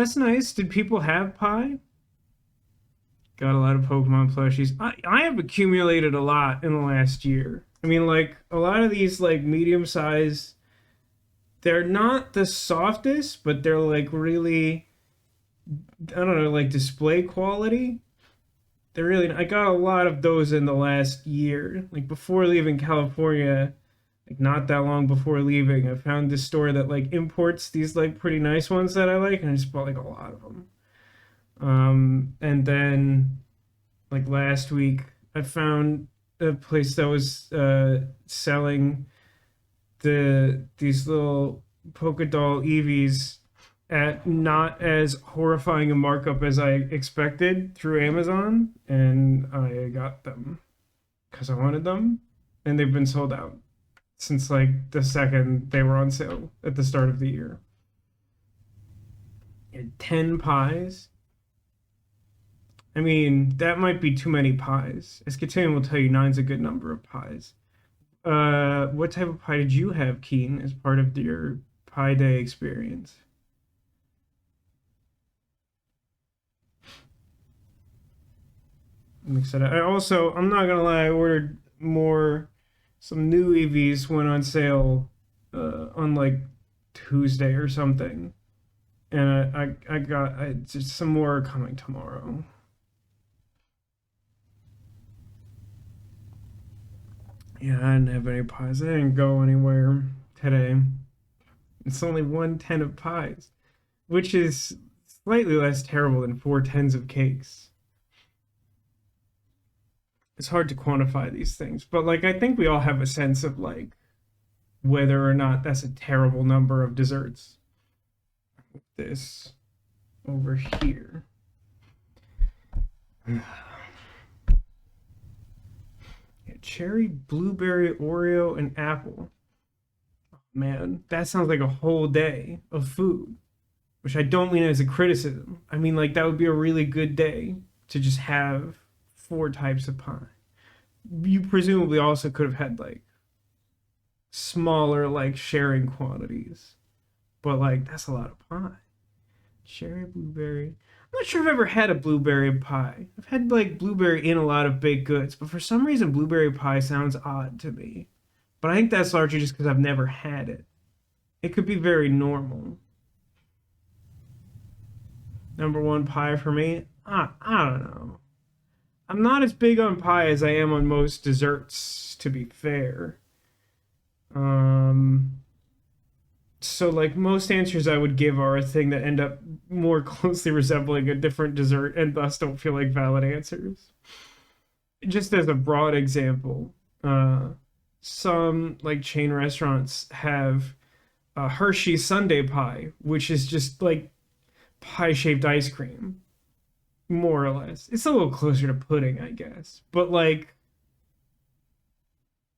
That's nice. Did people have pie? Got a lot of Pokemon plushies. I have accumulated a lot in the last year. I mean, like, a lot of these, like, medium size, they're not the softest, but they're, like, really, I don't know, like, display quality. They're really, I got a lot of those in the last year. Like, before leaving California, like, not that long before leaving, I found this store that, like, imports these, like, pretty nice ones that I like, and I just bought, like, a lot of them. And then like last week, I found a place that was selling these little polka doll Eevees at not as horrifying a markup as I expected through Amazon, and I got them because I wanted them, and they've been sold out since like the second they were on sale at the start of the year. And 10 pies. I mean, that might be too many pies. Escatarian will tell you nine's a good number of pies. What type of pie did you have, Keen, as part of your Pie Day experience? I'm excited. I'm not gonna lie, I ordered some new EVs went on sale on like Tuesday or something, and I got just some more coming tomorrow. Yeah, I didn't have any pies. I didn't go anywhere today. It's only 1/10 of pies, which is slightly less terrible than 4/10s of cakes. It's hard to quantify these things, but like I think we all have a sense of like whether or not that's a terrible number of desserts. This over here. Yeah, cherry, blueberry, Oreo, and apple. Oh, man, that sounds like a whole day of food, which I don't mean as a criticism. I mean, like, that would be a really good day to just have four types of pie. You presumably also could have had, like, smaller, like, sharing quantities. But, like, that's a lot of pie. Cherry, blueberry. I'm not sure I've ever had a blueberry pie. I've had, like, blueberry in a lot of baked goods, but for some reason, blueberry pie sounds odd to me. But I think that's largely just because I've never had it. It could be very normal. Number one pie for me? I don't know. I'm not as big on pie as I am on most desserts, to be fair. Um, so like most answers I would give are a thing that end up more closely resembling a different dessert and thus don't feel like valid answers. Just as a broad example, some like chain restaurants have a Hershey Sundae pie, which is just like pie shaped ice cream, more or less. It's a little closer to pudding, I guess, but like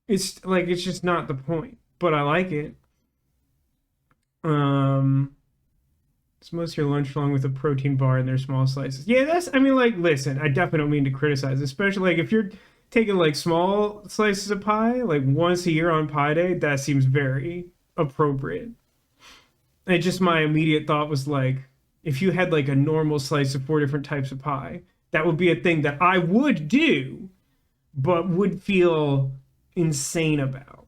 it's just not the point. But I like it. Um, it's most of your lunch along with a protein bar and their small slices. Yeah, that's. I mean, like, listen, I definitely don't mean to criticize, especially like if you're taking like small slices of pie, like once a year on Pie Day. That seems very appropriate. And just my immediate thought was like, if you had like a normal slice of four different types of pie, that would be a thing that I would do, but would feel insane about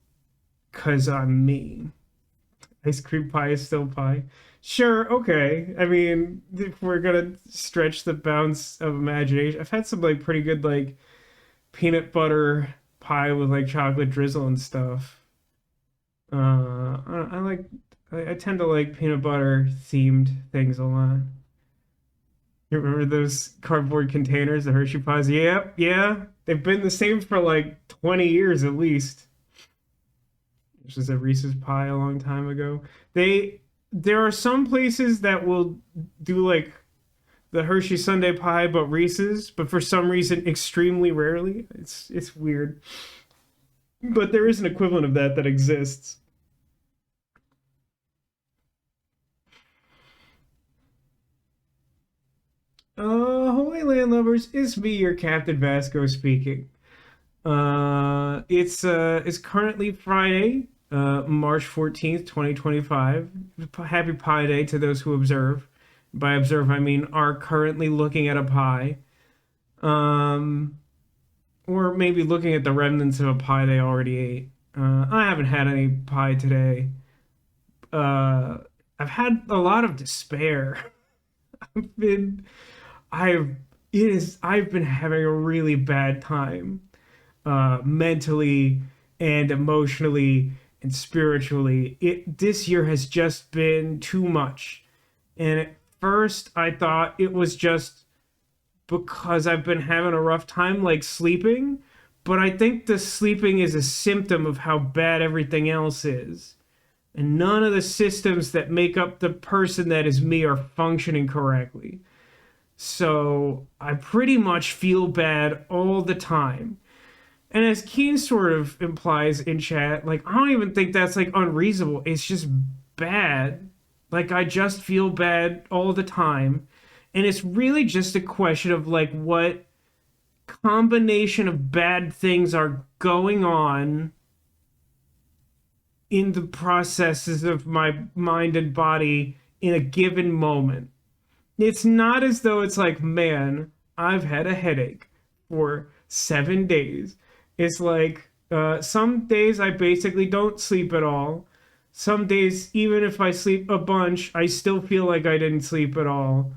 because I'm me. Ice cream pie is still pie. Sure, okay. I mean, if we're gonna stretch the bounds of imagination, I've had some like pretty good like peanut butter pie with like chocolate drizzle and stuff. I like I tend to like peanut butter themed things a lot. You remember those cardboard containers, the Hershey pies? Yep, yeah. They've been the same for like 20 years at least. Which is a Reese's pie a long time ago. There are some places that will do like the Hershey Sundae pie but Reese's, but for some reason extremely rarely. It's weird. But there is an equivalent of that that exists. Holy Land lovers, it's me, your Captain Vasco speaking. It's currently Friday, March 14th, 2025. Happy Pi Day to those who observe. By observe, I mean are currently looking at a pie. Um, or maybe looking at the remnants of a pie they already ate. I haven't had any pie today. Uh, I've had a lot of despair. I've been, I've, I've been having a really bad time, mentally and emotionally and spiritually. This year has just been too much. And at first, I thought it was just because I've been having a rough time like sleeping, but I think the sleeping is a symptom of how bad everything else is. And none of the systems that make up the person that is me are functioning correctly. So I pretty much feel bad all the time. And as Keen sort of implies in chat, like, I don't even think that's like unreasonable. It's just bad. Like, I just feel bad all the time. And it's really just a question of like what combination of bad things are going on in the processes of my mind and body in a given moment. It's not as though it's like, man, I've had a headache for 7 days. It's like some days I basically don't sleep at all. Some days, even if I sleep a bunch, I still feel like I didn't sleep at all.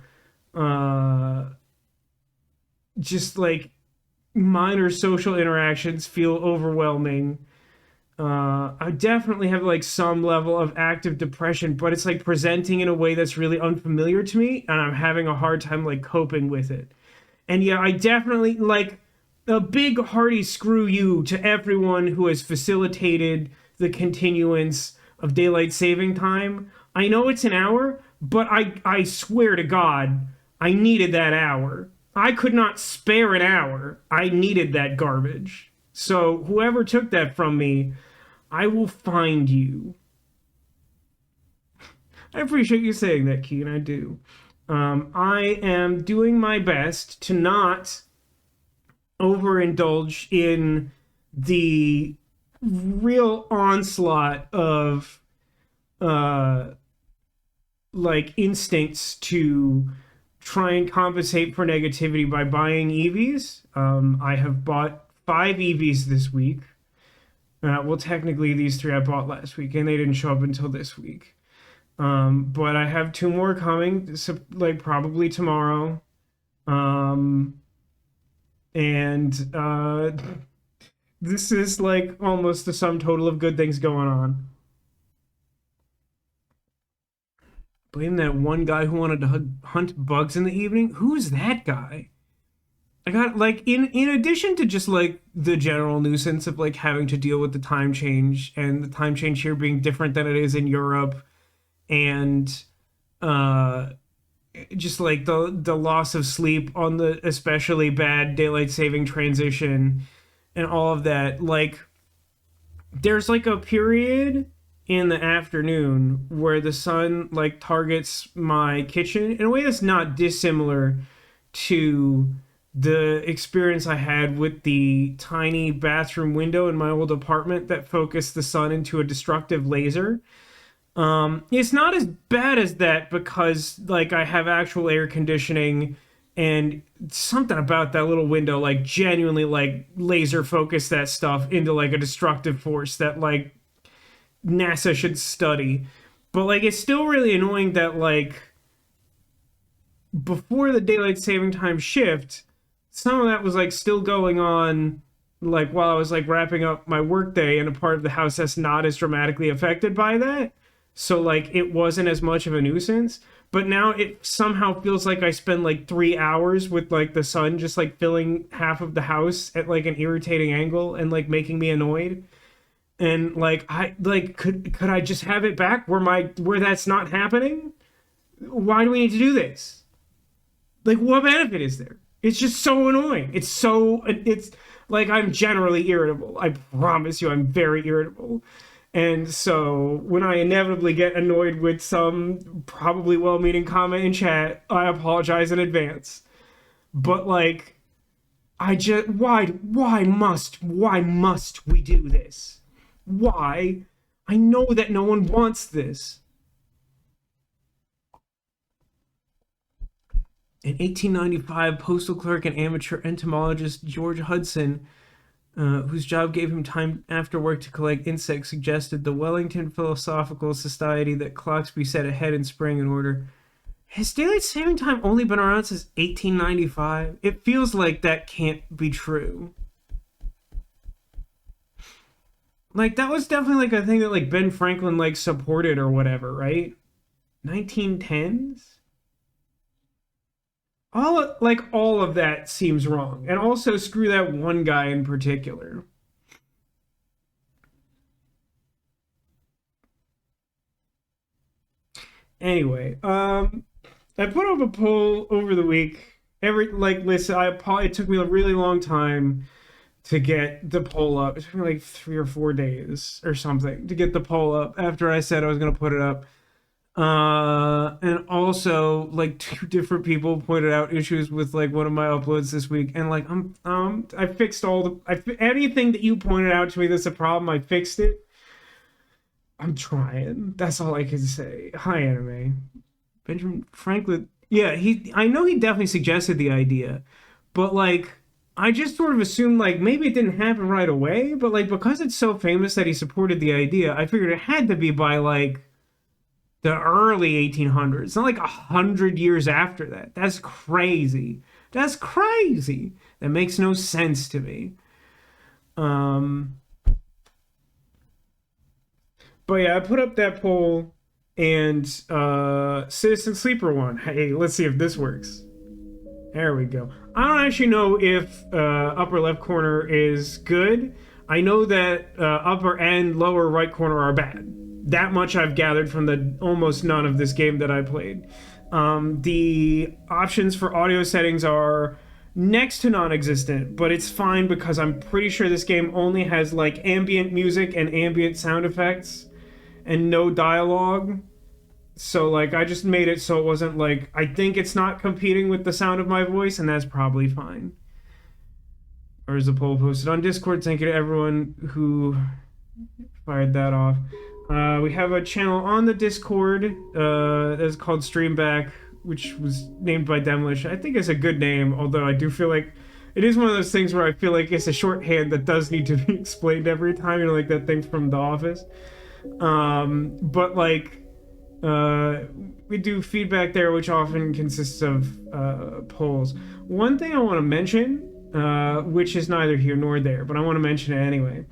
Uh, just like minor social interactions feel overwhelming. I definitely have like some level of active depression, but it's like presenting in a way that's really unfamiliar to me, and I'm having a hard time like coping with it. And yeah, I definitely like a big hearty screw you to everyone who has facilitated the continuance of daylight saving time. I know it's an hour, but I swear to God, I needed that hour. I could not spare an hour. I needed that garbage. So whoever took that from me, I will find you. I appreciate you saying that, Keen. I do. I am doing my best to not overindulge in the real onslaught of like instincts to try and compensate for negativity by buying EVs. I have bought 5 EVs this week. Well, technically, these 3 I bought last week, and they didn't show up until this week. But I have 2 more coming, like probably tomorrow. And this is like almost the sum total of good things going on. Blame that one guy who wanted to hunt bugs in the evening. Who's that guy? I got like in addition to just like the general nuisance of like having to deal with the time change and the time change here being different than it is in Europe, and uh just like the loss of sleep on the especially bad daylight saving transition and all of that, like there's like a period in the afternoon where the sun like targets my kitchen in a way that's not dissimilar to the experience I had with the tiny bathroom window in my old apartment that focused the sun into a destructive laser. It's not as bad as that because like I have actual air conditioning, and something about that little window like genuinely like laser focus that stuff into like a destructive force that like NASA should study. But like it's still really annoying that like before the daylight saving time shift, some of that was like still going on like while I was like wrapping up my workday in a part of the house that's not as dramatically affected by that. So like it wasn't as much of a nuisance. But now it somehow feels like I spend like 3 hours with like the sun just like filling half of the house at like an irritating angle and like making me annoyed. And like I like could I just have it back where that's not happening? Why do we need to do this? Like what benefit is there? It's just so annoying. It's like I'm generally irritable. I promise you I'm very irritable. And so when I inevitably get annoyed with some probably well-meaning comment in chat, I apologize in advance. But like I just why must we do this? Why? I know that no one wants this. In 1895, postal clerk and amateur entomologist George Hudson, whose job gave him time after work to collect insects, suggested the Wellington Philosophical Society that clocks be set ahead in spring in order. Has daylight saving time only been around since 1895? It feels like that can't be true. Like, that was definitely like a thing that like Ben Franklin like supported or whatever, right? 1910s? All of that seems wrong. And also screw that one guy in particular. Anyway, I put up a poll over the week. Listen, it took me a really long time to get the poll up. It took me like 3 or 4 days or something to get the poll up after I said I was gonna put it up. And also like two different people pointed out issues with like one of my uploads this week, and like I fixed anything that you pointed out to me that's a problem. I fixed it. I'm trying. That's all I can say. Hi, anime. Benjamin Franklin. Yeah, I know he definitely suggested the idea, but like I just sort of assumed like maybe it didn't happen right away, but like because it's so famous that he supported the idea, I figured it had to be by like the early 1800s, not like 100 years after that. That's crazy. That's crazy. That makes no sense to me. But yeah, I put up that poll, and Citizen Sleeper won. Hey, let's see if this works. There we go. I don't actually know if upper left corner is good. I know that upper and lower right corner are bad. That much I've gathered from the almost none of this game that I played. The options for audio settings are next to non-existent, but it's fine because I'm pretty sure this game only has like ambient music and ambient sound effects and no dialogue. So like I just made it so it wasn't like, I think it's not competing with the sound of my voice, and that's probably fine. Or is the poll posted on Discord? Thank you to everyone who fired that off. We have a channel on the Discord that's called Streamback, which was named by Demolish. I think it's a good name, although I do feel like it is one of those things where I feel like it's a shorthand that does need to be explained every time, you know, like that thing from The Office. But like we do feedback there, which often consists of polls. One thing I want to mention, which is neither here nor there, but I want to mention it anyway.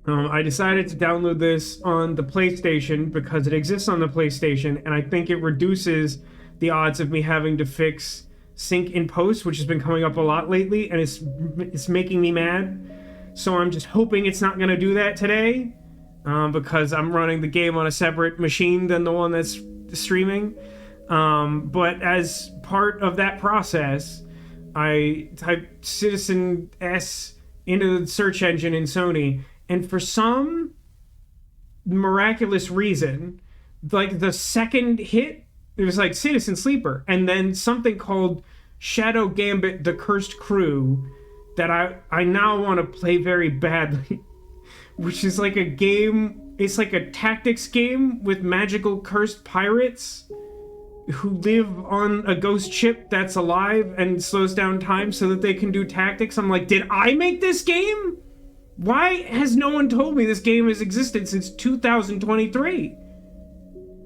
I decided to download this on the PlayStation because it exists on the PlayStation, and I think it reduces the odds of me having to fix sync in post, which has been coming up a lot lately, and it's making me mad. So I'm just hoping it's not going to do that today, because I'm running the game on a separate machine than the one that's streaming. But as part of that process, I typed Citizen S into the search engine in Sony, and for some miraculous reason, like the second hit, it was like Citizen Sleeper, and then something called Shadow Gambit: The Cursed Crew that I now want to play very badly, which is like a game, it's like a tactics game with magical cursed pirates who live on a ghost ship that's alive and slows down time so that they can do tactics. I'm like, did I make this game? Why has no one told me this game has existed since 2023?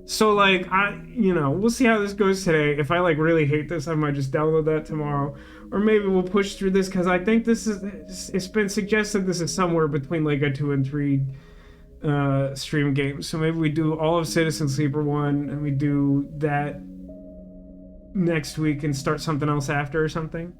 So like, we'll see how this goes today. If I like really hate this, I might just download that tomorrow, or maybe we'll push through this because I think it's been suggested this is somewhere between like a 2 and 3 stream game. So maybe we do all of Citizen Sleeper 1 and we do that next week and start something else after or something.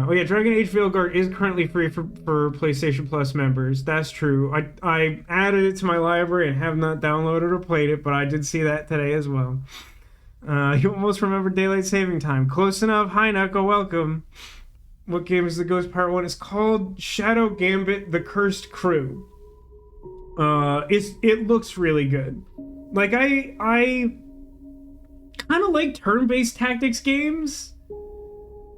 Oh yeah, Dragon Age Veilguard is currently free for PlayStation Plus members. That's true. I added it to my library and have not downloaded or played it, but I did see that today as well. You almost remember Daylight Saving Time. Close enough. Hi, Knuckle. Welcome. What game is the Ghost Part 1? It's called Shadow Gambit: The Cursed Crew. It looks really good. Like, I kind of like turn-based tactics games,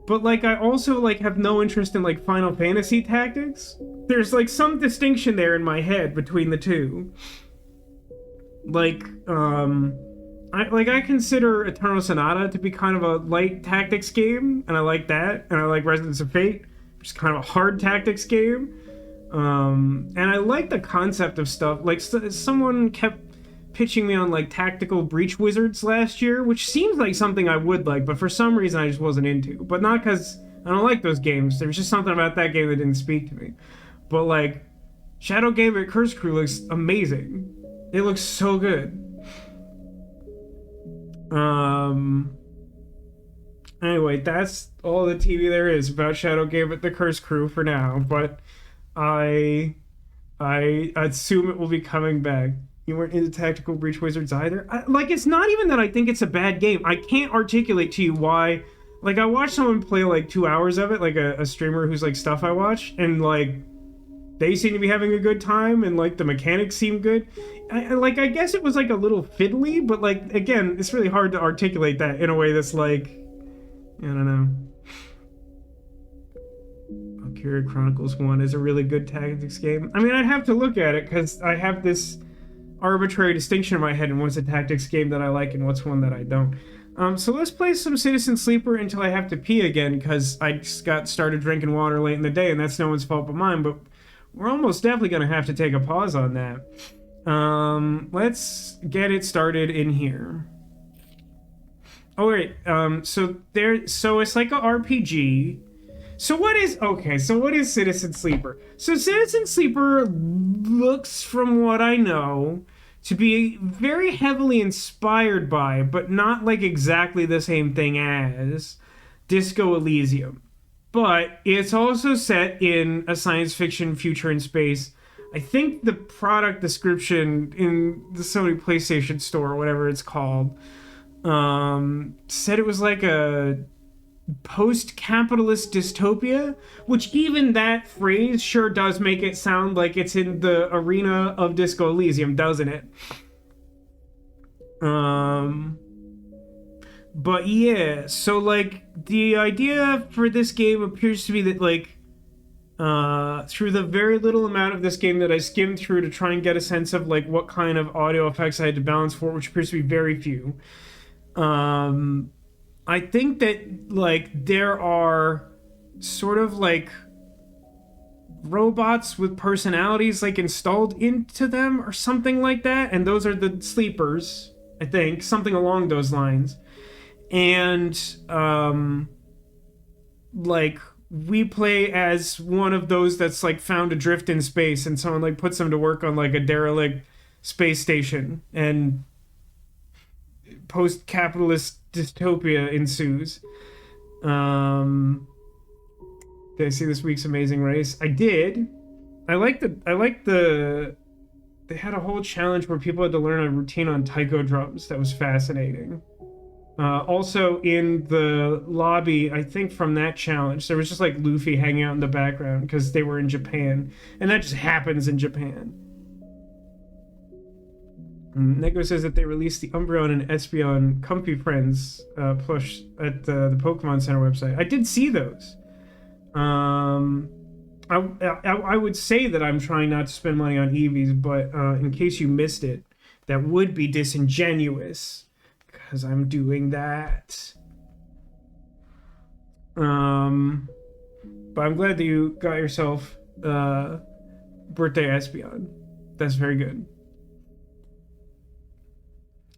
but like I also like have no interest in like Final Fantasy Tactics. There's like some distinction there in my head between the two. Like, I consider Eternal Sonata to be kind of a light tactics game, and I like that. And I like Resonance of Fate, which is kind of a hard tactics game. And I like the concept of stuff. Like, someone kept pitching me on like tactical breach wizards last year, which seems like something I would like, but for some reason I just wasn't into. But not because I don't like those games. There's just something about that game that didn't speak to me. But like, Shadow Gambit Curse Crew looks amazing. It looks so good. Anyway, that's all the TV there is about Shadow Gambit the Curse Crew for now, but I assume it will be coming back. You weren't into Tactical Breach Wizards either? It's not even that I think it's a bad game. I can't articulate to you why. Like, I watched someone play, like, 2 hours of it, like, a streamer who's, like, stuff I watch, and, like, they seem to be having a good time, and, like, the mechanics seem good. I guess it was, like, a little fiddly, but, like, again, it's really hard to articulate that in a way that's, like, I don't know. Valkyria Chronicles 1 is a really good tactics game. I mean, I'd have to look at it, because I have this arbitrary distinction in my head in what's a tactics game that I like and what's one that I don't. So let's play some Citizen Sleeper until I have to pee again, because I just got started drinking water late in the day, and that's no one's fault but mine, but we're almost definitely going to have to take a pause on that. Let's get it started in here. Oh, wait. So it's like a RPG. So what is Citizen Sleeper? So Citizen Sleeper looks, from what I know, to be very heavily inspired by, but not like exactly the same thing as, Disco Elysium. But it's also set in a science fiction future in space. I think the product description in the Sony PlayStation Store, or whatever it's called, said it was like a post-capitalist dystopia, which even that phrase sure does make it sound like it's in the arena of Disco Elysium, doesn't it? But yeah, so like the idea for this game appears to be that like through the very little amount of this game that I skimmed through to try and get a sense of like what kind of audio effects I had to balance for, which appears to be very few. I think that like there are sort of like robots with personalities like installed into them or something like that, and those are the sleepers, I think, something along those lines. And like we play as one of those that's like found adrift in space, and someone like puts them to work on like a derelict space station, and post-capitalist dystopia ensues. Did I see this week's Amazing Race? I did. I like the they had a whole challenge where people had to learn a routine on taiko drums. That was fascinating. Also in the lobby, I think from that challenge, there was just like Luffy hanging out in the background because they were in Japan, and that just happens in Japan. Neko says that they released the Umbreon and Espeon Comfy Friends plush at the Pokemon Center website. I did see those. I would say that I'm trying not to spend money on Eevees, but in case you missed it, that would be disingenuous, because I'm doing that. But I'm glad that you got yourself birthday Espeon. That's very good.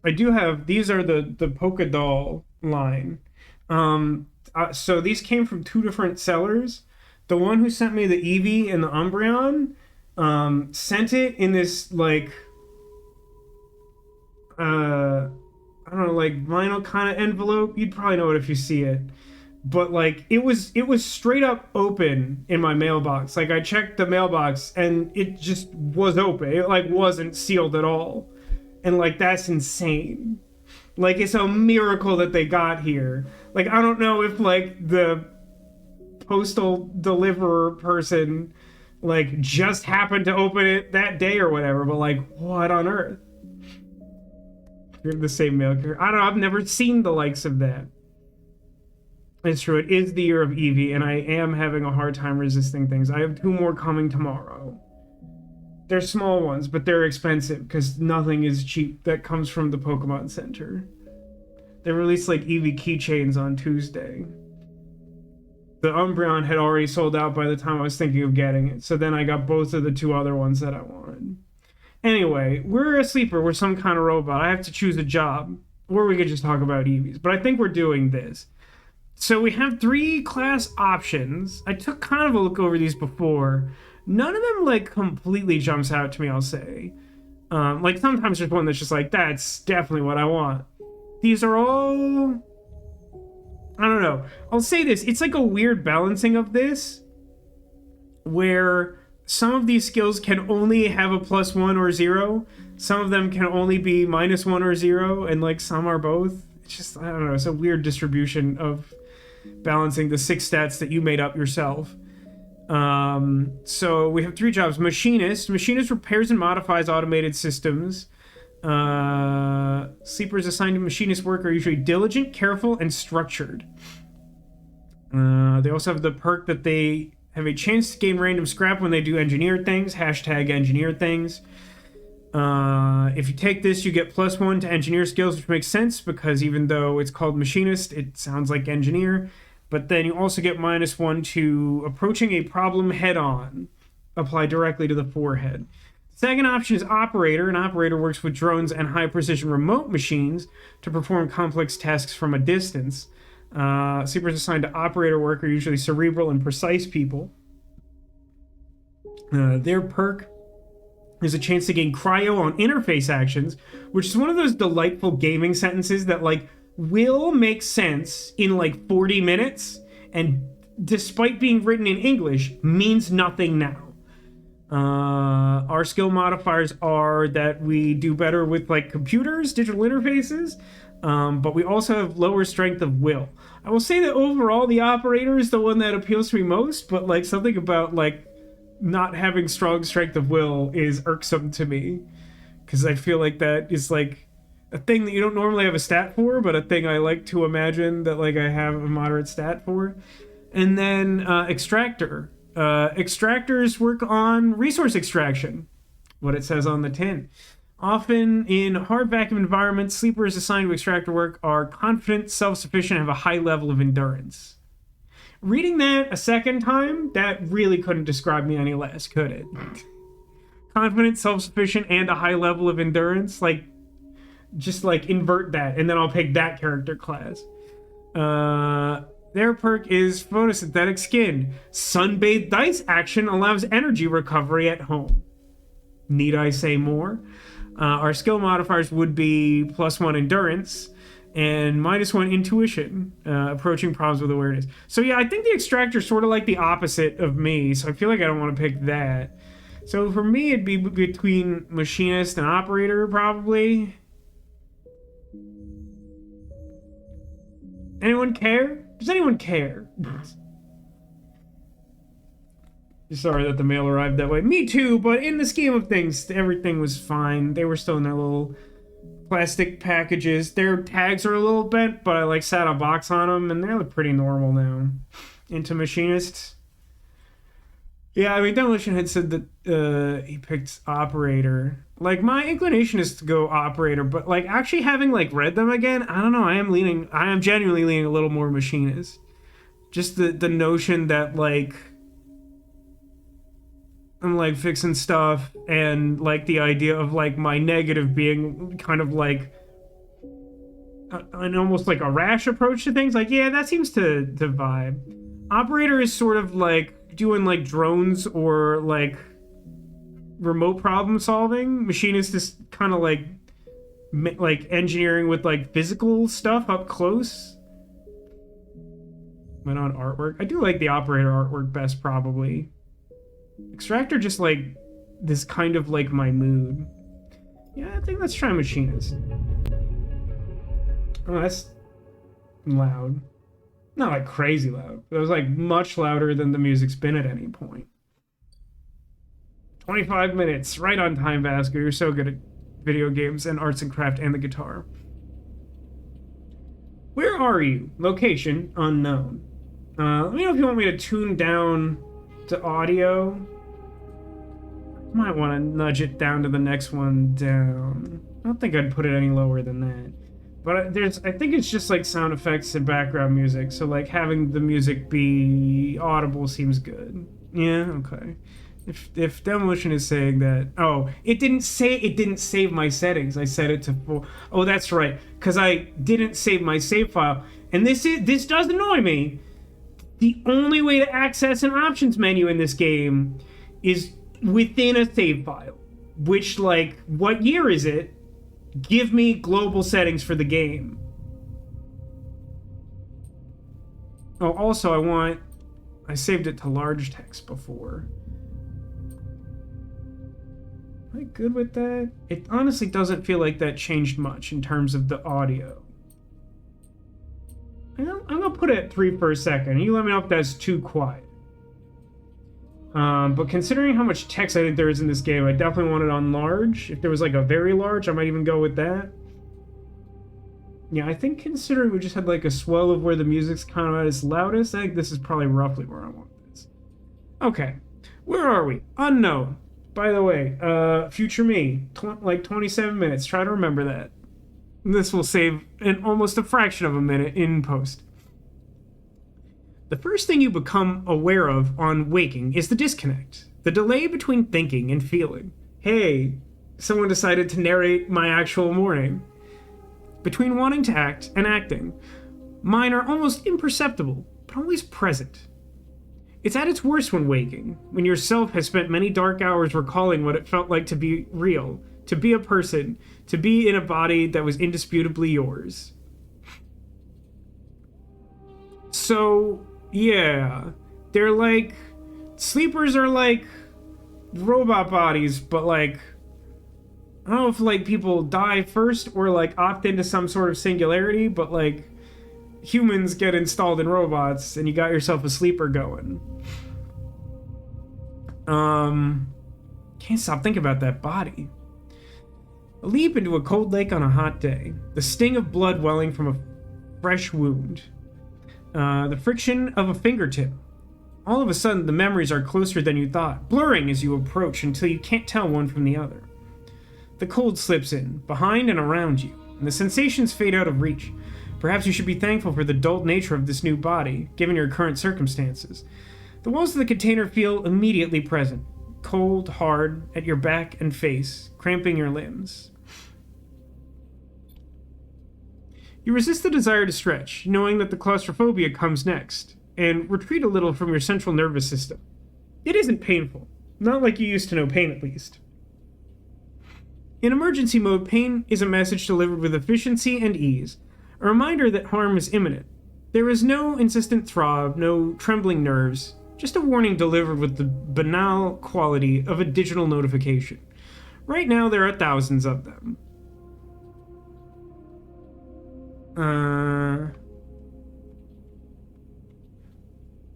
I do have, these are the Polka Doll line. So these came from 2 different sellers. The one who sent me the Eevee and the Umbreon sent it in this like I don't know, like vinyl kind of envelope. You'd probably know it if you see it. But like it was straight up open in my mailbox. Like I checked the mailbox and it just was open. It like wasn't sealed at all. And like that's insane. Like it's a miracle that they got here. Like I don't know if like the postal deliverer person like just happened to open it that day or whatever, but like what on earth? You're the same mail carrier. I don't know, I've never seen the likes of that. It's true, it is the year of Eevee, and I am having a hard time resisting things. I have 2 more coming tomorrow. They're small ones, but they're expensive because nothing is cheap that comes from the Pokemon Center. They released like Eevee keychains on Tuesday. The Umbreon had already sold out by the time I was thinking of getting it, so then I got both of the two other ones that I wanted. Anyway, we're a sleeper. We're some kind of robot. I have to choose a job, or we could just talk about Eevees. But I think we're doing this. So we have 3 class options. I took kind of a look over these before. None of them like completely jumps out to me, I'll say. Like sometimes there's one that's just like, that's definitely what I want. These are all, I don't know. I'll say this. It's like a weird balancing of this where some of these skills can only have a +1 or 0. Some of them can only be -1 or 0. And like some are both. It's just, I don't know. It's a weird distribution of balancing the 6 stats that you made up yourself. So we have 3 jobs. Machinist. Machinist repairs and modifies automated systems. Sleepers assigned to machinist work are usually diligent, careful, and structured. They also have the perk that they have a chance to gain random scrap when they do engineer things. #engineer things. If you take this, you get +1 to engineer skills, which makes sense because even though it's called machinist, it sounds like engineer. But then you also get -1 to approaching a problem head-on, applied directly to the forehead. Second option is operator. An operator works with drones and high-precision remote machines to perform complex tasks from a distance. Sleepers assigned to operator work are usually cerebral and precise people. Their perk is a chance to gain cryo on interface actions, which is one of those delightful gaming sentences that like will make sense in like 40 minutes and despite being written in English means nothing now. Our skill modifiers are that we do better with like computers, digital interfaces, but we also have lower strength of will. I will say that overall the operator is the one that appeals to me most, but like something about like not having strong strength of will is irksome to me because I feel like that is like a thing that you don't normally have a stat for, but a thing I like to imagine that like I have a moderate stat for. And then extractor. Extractors work on resource extraction, what it says on the tin. Often in hard vacuum environments, sleepers assigned to extractor work are confident, self-sufficient, and have a high level of endurance. Reading that a second time, that really couldn't describe me any less, could it? Confident, self-sufficient, and a high level of endurance? Like, just like invert that, and then I'll pick that character class. Their perk is photosynthetic skin. Sunbathed dice action allows energy recovery at home. Need I say more? Our skill modifiers would be +1 endurance and -1 intuition, approaching problems with awareness. So yeah, I think the extractor is sort of like the opposite of me, so I feel like I don't want to pick that. So for me, it'd be between machinist and operator, probably. Anyone care? Does anyone care? Sorry that the mail arrived that way. Me too, but in the scheme of things, everything was fine. They were still in their little plastic packages. Their tags are a little bent, but I like sat a box on them, and they look pretty normal now. Into machinists. Yeah, I mean, Demolition had said that he picked operator. Like, my inclination is to go operator, but like actually having like read them again, I don't know. I am genuinely leaning a little more machinist. Just the notion that like I'm like fixing stuff, and like the idea of like my negative being kind of like an almost like a rash approach to things. Like, yeah, that seems to vibe. Operator is sort of like doing like drones or like remote problem solving. Machinist is kind of like engineering with like physical stuff up close. Went on artwork. I do like the operator artwork best, probably. Extractor just like this kind of like my mood. Yeah, I think let's try machinist. Oh, that's loud. Not like crazy loud. It was like much louder than the music's been at any point. 25 minutes, right on time, Vasco. You're so good at video games and arts and craft and the guitar. Where are you? Location, unknown. Let me know if you want me to tune down to audio. Might want to nudge it down to the next one down. I don't think I'd put it any lower than that. But I think it's just like sound effects and background music. So like having the music be audible seems good. Yeah, okay. If Demolition is saying that, oh, it didn't save my settings. I set it to full. Oh, that's right, because I didn't save my save file. And this does annoy me. The only way to access an options menu in this game is within a save file. Which, like, what year is it? Give me global settings for the game. Oh, also I saved it to large text before. Am I good with that? It honestly doesn't feel like that changed much in terms of the audio. I'm gonna put it at 3 for a second. You let me know if that's too quiet. But considering how much text I think there is in this game, I definitely want it on large. If there was like a very large, I might even go with that. Yeah, I think considering we just had like a swell of where the music's kind of at its loudest, I think this is probably roughly where I want this. Okay, where are we? Unknown. By the way, future me, like 27 minutes. Try to remember that. This will save almost a fraction of a minute in post. The first thing you become aware of on waking is the disconnect, the delay between thinking and feeling. Hey, someone decided to narrate my actual morning. Between wanting to act and acting, mine are almost imperceptible, but always present. It's at its worst when waking, when yourself has spent many dark hours recalling what it felt like to be real, to be a person, to be in a body that was indisputably yours. So, yeah, they're like, sleepers are like robot bodies, but like, I don't know if like people die first or like opt into some sort of singularity, but like humans get installed in robots and you got yourself a sleeper going. Can't stop thinking about that body. A leap into a cold lake on a hot day. The sting of blood welling from a fresh wound. The friction of a fingertip. All of a sudden, the memories are closer than you thought, blurring as you approach until you can't tell one from the other. The cold slips in, behind and around you, and the sensations fade out of reach. Perhaps you should be thankful for the dulled nature of this new body, given your current circumstances. The walls of the container feel immediately present, cold, hard, at your back and face, cramping your limbs. You resist the desire to stretch, knowing that the claustrophobia comes next, and retreat a little from your central nervous system. It isn't painful. Not like you used to know pain, at least. In emergency mode, pain is a message delivered with efficiency and ease, a reminder that harm is imminent. There is no insistent throb, no trembling nerves, just a warning delivered with the banal quality of a digital notification. Right now, there are thousands of them.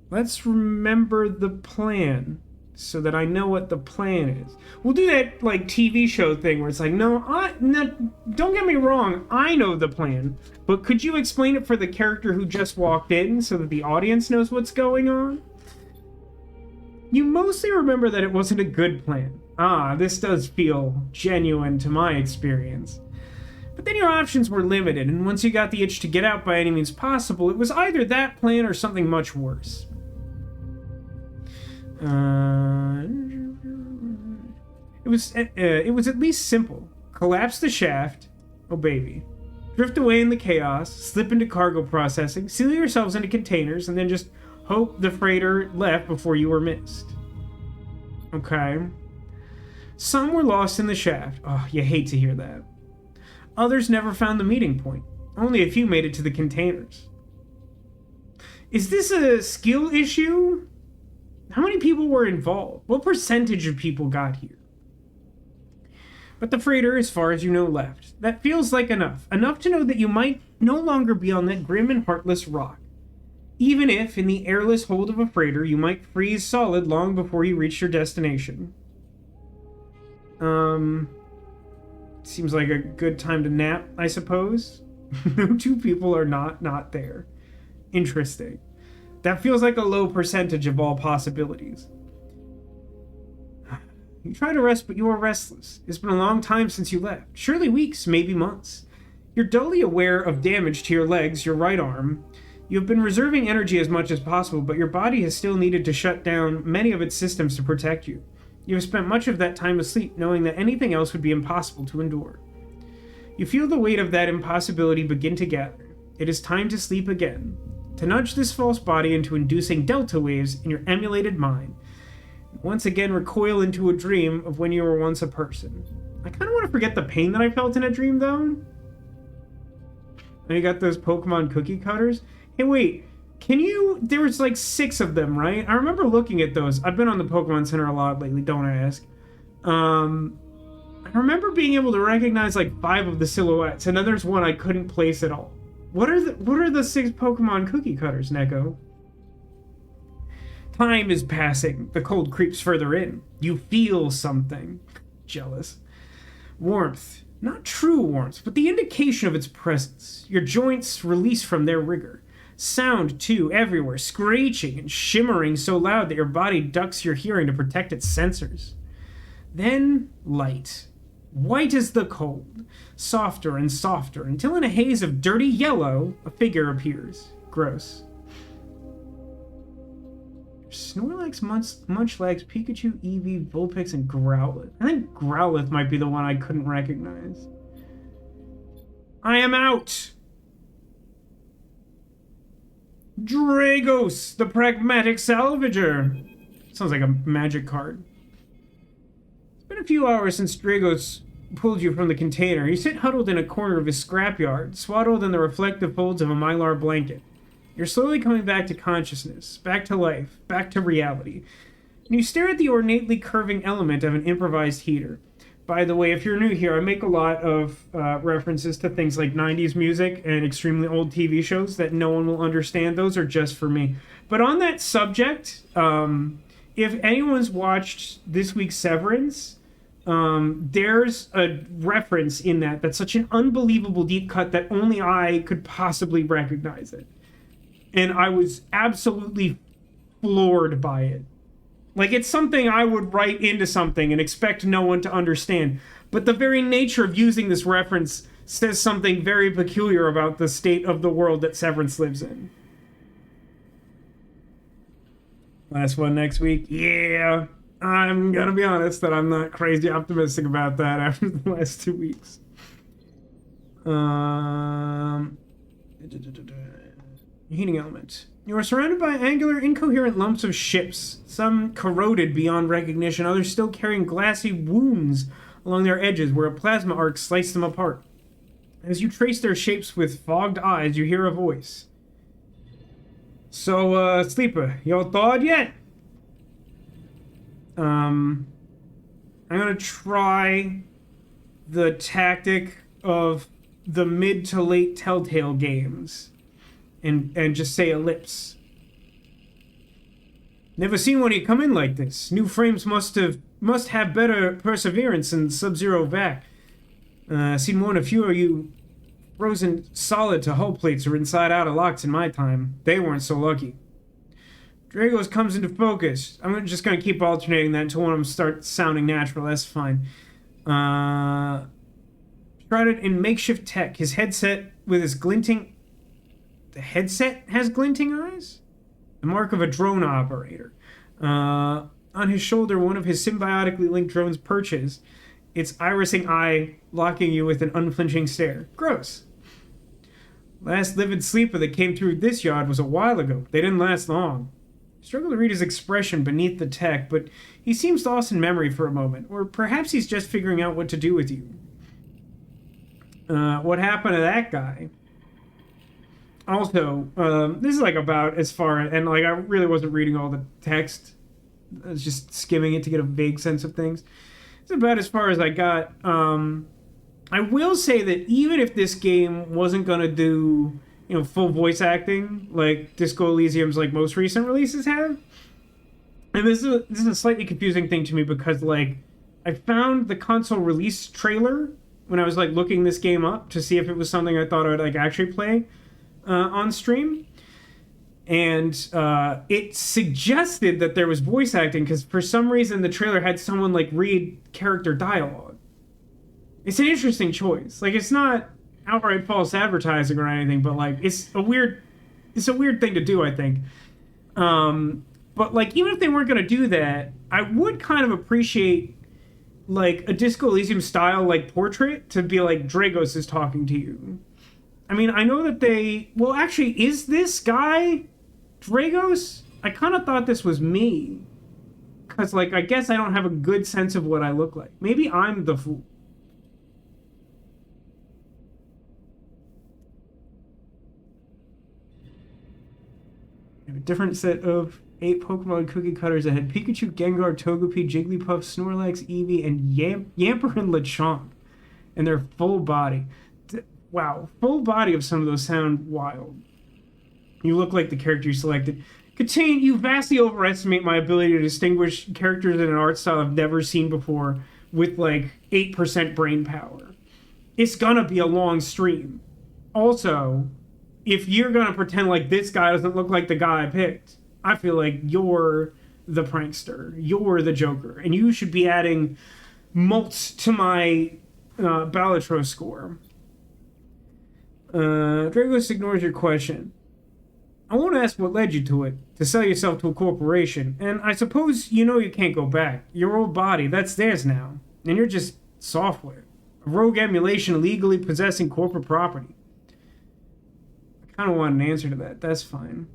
Let's remember the plan so that I know what the plan is. We'll do that like TV show thing where it's like, no, don't get me wrong, I know the plan, but could you explain it for the character who just walked in so that the audience knows what's going on? You mostly remember that it wasn't a good plan. This does feel genuine to my experience. But then your options were limited, and once you got the itch to get out by any means possible, it was either that plan or something much worse. It was at least simple. Collapse the shaft, oh baby. Drift away in the chaos, slip into cargo processing, seal yourselves into containers, and then just hope the freighter left before you were missed. Okay. Some were lost in the shaft. Oh, you hate to hear that. Others never found the meeting point. Only a few made it to the containers. Is this a skill issue? How many people were involved? What percentage of people got here? But the freighter, as far as you know, left. That feels like enough. Enough to know that you might no longer be on that grim and heartless rock. Even if, in the airless hold of a freighter, you might freeze solid long before you reach your destination. Seems like a good time to nap, I suppose. No two people are not there. Interesting. That feels like a low percentage of all possibilities. You try to rest, but you are restless. It's been a long time since you left. Surely weeks, maybe months. You're dully aware of damage to your legs, your right arm. You have been reserving energy as much as possible, but your body has still needed to shut down many of its systems to protect you. You have spent much of that time asleep, knowing that anything else would be impossible to endure. You feel the weight of that impossibility begin to gather. It is time to sleep again, to nudge this false body into inducing delta waves in your emulated mind. Once again recoil into a dream of when you were once a person. I kind of want to forget the pain that I felt in a dream, though. And you got those Pokemon cookie cutters. Hey, wait. There was like 6 of them, right? I remember looking at those. I've been on the Pokemon Center a lot lately, don't ask. I remember being able to recognize like 5 of the silhouettes, and then there's one I couldn't place at all. What are the 6 Pokemon cookie cutters, Neko? Time is passing. The cold creeps further in. You feel something. Jealous. Warmth. Not true warmth, but the indication of its presence. Your joints release from their rigor. Sound, too, everywhere, screeching and shimmering so loud that your body ducks your hearing to protect its sensors. Then, light. White as the cold. Softer and softer, until in a haze of dirty yellow, a figure appears. Gross. Snorlax, Munchlax, Pikachu, Eevee, Vulpix, and Growlithe. I think Growlithe might be the one I couldn't recognize. I am out! Dragos, the Pragmatic Salvager. Sounds like a magic card. It's been a few hours since Dragos pulled you from the container. You sit huddled in a corner of his scrapyard, swaddled in the reflective folds of a mylar blanket. You're slowly coming back to consciousness, back to life, back to reality. And you stare at the ornately curving element of an improvised heater. By the way, if you're new here, I make a lot of references to things like 90s music and extremely old TV shows that no one will understand. Those are just for me. But on that subject, if anyone's watched this week's Severance, there's a reference in that's such an unbelievable deep cut that only I could possibly recognize it. And I was absolutely floored by it. Like, it's something I would write into something and expect no one to understand. But the very nature of using this reference says something very peculiar about the state of the world that Severance lives in. Last one next week. Yeah, I'm gonna be honest that I'm not crazy optimistic about that after the last 2 weeks. Heating element. You are surrounded by angular, incoherent lumps of ships, some corroded beyond recognition, others still carrying glassy wounds along their edges where a plasma arc sliced them apart. As you trace their shapes with fogged eyes, you hear a voice. So, Sleeper, you thawed yet? I'm gonna try the tactic of the mid to late Telltale games. And just say ellipse. Never seen one of you come in like this. New frames must have better perseverance than Sub-Zero vac. Seen more than a few of you frozen solid to hull plates or inside out of locks in my time. They weren't so lucky. Dragos comes into focus. I'm just gonna keep alternating that until one of them starts sounding natural. That's fine. Shrouded in makeshift tech, his headset with his glinting. The headset has glinting eyes? The mark of a drone operator. On his shoulder, one of his symbiotically linked drones perches, its irising eye locking you with an unflinching stare. Gross. Last livid sleeper that came through this yard was a while ago. They didn't last long. I struggle to read his expression beneath the tech, but he seems lost in memory for a moment. Or perhaps he's just figuring out what to do with you. What happened to that guy? Also, this is like about as far, and like I really wasn't reading all the text. I was just skimming it to get a vague sense of things. It's about as far as I got. I will say that even if this game wasn't gonna do, full voice acting like Disco Elysium's like most recent releases have, and this is a slightly confusing thing to me because like I found the console release trailer when I was like looking this game up to see if it was something I thought I would like actually play on stream, And it suggested that there was voice acting because for some reason the trailer had someone like read character dialogue. It's an interesting choice. Like, it's not outright false advertising or anything, but like it's a weird thing to do, I think. But like, even if they weren't going to do that, I would kind of appreciate like a Disco Elysium style like portrait to be like Dragos is talking to you. I mean, I know that well, actually, is this guy Dragos? I kind of thought this was me. Because, like, I guess I don't have a good sense of what I look like. Maybe I'm the fool. I have a different set of 8 Pokemon cookie cutters ahead. Pikachu, Gengar, Togepi, Jigglypuff, Snorlax, Eevee, and Yamper and Lechonk. And their full body. Wow, full body of some of those sound wild. You look like the character you selected. Contain, you vastly overestimate my ability to distinguish characters in an art style I've never seen before with like 8% brain power. It's gonna be a long stream. Also, if you're gonna pretend like this guy doesn't look like the guy I picked, I feel like you're the prankster. You're the Joker. And you should be adding mults to my Balatro score. Dragos ignores your question. I won't ask what led you to it, to sell yourself to a corporation, and I suppose you know you can't go back. Your old body, that's theirs now, and you're just software. A rogue emulation illegally possessing corporate property. I kind of want an answer to that. That's fine.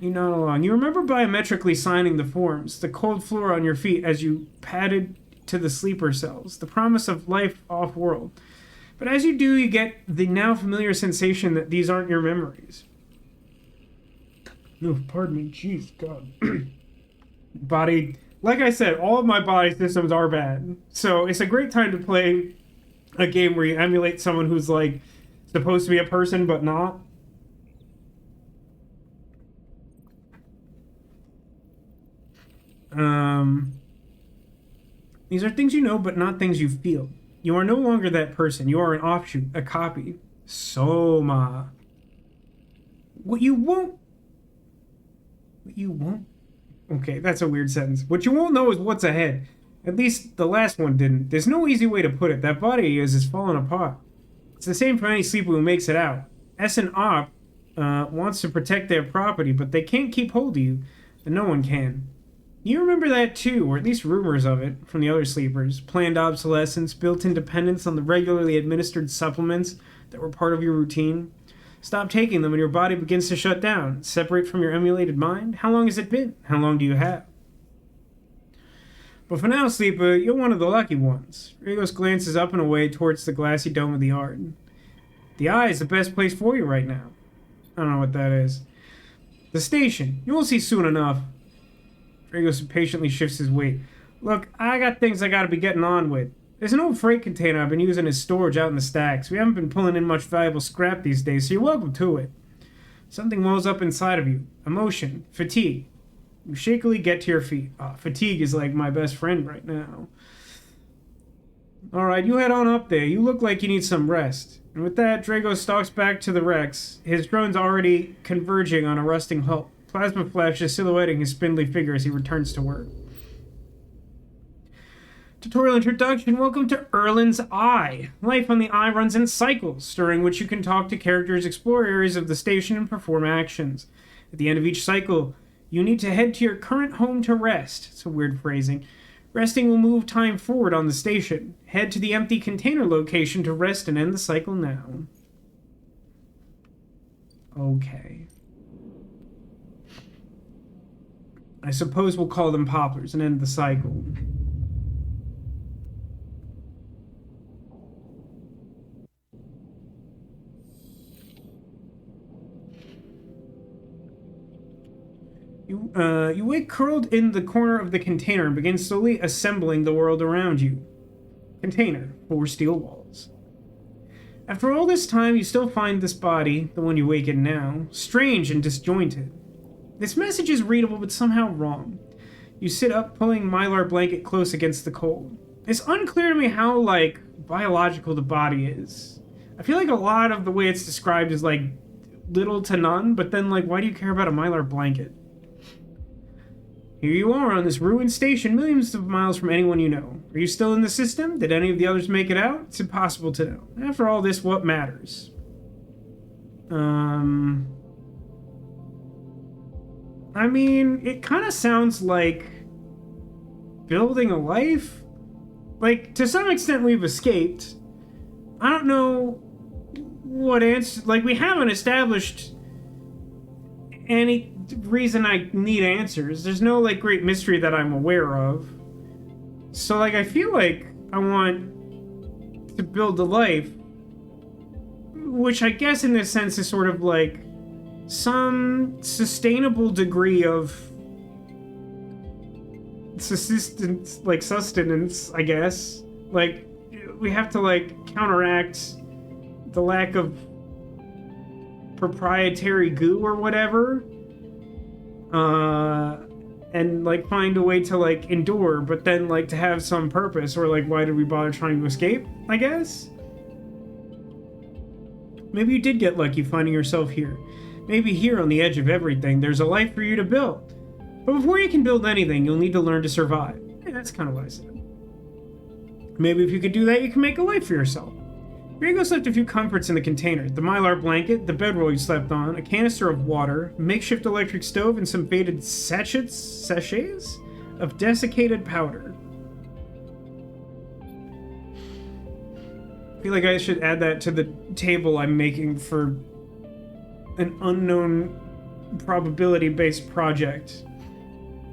You nod along. You remember biometrically signing the forms, the cold floor on your feet as you padded to the sleeper cells, the promise of life off-world. But as you do, you get the now familiar sensation that these aren't your memories. No, pardon me. Jeez, God. Body... Like I said, all of my body systems are bad. So it's a great time to play a game where you emulate someone who's, like, supposed to be a person, but not. These are things you know, but not things you feel. You are no longer that person. You are an offshoot, a copy. Soma. What you won't... Okay, that's a weird sentence. What you won't know is what's ahead. At least the last one didn't. There's no easy way to put it. That body is falling apart. It's the same for any sleeper who makes it out. S and Op wants to protect their property, but they can't keep hold of you. And no one can. You remember that too, or at least rumors of it, from the other sleepers. Planned obsolescence, built-in dependence on the regularly administered supplements that were part of your routine. Stop taking them and your body begins to shut down. Separate from your emulated mind? How long has it been? How long do you have? But for now, sleeper, you're one of the lucky ones. Dragos glances up and away towards the glassy dome of the yard. The eye is the best place for you right now. I don't know what that is. The station. You will see soon enough. Dragos impatiently shifts his weight. Look, I got things I gotta be getting on with. There's an old freight container I've been using as storage out in the stacks. We haven't been pulling in much valuable scrap these days, so you're welcome to it. Something wells up inside of you. Emotion. Fatigue. You shakily get to your feet. Fatigue is like my best friend right now. Alright, you head on up there. You look like you need some rest. And with that, Drago stalks back to the Rex, his drones already converging on a rusting hull. Plasma flashes silhouetting his spindly figure as he returns to work. Tutorial introduction. Welcome to Erlin's Eye. Life on the Eye runs in cycles, during which you can talk to characters, explore areas of the station, and perform actions. At the end of each cycle, you need to head to your current home to rest. It's a weird phrasing. Resting will move time forward on the station. Head to the empty container location to rest and end the cycle now. Okay. I suppose we'll call them poplars and end the cycle. You wake curled in the corner of the container and begin slowly assembling the world around you. Container, 4 steel walls. After all this time, you still find this body, the one you wake in now, strange and disjointed. This message is readable, but somehow wrong. You sit up, pulling Mylar blanket close against the cold. It's unclear to me how, biological the body is. I feel like a lot of the way it's described is like little to none, but then like, why do you care about a mylar blanket? Here you are on this ruined station, millions of miles from anyone you know. Are you still in the system? Did any of the others make it out? It's impossible to know. After all this, what matters? I mean, it kind of sounds like building a life. Like, to some extent, we've escaped. I don't know what answer. Like, we haven't established any reason I need answers. There's no, like, great mystery that I'm aware of. So, like, I feel like I want to build a life, which I guess in this sense is sort of like some sustainable degree of sustenance, I guess. Like, we have to, like, counteract the lack of proprietary goo or whatever. And, like, find a way to, like, endure, but then, like, to have some purpose, or, like, why did we bother trying to escape, I guess? Maybe you did get lucky finding yourself here. Maybe here on the edge of everything, there's a life for you to build. But before you can build anything, you'll need to learn to survive. Yeah, that's kind of what I said. Maybe if you could do that, you can make a life for yourself. Riegos left a few comforts in the container. The mylar blanket, the bedroll you slept on, a canister of water, a makeshift electric stove, and some faded sachets of desiccated powder. I feel like I should add that to the table I'm making for an unknown probability-based project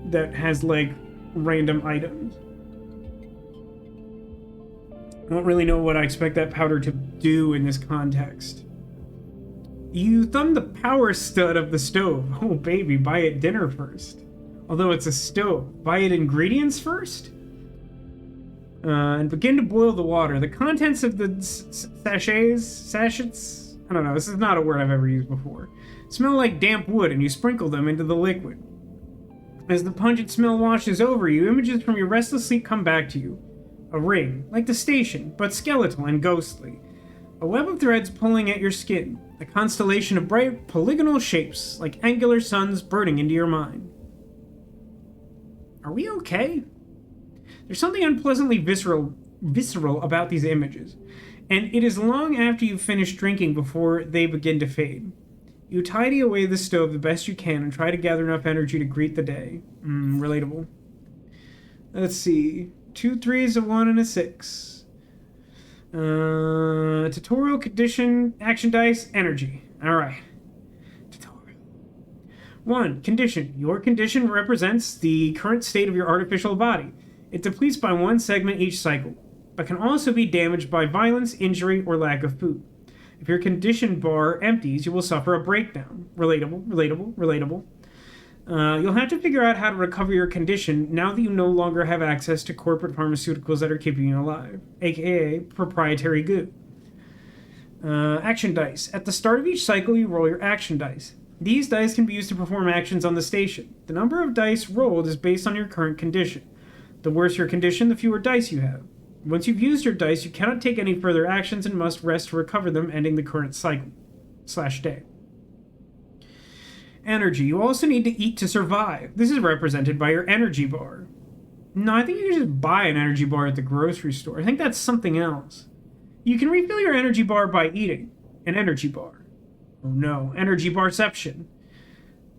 that has, like, random items. I don't really know what I expect that powder to do in this context. You thumb the power stud of the stove. Oh, baby, buy it dinner first. Although it's a stove, buy it ingredients first? And begin to boil the water. The contents of the sachets, I don't know, this is not a word I've ever used before, smell like damp wood, and you sprinkle them into the liquid. As the pungent smell washes over you, images from your restless sleep come back to you. A ring, like the station, but skeletal and ghostly. A web of threads pulling at your skin. A constellation of bright polygonal shapes, like angular suns burning into your mind. Are we okay? There's something unpleasantly visceral about these images, and it is long after you've finished drinking before they begin to fade. You tidy away the stove the best you can and try to gather enough energy to greet the day. Relatable. Let's see. 2 3s, a 1, and a 6. Tutorial, condition, action dice, energy. Alright. Tutorial. 1. Condition. Your condition represents the current state of your artificial body. It depletes by 1 segment each cycle, but can also be damaged by violence, injury, or lack of food. If your condition bar empties, you will suffer a breakdown. Relatable. You'll have to figure out how to recover your condition now that you no longer have access to corporate pharmaceuticals that are keeping you alive, aka proprietary goo. Action dice. At the start of each cycle, you roll your action dice. These dice can be used to perform actions on the station. The number of dice rolled is based on your current condition. The worse your condition, the fewer dice you have. Once you've used your dice, you cannot take any further actions and must rest to recover them, ending the current cycle/day. Energy. You also need to eat to survive. This is represented by your energy bar. No, I think you can just buy an energy bar at the grocery store. I think that's something else. You can refill your energy bar by eating an energy bar. Oh no, energy barception.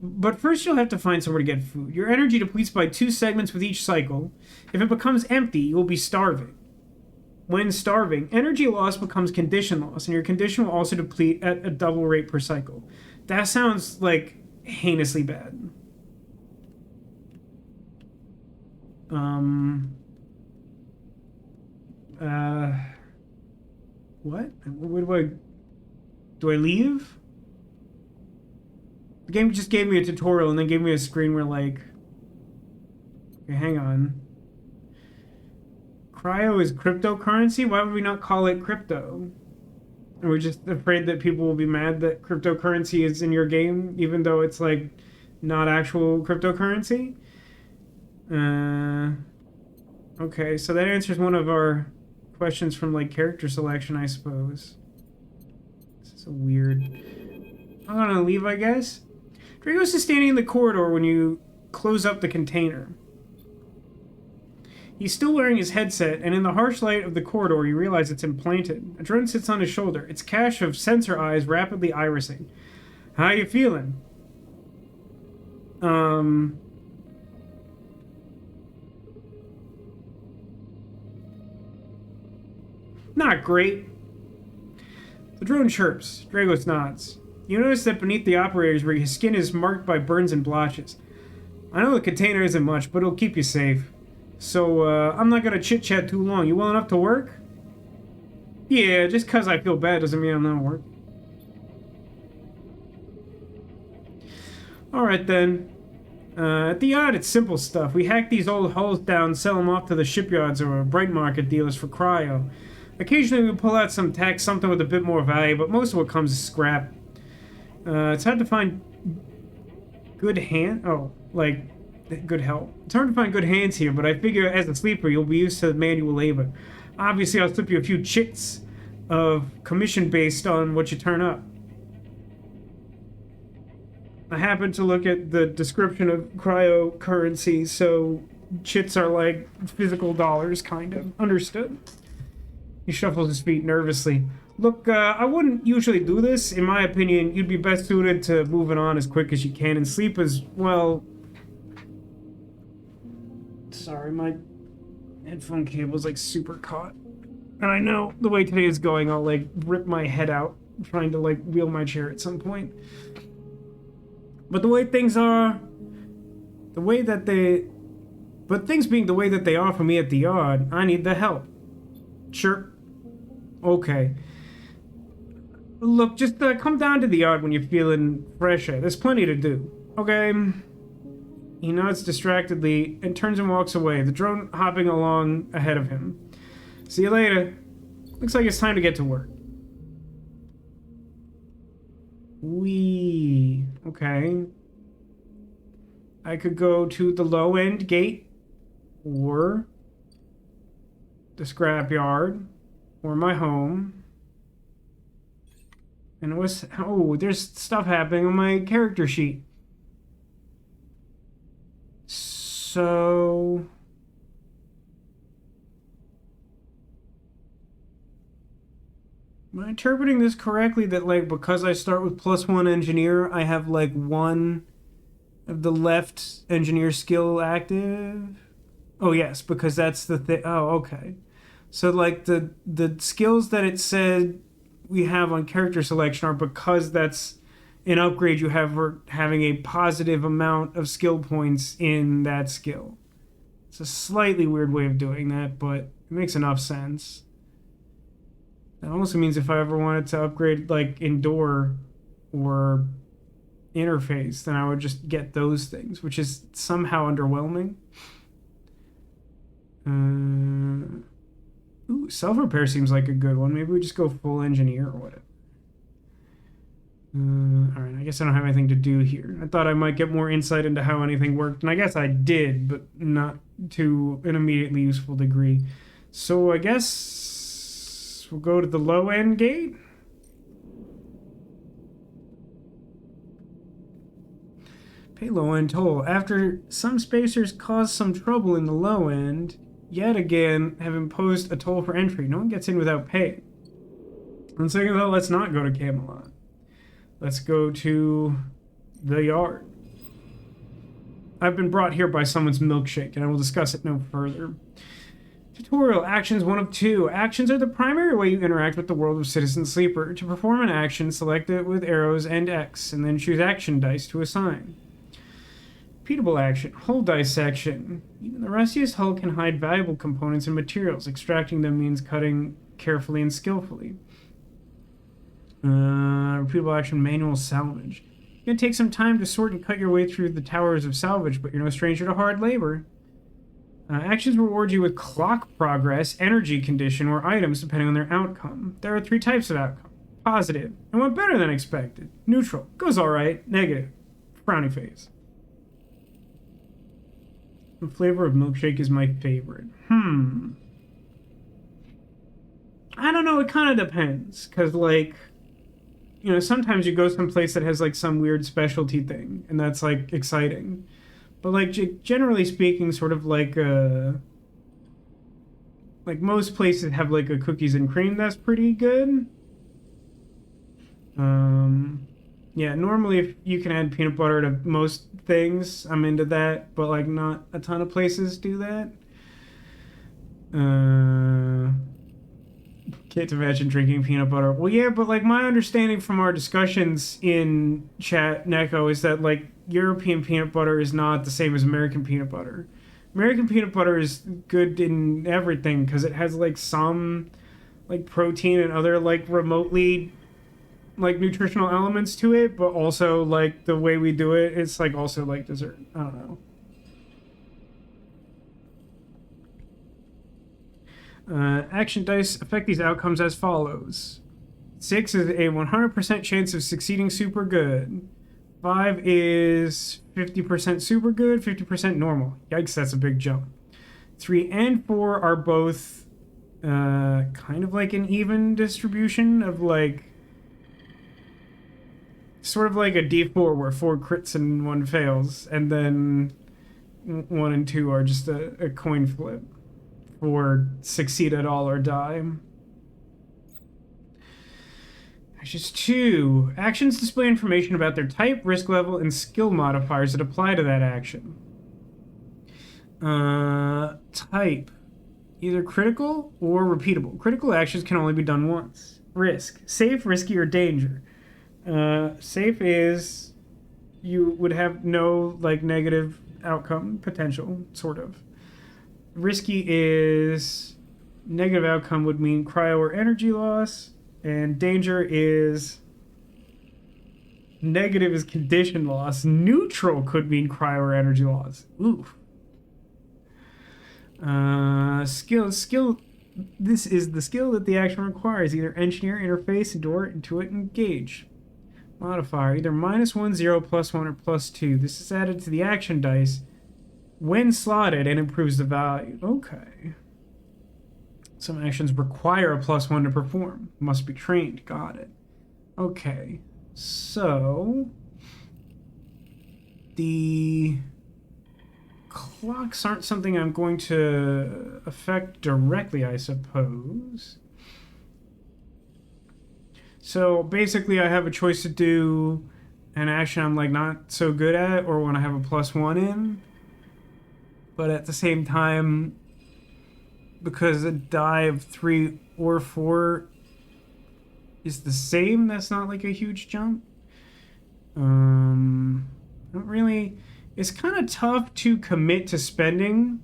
But first you'll have to find somewhere to get food. Your energy depletes by 2 segments with each cycle. If it becomes empty, you will be starving. When starving, energy loss becomes condition loss, and your condition will also deplete at a double rate per cycle. That sounds like heinously bad. What? Do I leave? The game just gave me a tutorial and then gave me a screen where, like, okay, hang on. Cryo is cryptocurrency? Why would we not call it crypto? Are we just afraid that people will be mad that cryptocurrency is in your game, even though it's, like, not actual cryptocurrency? Okay, so that answers one of our questions from, like, character selection, I suppose. So weird. I'm gonna leave, I guess. Dragos is standing in the corridor when you close up the container. He's still wearing his headset, and in the harsh light of the corridor, you realize it's implanted. A drone sits on his shoulder, its cache of sensor eyes rapidly irising. How you feeling? Not great. The drone chirps. Dragos nods. You notice that beneath the operator's rig, his skin is marked by burns and blotches. I know the container isn't much, but it'll keep you safe. So, I'm not gonna chit-chat too long. You well enough to work? Yeah, just cause I feel bad doesn't mean I'm not working. Alright then. At the yard, it's simple stuff. We hack these old hulls down, sell them off to the shipyards or bright market dealers for cryo. Occasionally we pull out some tech, something with a bit more value, but most of what comes is scrap. It's hard to find good good help. It's hard to find good hands here, but I figure as a sleeper you'll be used to manual labor. Obviously I'll slip you a few chits of commission based on what you turn up. I happen to look at the description of cryocurrency, so chits are like physical dollars, kind of. Understood. He shuffles his feet nervously. Look, I wouldn't usually do this. In my opinion, you'd be best suited to moving on as quick as you can, and sleep is, well... Sorry, my headphone cable's like super caught. And I know the way today is going, I'll like rip my head out trying to like wheel my chair at some point. But the way things are, things being the way that they are for me at the yard, I need the help. Sure. Okay. Look, just come down to the yard when you're feeling fresher. There's plenty to do. Okay? He nods distractedly and turns and walks away, the drone hopping along ahead of him. See you later. Looks like it's time to get to work. Okay. I could go to the low-end gate, or the scrapyard, or my home. And it was... Oh, there's stuff happening on my character sheet. So... Am I interpreting this correctly that, like, because I start with +1 engineer, I have, like, one of the left engineer skill active? Oh, yes, because that's the thing. Oh, okay. So, like, the skills that it said we have on character selection are because that's an upgrade you have for having a positive amount of skill points in that skill. It's a slightly weird way of doing that, but it makes enough sense. That also means if I ever wanted to upgrade, like, indoor or interface, then I would just get those things, which is somehow underwhelming. Ooh, self-repair seems like a good one. Maybe we just go full engineer or whatever. Alright, I guess I don't have anything to do here. I thought I might get more insight into how anything worked, and I guess I did, but not to an immediately useful degree. So I guess we'll go to the low-end gate. Pay low-end toll. After some spacers caused some trouble in the low end, yet again have imposed a toll for entry. No one gets in without pay. On second thought, let's not go to Camelot. Let's go to the yard. I've been brought here by someone's milkshake, and I will discuss it no further. Tutorial. Actions 1 of 2. Actions are the primary way you interact with the world of Citizen Sleeper. To perform an action, select it with arrows and X, and then choose action dice to assign. Repeatable action. Hull dissection. Even the rustiest hull can hide valuable components and materials. Extracting them means cutting carefully and skillfully. Repeatable action. Manual salvage. It's going to take some time to sort and cut your way through the towers of salvage, but you're no stranger to hard labor. Actions reward you with clock progress, energy condition, or items depending on their outcome. There are 3 types of outcome. Positive. It went better than expected. Neutral. Goes alright. Negative. Frowny face. The flavor of milkshake is my favorite. I don't know, it kind of depends. Because, like, you know, sometimes you go someplace that has like some weird specialty thing, and that's like exciting. But like generally speaking, sort of like most places have like a cookies and cream that's pretty good. Um, yeah, normally if you can add peanut butter to most things, I'm into that, but like not a ton of places do that. Uh, can't imagine drinking peanut butter. Well, yeah, but like my understanding from our discussions in chat, Neko, is that like European peanut butter is not the same as American peanut butter. American peanut butter is good in everything because it has like some like protein and other like remotely like nutritional elements to it, but also like the way we do it, it's like also like dessert. I don't know. Action dice affect these outcomes as follows. 6 is a 100% chance of succeeding super good. 5 is 50% super good, 50% normal. Yikes, that's a big jump. 3 and 4 are both kind of like an even distribution of like sort of like a d4 where 4 crits and 1 fails, and then 1 and 2 are just a coin flip for succeed at all or die. Actions 2. Actions display information about their type, risk level, and skill modifiers that apply to that action. Type. Either critical or repeatable. Critical actions can only be done once. Risk. Safe, risky, or danger. Safe is you would have no like negative outcome potential, sort of. Risky is negative outcome would mean cryo or energy loss, and danger is negative is condition loss. Neutral could mean cryo or energy loss. Ooh. Skill. This is the skill that the action requires. Either engineer, interface, endure, intuit, engage. Modifier, either -1, 0, +1, or +2. This is added to the action dice when slotted and improves the value. Okay. Some actions require a +1 to perform. Must be trained. Got it. Okay. So the clocks aren't something I'm going to affect directly, I suppose. So basically I have a choice to do an action I'm like not so good at or when I have a +1 in. But at the same time, because a die of 3 or 4 is the same, that's not like a huge jump. Not really. It's kind of tough to commit to spending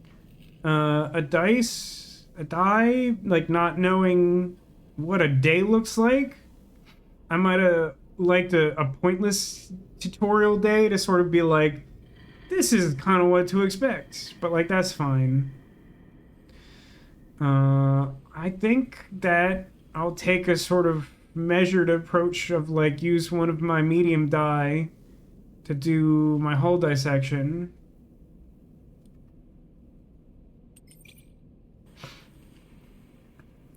a die, like not knowing what a day looks like. I might have liked a pointless tutorial day to sort of be like, this is kind of what to expect, but like that's fine. I think that I'll take a sort of measured approach of like use one of my medium die to do my whole dissection.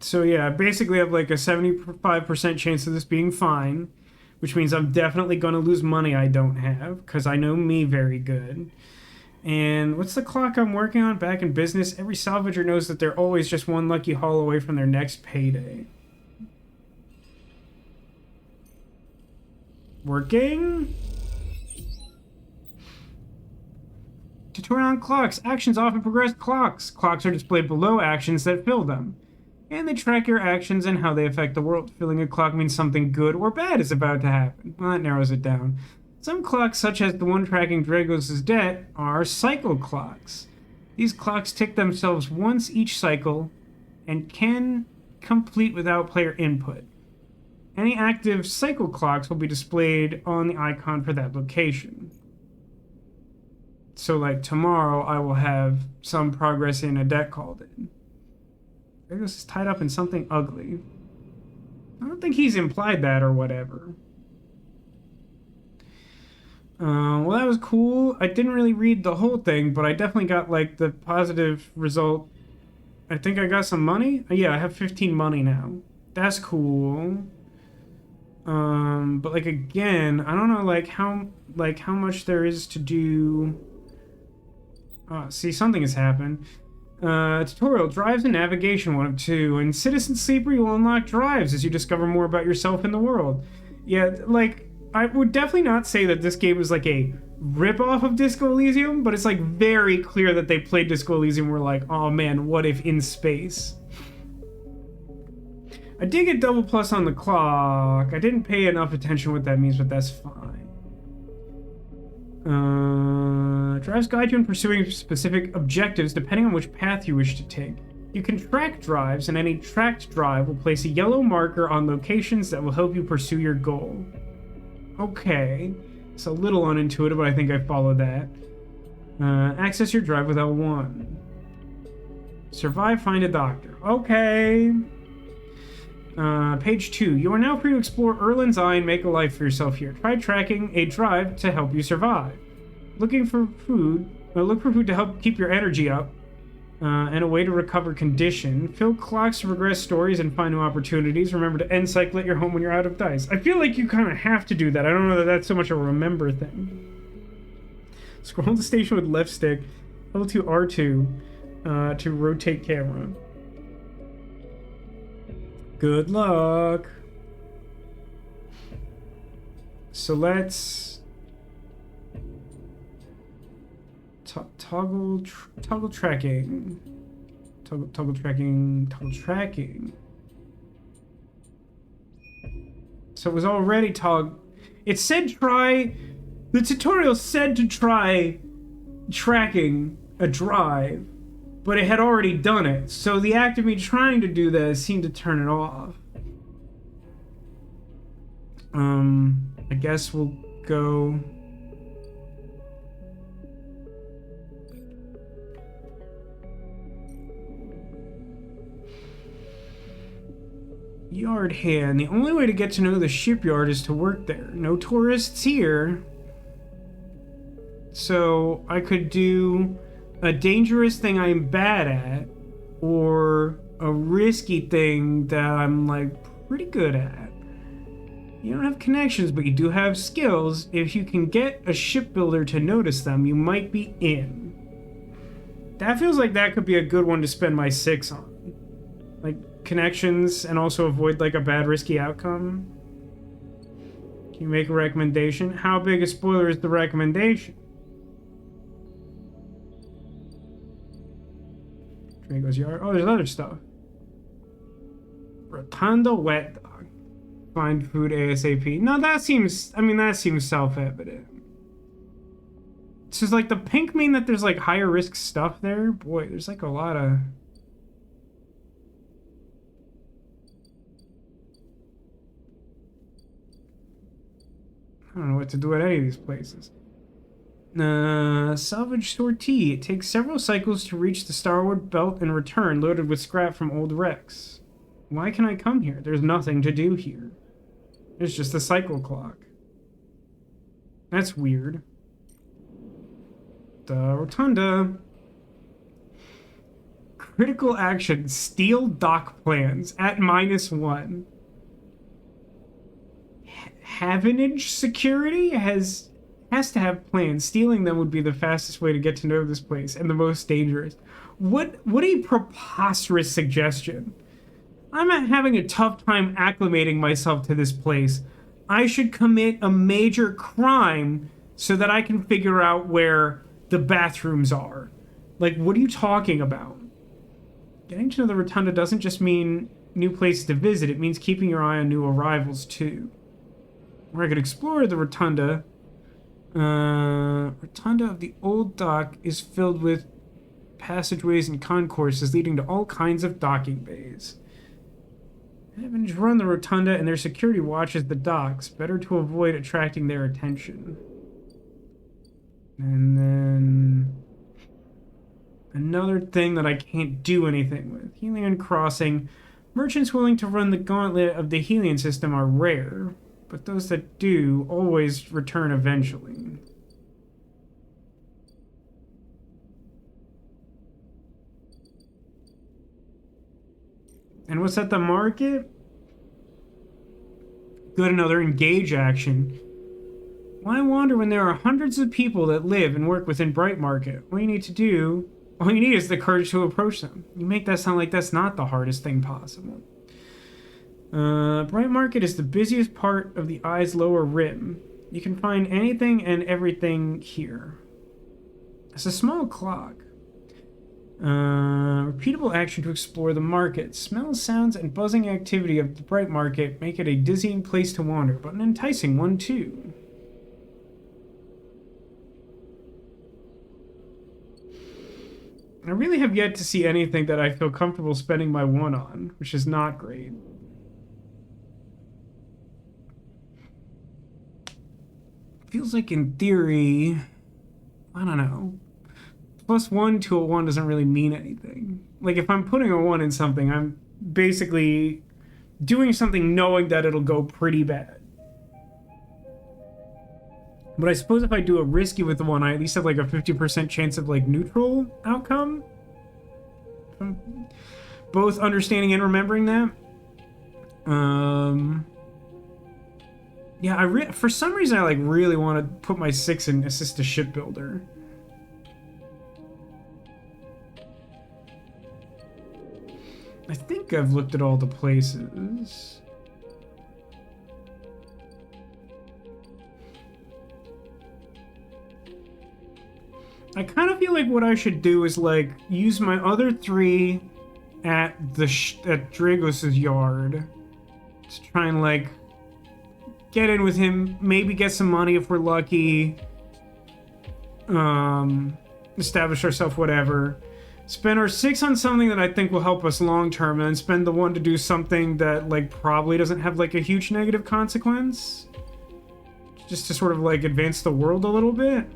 So yeah, basically I have like a 75% chance of this being fine, which means I'm definitely going to lose money I don't have, because I know me very good. And what's the clock I'm working on? Back in business, every salvager knows that they're always just one lucky haul away from their next payday. Working? Tutorial on clocks. Actions often progress clocks. Clocks are displayed below actions that fill them. And they track your actions and how they affect the world. Filling a clock means something good or bad is about to happen. Well, that narrows it down. Some clocks, such as the one tracking Dragos' debt, are cycle clocks. These clocks tick themselves once each cycle and can complete without player input. Any active cycle clocks will be displayed on the icon for that location. So, like, tomorrow I will have some progress in a debt called in. Dragos is tied up in something ugly. I don't think he's implied that or whatever. Well, that was cool. I didn't really read the whole thing, but I definitely got, like, the positive result. I think I got some money? Yeah, I have 15 money now. That's cool. But like again, I don't know how much there is to do. See, something has happened. Tutorial drives and navigation 1 of 2. In Citizen Sleeper, you will unlock drives as you discover more about yourself and the world. Yeah, like I would definitely not say that this game is like a rip-off of Disco Elysium, but it's like very clear that they played Disco Elysium and were like, oh man, what if in space? I did get double plus on the clock. I didn't pay enough attention what that means, but that's fine. Drives guide you in pursuing specific objectives depending on which path you wish to take. You can track drives, and any tracked drive will place a yellow marker on locations that will help you pursue your goal. Okay. It's a little unintuitive, but I think I followed that. Access your drive with L1. Survive, find a doctor. Okay. Page 2. You are now free to explore Erlin's Eye and make a life for yourself here. Try tracking a drive to help you survive. Look for food to help keep your energy up, and a way to recover condition. Fill clocks to progress stories and find new opportunities. Remember to end cycle at your home when you're out of dice. I feel like you kind of have to do that. I don't know that that's so much a remember thing. Scroll the station with left stick, L2 R2, to rotate camera. Good luck. So let's toggle tracking. Toggle tracking. So it was already it said try. The tutorial said to try tracking a drive, but it had already done it. So the act of me trying to do that seemed to turn it off. I guess we'll go. Yard hand. The only way to get to know the shipyard is to work there. No tourists here. So I could do a dangerous thing I'm bad at, or a risky thing that I'm like pretty good at. You don't have connections, but you do have skills. If you can get a shipbuilder to notice them, you might be in. That feels like that could be a good one to spend my 6 on. Like connections, and also avoid like a bad risky outcome. Can you make a recommendation? How big a spoiler is the recommendation? Drago's yard. Oh, there's other stuff. Rotunda wet dog. Find food ASAP. No, that seems self-evident. So does like the pink mean that there's like higher risk stuff there? Boy, there's like a lot of... I don't know what to do at any of these places. Salvage sortie. It takes several cycles to reach the starboard belt and return, loaded with scrap from old wrecks. Why can I come here? There's nothing to do here. It's just a cycle clock. That's weird. The rotunda. Critical action. Steal dock plans at -1. Havenage security has to have plans. Stealing them would be the fastest way to get to know this place, and the most dangerous. What a preposterous suggestion. I'm having a tough time acclimating myself to this place. I should commit a major crime so that I can figure out where the bathrooms are. Like, what are you talking about? Getting to know the rotunda doesn't just mean new places to visit. It means keeping your eye on new arrivals, too. Where I could explore the rotunda. Rotunda of the old dock is filled with passageways and concourses leading to all kinds of docking bays. Having run the rotunda and their security watches the docks. Better to avoid attracting their attention. And then... another thing that I can't do anything with. Helion Crossing. Merchants willing to run the gauntlet of the Helion system are rare. But those that do always return eventually. And what's at the market? Good, another engage action. Why wander when there are hundreds of people that live and work within Bright Market? All you need is the courage to approach them. You make that sound like that's not the hardest thing possible. Bright Market is the busiest part of the eye's lower rim. You can find anything and everything here. It's a small clock. Repeatable action to explore the market. Smells, sounds, and buzzing activity of the Bright Market make it a dizzying place to wander, but an enticing one too. I really have yet to see anything that I feel comfortable spending my one on, which is not great. Feels like in theory, I don't know. +1 to a 1 doesn't really mean anything. Like, if I'm putting a 1 in something, I'm basically doing something knowing that it'll go pretty bad. But I suppose if I do a risky with the 1, I at least have like a 50% chance of like neutral outcome. Both understanding and remembering that. Yeah, for some reason I like really want to put my 6 in assist a shipbuilder. I think I've looked at all the places. I kind of feel like what I should do is like use my other 3 at at Dragos's yard to try and like get in with him, maybe get some money if we're lucky, establish ourselves, whatever. Spend our 6 on something that I think will help us long term, and then spend the 1 to do something that like probably doesn't have like a huge negative consequence, just to sort of like advance the world a little bit.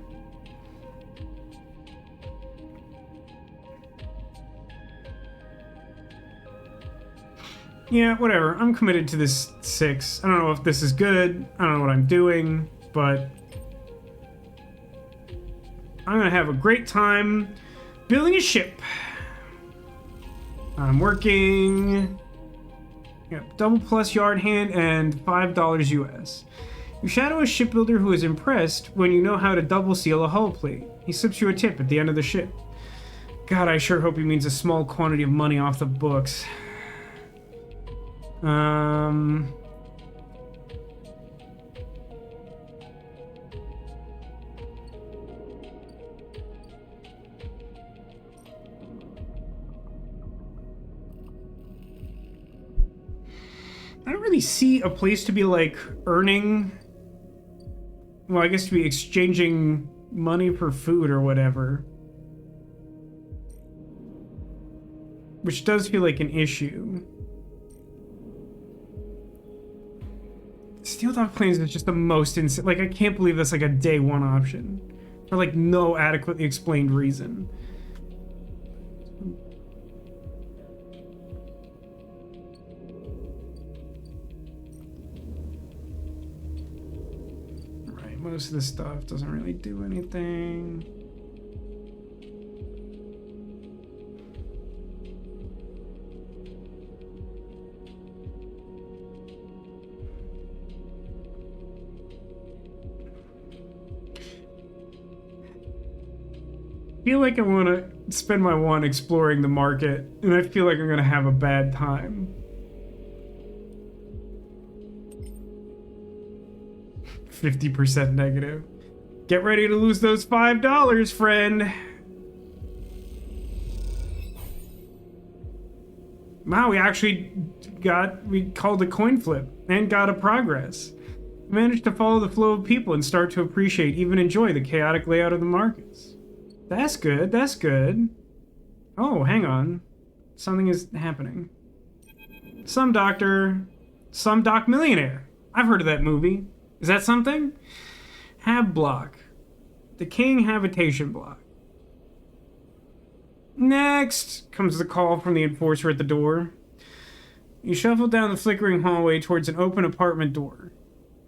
Yeah, whatever. I'm committed to this 6. I don't know if this is good. I don't know what I'm doing, but I'm gonna have a great time building a ship. I'm working. Double plus yard hand and $5 US. You shadow a shipbuilder who is impressed when you know how to double seal a hull plate. He slips you a tip at the end of the ship. God, I sure hope he means a small quantity of money off the books. I don't really see a place to be like earning. Well, I guess to be exchanging money for food or whatever. Which does feel like an issue. Steel Dog Planes is just the most insane. Like, I can't believe that's like a day 1 option. For like no adequately explained reason. Right, most of this stuff doesn't really do anything. I feel like I want to spend my 1 exploring the market, and I feel like I'm going to have a bad time. 50% negative. Get ready to lose those $5, friend. Wow, we called a coin flip and got a progress. We managed to follow the flow of people and start to appreciate, even enjoy the chaotic layout of the markets. That's good, that's good. Oh, hang on. Something is happening. Some Doc Millionaire. I've heard of that movie. Is that something? Hab block. Decaying habitation block. Next comes the call from the enforcer at the door. You shuffle down the flickering hallway towards an open apartment door.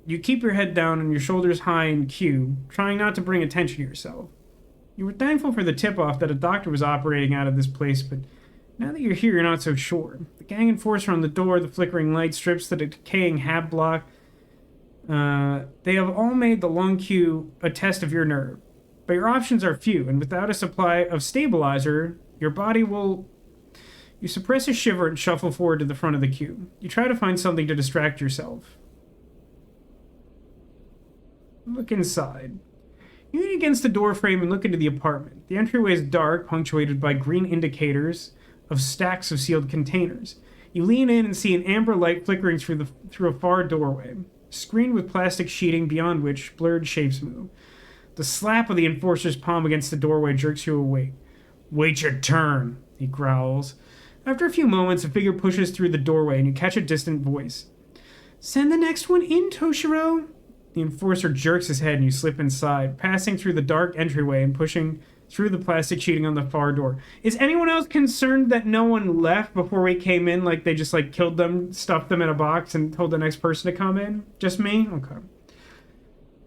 You keep your head down and your shoulders high in queue, trying not to bring attention to yourself. You were thankful for the tip-off that a doctor was operating out of this place, but now that you're here, you're not so sure. The gang enforcer on the door, the flickering light strips, the decaying hab block. They have all made the long queue a test of your nerve. But your options are few, and without a supply of stabilizer, your body will... You suppress a shiver and shuffle forward to the front of the queue. You try to find something to distract yourself. Look inside. You lean against the door frame and look into the apartment. The entryway is dark, punctuated by green indicators of stacks of sealed containers. You lean in and see an amber light flickering through a far doorway, screened with plastic sheeting beyond which blurred shapes move. The slap of the enforcer's palm against the doorway jerks you awake. "Wait your turn," he growls. After a few moments, a figure pushes through the doorway and you catch a distant voice. "Send the next one in, Toshiro." The enforcer jerks his head and you slip inside, passing through the dark entryway and pushing through the plastic sheeting on the far door. Is anyone else concerned that no one left before we came in? Like they just killed them, stuffed them in a box, and told the next person to come in? Just me? Okay.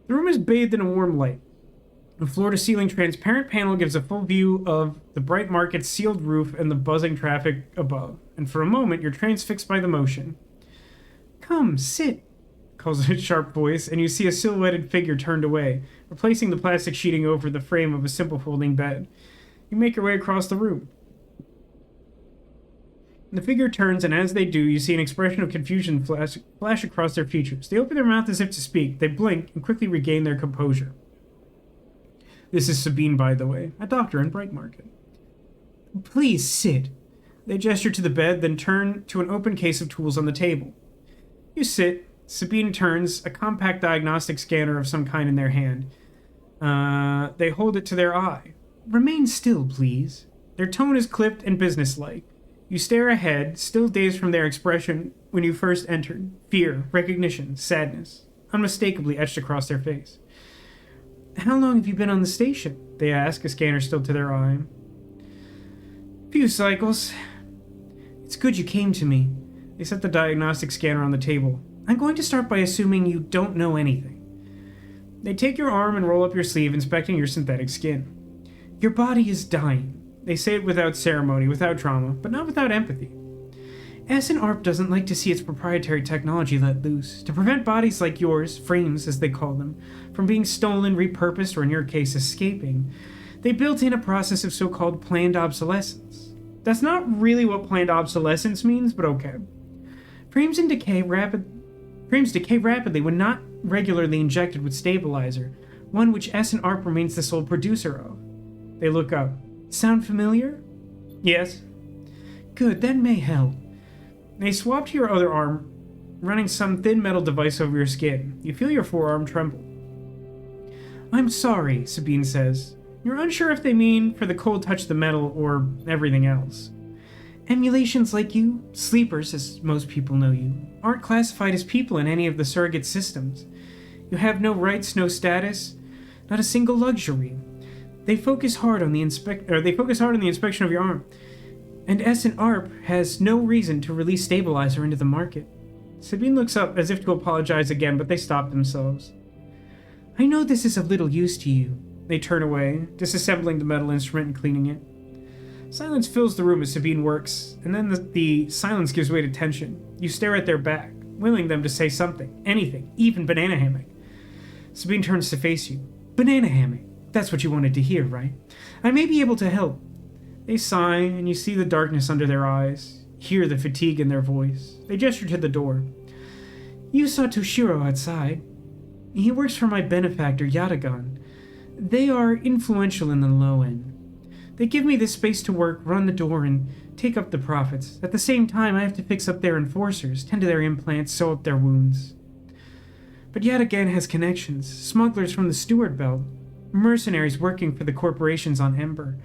The room is bathed in a warm light. A floor-to-ceiling transparent panel gives a full view of the bright market's sealed roof and the buzzing traffic above. And for a moment, you're transfixed by the motion. "Come, sit," calls a sharp voice, and you see a silhouetted figure turned away, replacing the plastic sheeting over the frame of a simple folding bed. You make your way across the room. The figure turns, and as they do, you see an expression of confusion flash across their features. They open their mouth as if to speak, they blink, and quickly regain their composure. This is Sabine, by the way, a doctor in Bright Market. "Please sit." They gesture to the bed, then turn to an open case of tools on the table. You sit. Sabine turns, a compact diagnostic scanner of some kind in their hand. They hold it to their eye. "Remain still, please." Their tone is clipped and businesslike. You stare ahead, still dazed from their expression when you first entered. Fear, recognition, sadness, unmistakably etched across their face. "How long have you been on the station?" they ask, a scanner still to their eye. "Few cycles." "It's good you came to me." They set the diagnostic scanner on the table. "I'm going to start by assuming you don't know anything." They take your arm and roll up your sleeve, inspecting your synthetic skin. "Your body is dying." They say it without ceremony, without drama, but not without empathy. S&ARP doesn't like to see its proprietary technology let loose, to prevent bodies like yours, frames as they call them, from being stolen, repurposed, or in your case, escaping. They built in a process of so-called planned obsolescence. That's not really what planned obsolescence means, but okay. Frames decay rapidly when not regularly injected with stabilizer, one which S&ARP remains the sole producer of. They look up. "Sound familiar?" "Yes." "Good, that may help." They swap to your other arm, running some thin metal device over your skin. You feel your forearm tremble. "I'm sorry," Sabine says. You're unsure if they mean for the cold touch of the metal or everything else. "Emulations like you, sleepers as most people know you, aren't classified as people in any of the surrogate systems. You have no rights, no status, not a single luxury. They focus hard on the inspection of your arm. And S&ARP has no reason to release stabilizer into the market." Sabine looks up as if to apologize again, but they stop themselves. "I know this is of little use to you." They turn away, disassembling the metal instrument and cleaning it. Silence fills the room as Sabine works, and then the silence gives way to tension. You stare at their back, willing them to say something, anything, even banana hammock. Sabine turns to face you. "Banana hammock. That's what you wanted to hear, right? I may be able to help." They sigh, and you see the darkness under their eyes, hear the fatigue in their voice. They gesture to the door. "You saw Toshiro outside. He works for my benefactor, Yatagan. They are influential in the low end. They give me this space to work, run the door, and take up the profits. At the same time, I have to fix up their enforcers, tend to their implants, sew up their wounds. But Yatagan has connections, smugglers from the Stewart Belt, mercenaries working for the corporations on Ember.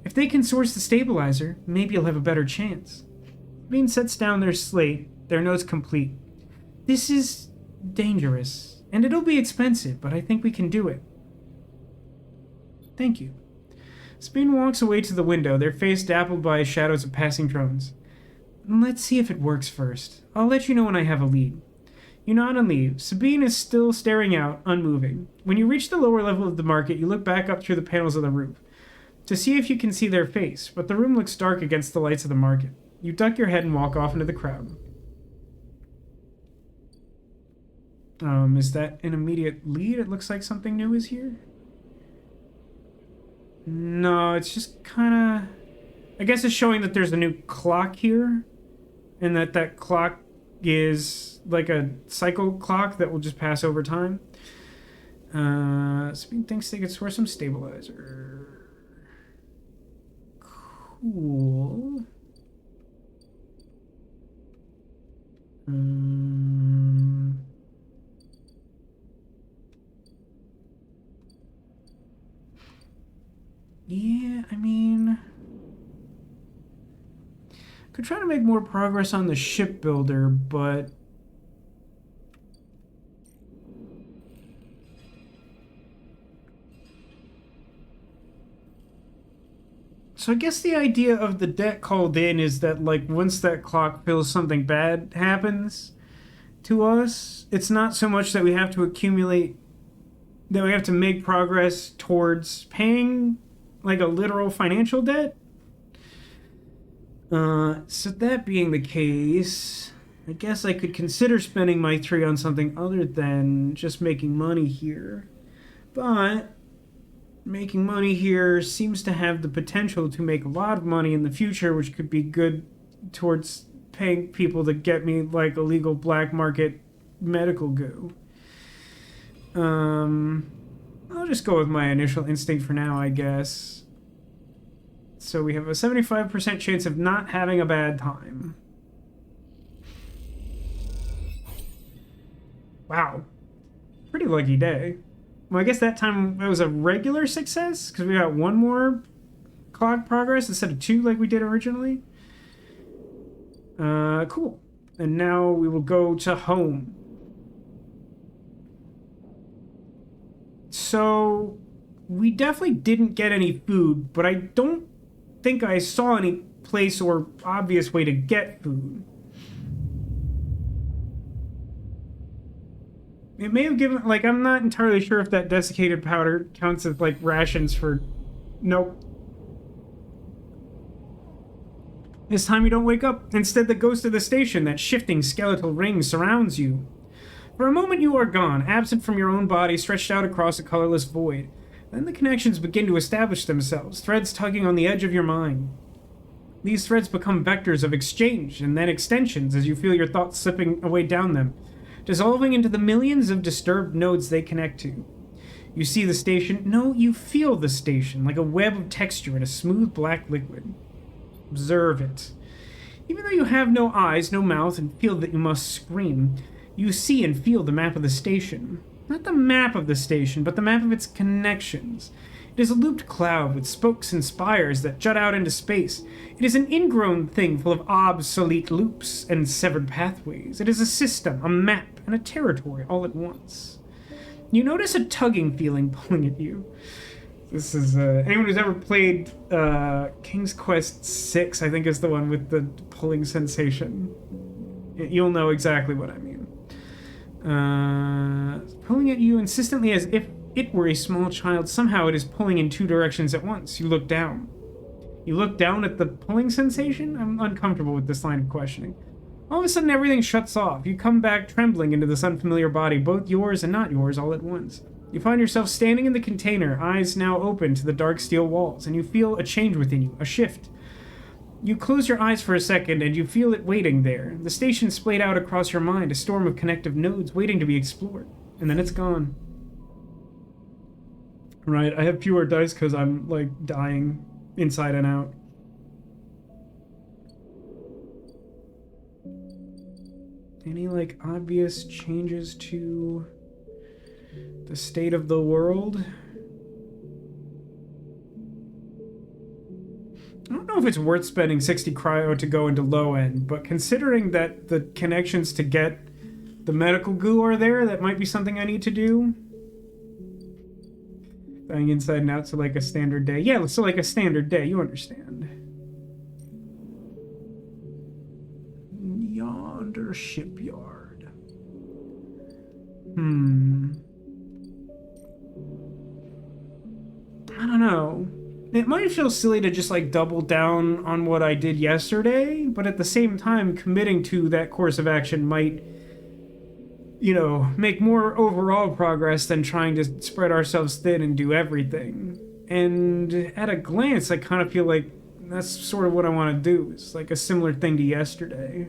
If they can source the stabilizer, maybe you'll have a better chance." Bean sets down their slate, their notes complete. "This is dangerous, and it'll be expensive, but I think we can do it." "Thank you." Sabine walks away to the window, their face dappled by shadows of passing drones. "Let's see if it works first. I'll let you know when I have a lead." You nod and leave. Sabine is still staring out, unmoving. When you reach the lower level of the market, you look back up through the panels of the roof to see if you can see their face, but the room looks dark against the lights of the market. You duck your head and walk off into the crowd. Is that an immediate lead? It looks like something new is here. No, it's just kind of... I guess it's showing that there's a new clock here. And that clock is like a cycle clock that will just pass over time. Speed thinks they could source some stabilizer. Cool. Yeah, I mean... Could try to make more progress on the shipbuilder, but... So I guess the idea of the debt called in is that, like, once that clock feels something bad happens to us, it's not so much that we have to accumulate, that we have to make progress towards paying, like, a literal financial debt. So that being the case, I guess I could consider spending my 3 on something other than just making money here. But making money here seems to have the potential to make a lot of money in the future, which could be good towards paying people to get me, like, illegal black market medical goo. I'll just go with my initial instinct for now, I guess. So we have a 75% chance of not having a bad time. Wow. Pretty lucky day. Well, I guess that time it was a regular success, because we got 1 more clock progress instead of 2 like we did originally. Cool. And now we will go to home. So, we definitely didn't get any food, but I don't think I saw any place or obvious way to get food. It may have given, like, I'm not entirely sure if that desiccated powder counts as, like, rations for... Nope. This time you don't wake up. Instead, the ghost of the station, that shifting skeletal ring, surrounds you. For a moment you are gone, absent from your own body, stretched out across a colorless void. Then the connections begin to establish themselves, threads tugging on the edge of your mind. These threads become vectors of exchange, and then extensions as you feel your thoughts slipping away down them, dissolving into the millions of disturbed nodes they connect to. You see the station. No, you feel the station, like a web of texture in a smooth black liquid. Observe it. Even though you have no eyes, no mouth, and feel that you must scream, you see and feel the map of the station. Not the map of the station, but the map of its connections. It is a looped cloud with spokes and spires that jut out into space. It is an ingrown thing full of obsolete loops and severed pathways. It is a system, a map, and a territory all at once. You notice a tugging feeling pulling at you. This is, anyone who's ever played King's Quest VI, I think is the one with the pulling sensation. You'll know exactly what I mean. Pulling at you insistently as if it were a small child. Somehow it is pulling in 2 directions at once. You look down. You look down at the pulling sensation? I'm uncomfortable with this line of questioning. All of a sudden everything shuts off. You come back trembling into this unfamiliar body, both yours and not yours, all at once. You find yourself standing in the container, eyes now open to the dark steel walls, and you feel a change within you, a shift. You close your eyes for a second, and you feel it waiting there. The station splayed out across your mind, a storm of connective nodes waiting to be explored. And then it's gone. Right, I have fewer dice because I'm, like, dying inside and out. Any, like, obvious changes to the state of the world? I don't know if it's worth spending 60 cryo to go into low end, but considering that the connections to get the medical goo are there, that might be something I need to do. Going inside and out, so like a standard day. Yeah, so like a standard day, you understand. Yonder shipyard. I don't know. It might feel silly to just, like, double down on what I did yesterday, but at the same time, committing to that course of action might you know, make more overall progress than trying to spread ourselves thin and do everything. And at a glance, I kind of feel like that's sort of what I want to do. It's like a similar thing to yesterday.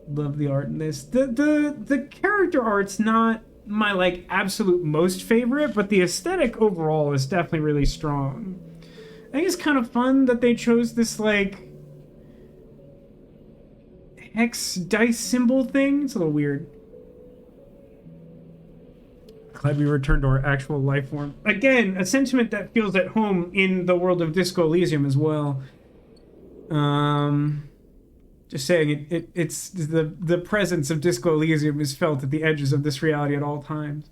Love the art in this. The character art's not my like absolute most favorite, but the aesthetic overall is definitely really strong. I think it's kind of fun that they chose this like hex dice symbol thing. It's a little weird. Glad we returned to our actual life form. Again, a sentiment that feels at home in the world of Disco Elysium as well. Just saying, it's the presence of Disco Elysium is felt at the edges of this reality at all times.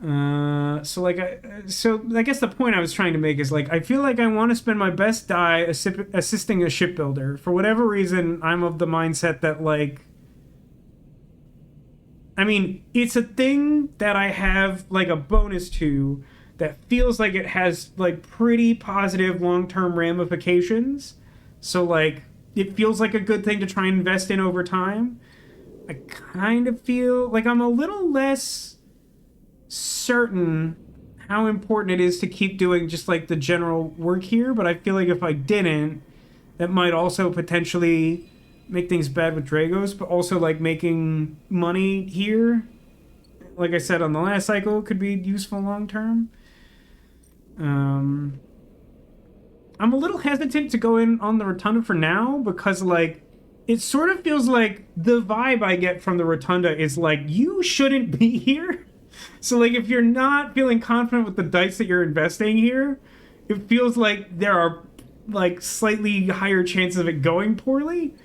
So I guess the point I was trying to make is like I feel like I want to spend my best die assisting a shipbuilder. For whatever reason, I'm of the mindset that like, I mean, it's a thing that I have like a bonus to that feels like it has like pretty positive long-term ramifications. So like it feels like a good thing to try and invest in over time. I kind of feel like I'm a little less certain how important it is to keep doing just like the general work here, but I feel like if I didn't, that might also potentially make things bad with Dragos, but also like making money here, like I said on the last cycle, could be useful long term. I'm a little hesitant to go in on the Rotunda for now because like it sort of feels like the vibe I get from the Rotunda is like you shouldn't be here. So like if you're not feeling confident with the dice that you're investing here, it feels like there are like slightly higher chances of it going poorly.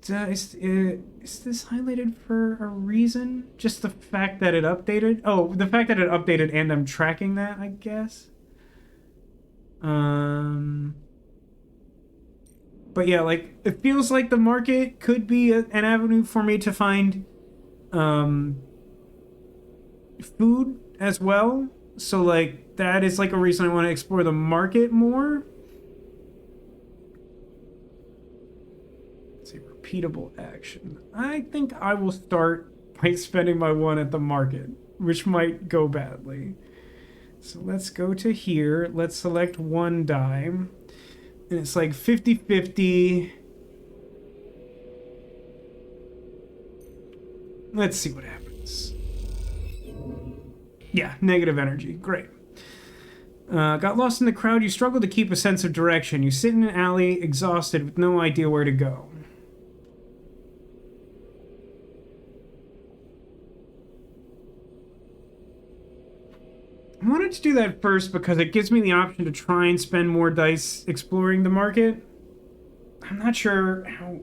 Is this highlighted for a reason? Just the fact that it updated? Oh, the fact that it updated and I'm tracking that, I guess. But yeah, like, it feels like the market could be an avenue for me to find food as well. So, like, that is, like, a reason I want to explore the market more. Let's see, repeatable action. I think I will start by spending my one at the market, which might go badly. So let's go to here. Let's select one dime. And it's like 50-50. Let's see what happens. Yeah, negative energy. Great. Got lost in the crowd. You struggle to keep a sense of direction. You sit in an alley, exhausted, with no idea where to go. I wanted to do that first because it gives me the option to try and spend more dice exploring the market. I'm not sure how...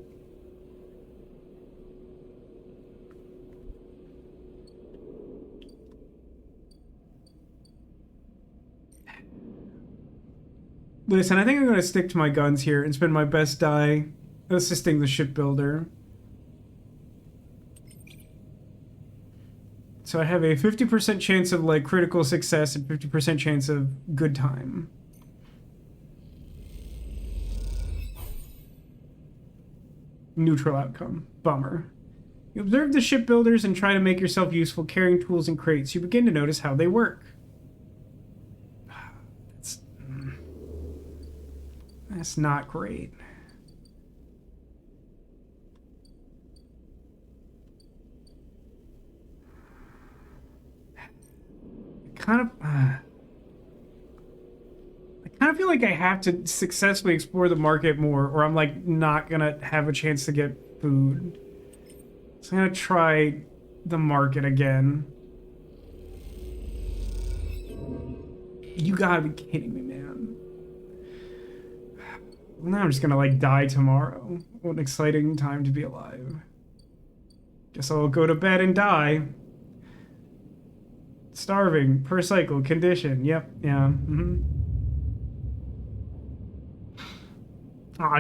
Listen, I think I'm going to stick to my guns here and spend my best die assisting the shipbuilder. So I have a 50% chance of like critical success and 50% chance of good time. Neutral outcome. Bummer. You observe the shipbuilders and try to make yourself useful carrying tools and crates. You begin to notice how they work. That's not great. I kind of feel like I have to successfully explore the market more, or I'm like not gonna have a chance to get food. So I'm gonna try the market again. You gotta be kidding me, man. Well, now I'm just gonna like die tomorrow. What an exciting time to be alive. Guess I'll go to bed and die. Starving, per cycle, condition. Yep, yeah.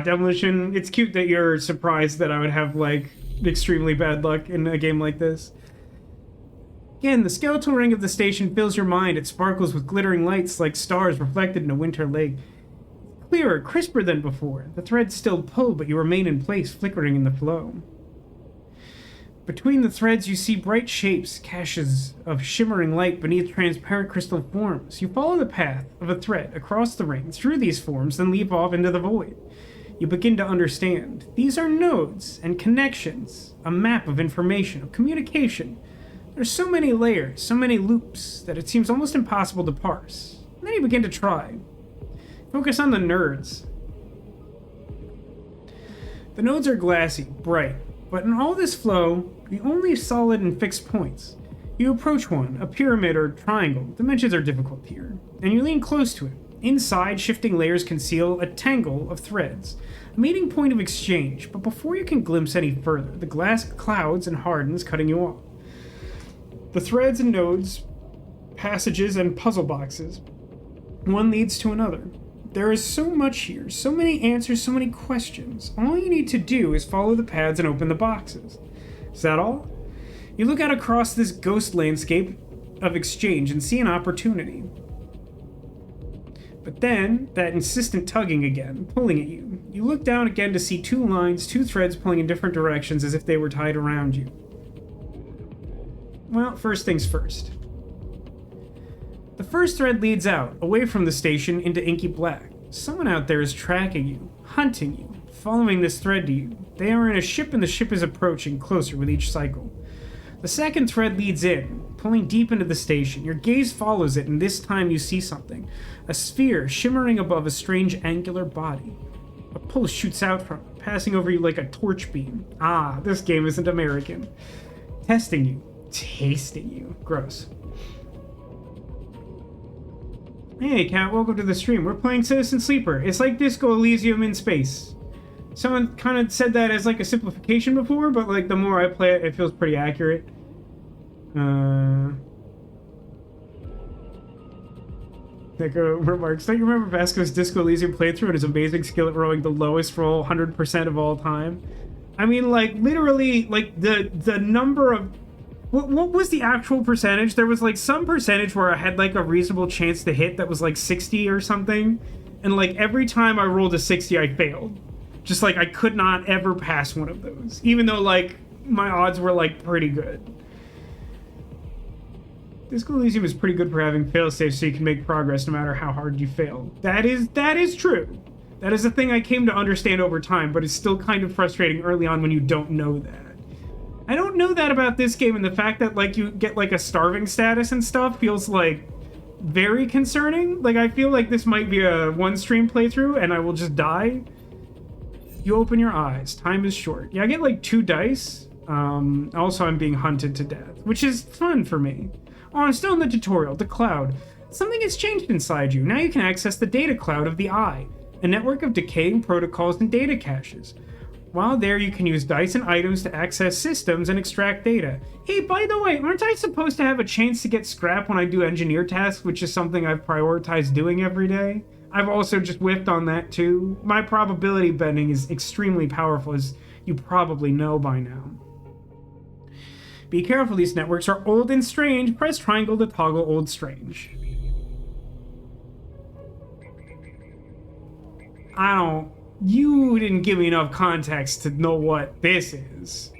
Demolition. It's cute that you're surprised that I would have, like, extremely bad luck in a game like this. Again, the skeletal ring of the station fills your mind. It sparkles with glittering lights like stars reflected in a winter lake. clearer, crisper than before. The threads still pull, but you remain in place, flickering in the flow. Between the threads, you see bright shapes, caches of shimmering light beneath transparent crystal forms. You follow the path of a thread across the ring, through these forms, then leap off into the void. You begin to understand. These are nodes and connections, a map of information, of communication. There's so many layers, so many loops, that it seems almost impossible to parse. And then you begin to try. Focus on the nerds. The nodes are glassy, bright, but in all this flow, the only solid and fixed points. You approach one, a pyramid or triangle. Dimensions are difficult here, and you lean close to it. Inside, shifting layers conceal a tangle of threads, a meeting point of exchange, but before you can glimpse any further, the glass clouds and hardens, cutting you off. The threads and nodes, passages and puzzle boxes, one leads to another. There is so much here, so many answers, so many questions. All you need to do is follow the paths and open the boxes. Is that all? You look out across this ghost landscape of exchange and see an opportunity. But then, that insistent tugging again, pulling at you. You look down again to see two lines, two threads pulling in different directions as if they were tied around you. Well, first things first. The first thread leads out, away from the station, into inky black. Someone out there is tracking you, hunting you, following this thread to you. They are in a ship and the ship is approaching closer with each cycle. The second thread leads in, pulling deep into the station. Your gaze follows it, and this time you see something. A sphere shimmering above a strange angular body. A pulse shoots out from it, passing over you like a torch beam. Ah, this game isn't American. Testing you. Tasting you. Gross. Hey, Kat, welcome to the stream. We're playing Citizen Sleeper. It's like Disco Elysium in space. Someone kind of said that as like a simplification before, but like the more I play it, it feels pretty accurate. Remarks. Don't you remember Vasco's Disco Elysium playthrough and his amazing skill at rolling the lowest roll 100% of all time? I mean, like, literally, like, the number of... What was the actual percentage? There was, like, some percentage where I had, like, a reasonable chance to hit that was, like, 60 or something. And, like, every time I rolled a 60, I failed. Just, like, I could not ever pass one of those. Even though, like, my odds were, like, pretty good. Disco Elysium is pretty good for having failsafes so you can make progress no matter how hard you fail. That is true. That is a thing I came to understand over time, but it's still kind of frustrating early on when you don't know that. I don't know that about this game, and the fact that, like, you get, like, a starving status and stuff feels, like, very concerning. Like, I feel like this might be a one-stream playthrough, and I will just die. You open your eyes. Time is short. Yeah, I get, like, 2 dice. Also, I'm being hunted to death, which is fun for me. Oh, I'm still in the tutorial. The cloud. Something has changed inside you. Now you can access the data cloud of the eye, a network of decaying protocols and data caches. While there, you can use dice and items to access systems and extract data. Hey, by the way, aren't I supposed to have a chance to get scrap when I do engineer tasks, which is something I've prioritized doing every day? I've also just whiffed on that too. My probability bending is extremely powerful, as you probably know by now. Be careful, these networks are old and strange. Press triangle to toggle old strange. You didn't give me enough context to know what this is.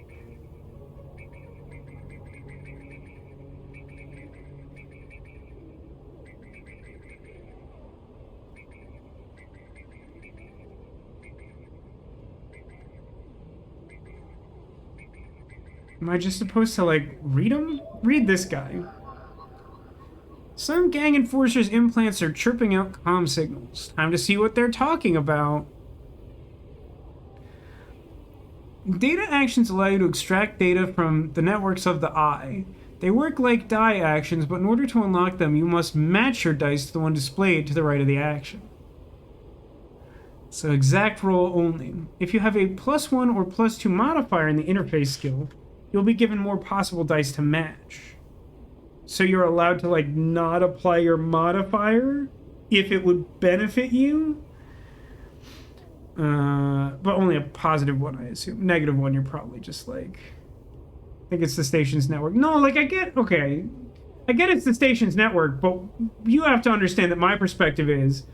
Am I just supposed to, like, read them? Read this guy. Some gang enforcers' implants are chirping out comm signals. Time to see what they're talking about. Data actions allow you to extract data from the networks of the eye. They work like die actions, but in order to unlock them, you must match your dice to the one displayed to the right of the action. So exact roll only. If you have a +1 or +2 modifier in the interface skill, you'll be given more possible dice to match. So you're allowed to, like, not apply your modifier if it would benefit you? But only a +1, I assume. -1, you're probably just, like... I think it's the station's network. No, like, I get it's the station's network, but you have to understand that my perspective is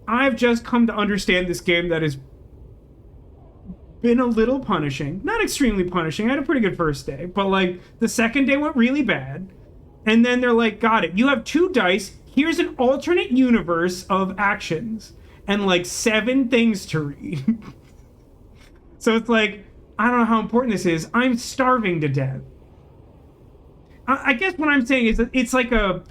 I've just come to understand this game that has been a little punishing. Not extremely punishing. I had a pretty good first day, but like the second day went really bad. And then they're like, got it. You have 2 dice. Here's an alternate universe of actions and like 7 things to read. So it's like, I don't know how important this is. I'm starving to death. I guess what I'm saying is that it's like a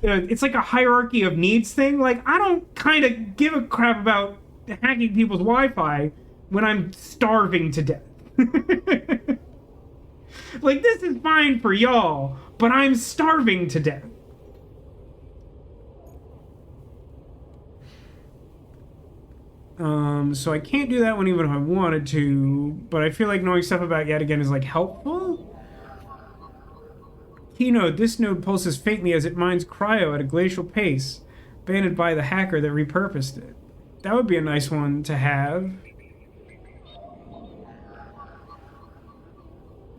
hierarchy of needs thing. Like, I don't kind of give a crap about hacking people's Wi-Fi when I'm starving to death. Like, this is fine for y'all, but I'm starving to death. So I can't do that one even if I wanted to, but I feel like knowing stuff about yet again is like helpful. Keynote, this node pulses faintly as it mines cryo at a glacial pace, abandoned by the hacker that repurposed it. That would be a nice one to have.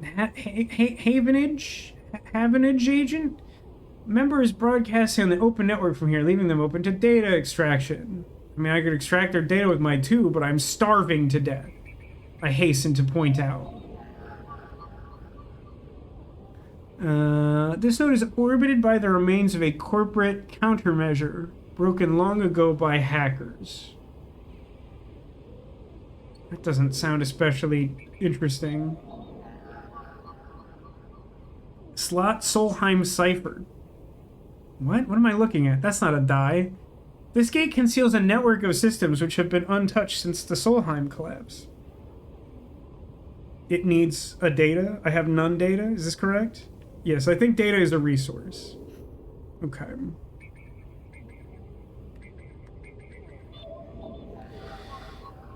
Havenage agent? Member is broadcasting on the open network from here, leaving them open to data extraction. I mean, I could extract their data with my tube, but I'm starving to death. I hasten to point out. This node is orbited by the remains of a corporate countermeasure broken long ago by hackers. That doesn't sound especially interesting. Slot Solheim cipher. What? What am I looking at? That's not a die. This gate conceals a network of systems which have been untouched since the Solheim collapse. It needs a data. I have none data. Is this correct? Yes, I think data is a resource. Okay.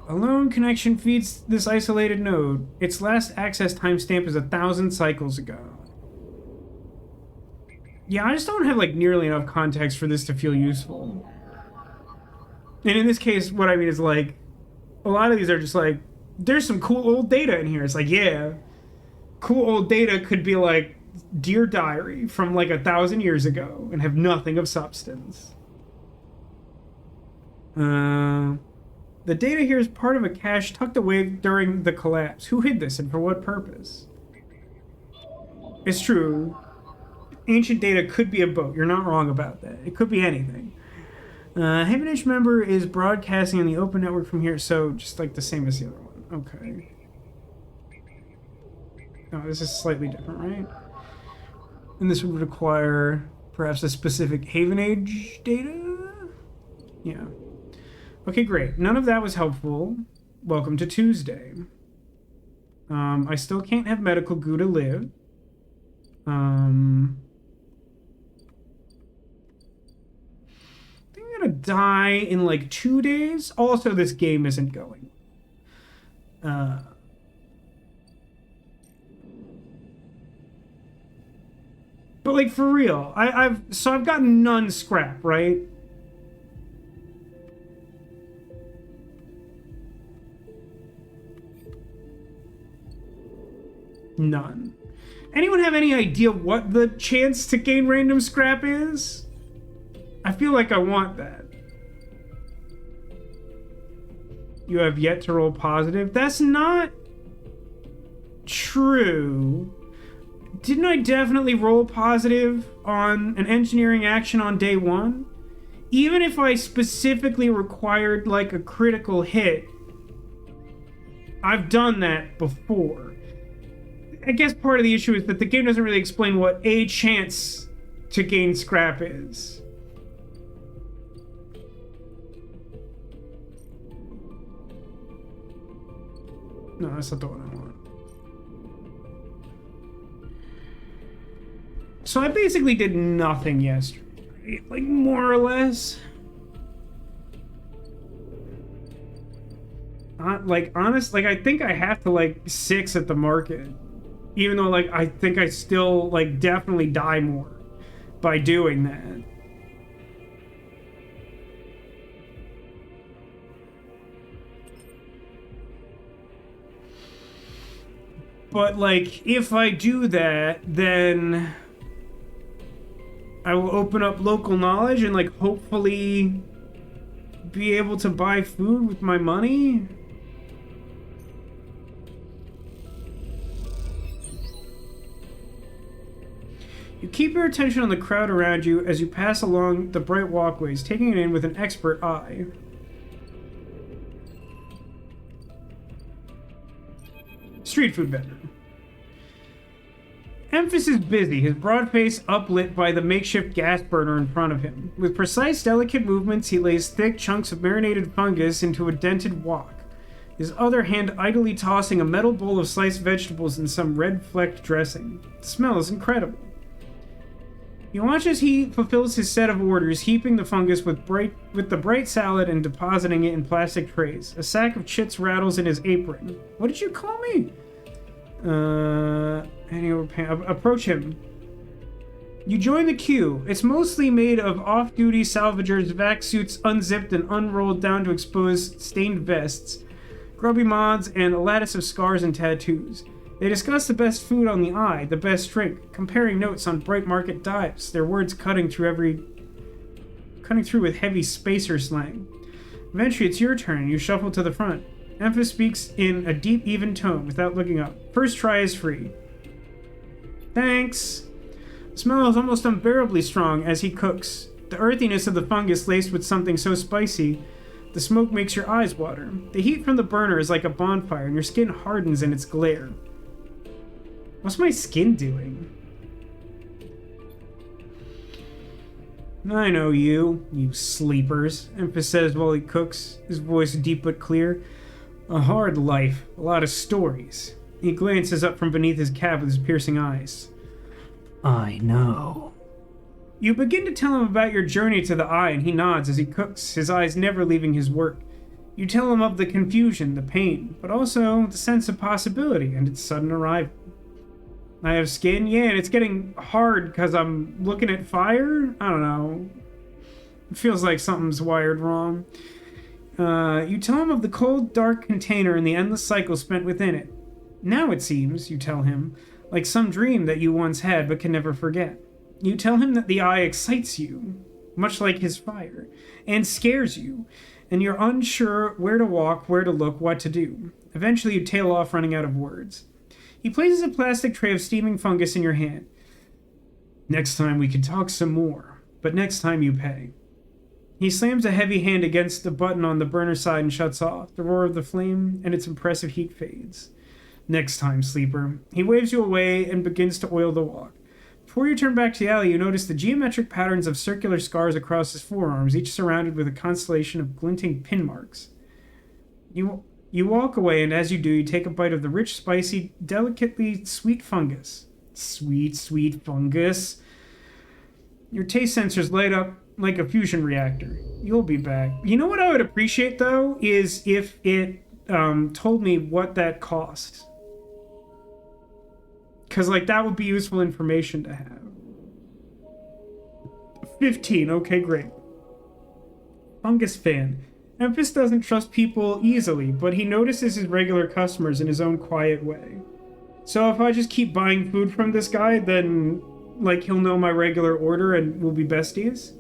A lone connection feeds this isolated node. Its last access timestamp is 1,000 cycles ago. Yeah, I just don't have like nearly enough context for this to feel useful. And in this case, what I mean is like, a lot of these are just like, there's some cool old data in here. It's like, yeah, cool old data could be like Dear Diary from like 1,000 years ago and have nothing of substance. The data here is part of a cache tucked away during the collapse. Who hid this and for what purpose? It's true. Ancient data could be a boat. You're not wrong about that. It could be anything. Havenage member is broadcasting on the open network from here, so just like the same as the other one. Okay. Oh, this is slightly different, right? And this would require perhaps a specific Havenage data? Yeah. Okay, great. None of that was helpful. Welcome to Tuesday. I still can't have medical goo to live. I'm gonna die in like 2 days. Also, this game isn't going. But like for real, I've gotten none scrap, right? None. Anyone have any idea what the chance to gain random scrap is? I feel like I want that. You have yet to roll positive? That's not true. Didn't I definitely roll positive on an engineering action on day 1? Even if I specifically required like a critical hit, I've done that before. I guess part of the issue is that the game doesn't really explain what a chance to gain scrap is. No, that's not the one I want. So I basically did nothing yesterday, like more or less. Like honest, like I think I have to like 6 at the market, even though like I think I still like definitely die more by doing that. But like if I do that, then I will open up local knowledge and like hopefully be able to buy food with my money? You keep your attention on the crowd around you as you pass along the bright walkways, taking it in with an expert eye. Street food vendor. Memphis is busy, his broad face uplit by the makeshift gas burner in front of him. With precise, delicate movements, he lays thick chunks of marinated fungus into a dented wok, his other hand idly tossing a metal bowl of sliced vegetables in some red-flecked dressing. The smell is incredible. You watch as he fulfills his set of orders, heaping the fungus with the bright salad and depositing it in plastic trays. A sack of chits rattles in his apron. What did you call me? Approach him. You join the queue. It's mostly made of off-duty salvagers, vac suits unzipped and unrolled down to expose stained vests, grubby mods, and a lattice of scars and tattoos. They discuss the best food on the eye, the best drink, comparing notes on bright market dives, their words cutting through with heavy spacer slang. Eventually, it's your turn, and you shuffle to the front. Memphis speaks in a deep, even tone without looking up. First try is free. Thanks. The smell is almost unbearably strong as he cooks. The earthiness of the fungus laced with something so spicy, the smoke makes your eyes water. The heat from the burner is like a bonfire, and your skin hardens in its glare. What's my skin doing? I know you sleepers, Memphis says while he cooks, his voice deep but clear. A hard life, a lot of stories. He glances up from beneath his cap with his piercing eyes. I know. You begin to tell him about your journey to the eye, and he nods as he cooks, his eyes never leaving his work. You tell him of the confusion, the pain, but also the sense of possibility and its sudden arrival. I have skin? Yeah, and it's getting hard because I'm looking at fire? I don't know. It feels like something's wired wrong. You tell him of the cold, dark container and the endless cycle spent within it. Now it seems, you tell him, like some dream that you once had but can never forget. You tell him that the eye excites you, much like his fire, and scares you, and you're unsure where to walk, where to look, what to do. Eventually you tail off, running out of words. He places a plastic tray of steaming fungus in your hand. Next time we can talk some more, but next time you pay. He slams a heavy hand against the button on the burner side and shuts off. The roar of the flame and its impressive heat fades. Next time, sleeper. He waves you away and begins to oil the wok. Before you turn back to the alley, you notice the geometric patterns of circular scars across his forearms, each surrounded with a constellation of glinting pin marks. You walk away, and as you do, you take a bite of the rich, spicy, delicately sweet fungus. Sweet, sweet fungus. Your taste sensors light up like a fusion reactor. You'll be back. You know what I would appreciate, though, is if it told me what that cost. Because, like, that would be useful information to have. 15. Okay, great. Fungus fan. Memphis doesn't trust people easily, but he notices his regular customers in his own quiet way. So if I just keep buying food from this guy, then, like, he'll know my regular order and we'll be besties?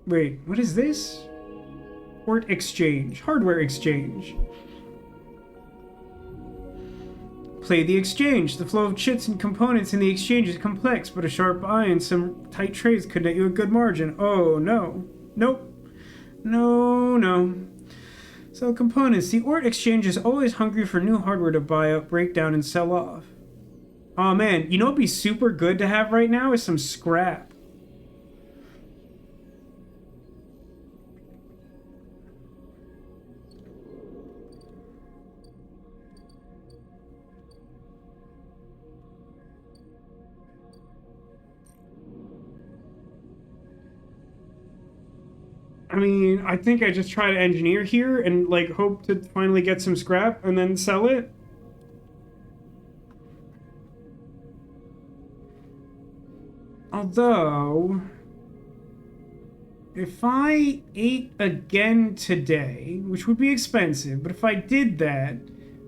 Wait, what is this? Port exchange. Hardware exchange. Play the exchange. The flow of chits and components in the exchange is complex, but a sharp eye and some tight trades could net you a good margin. Oh, no. Nope. No. So components. The Ort exchange is always hungry for new hardware to buy up, break down, and sell off. Oh man, you know what'd be super good to have right now is some scrap. I mean, I think I just try to engineer here and, like, hope to finally get some scrap and then sell it. Although, if I ate again today, which would be expensive, but if I did that,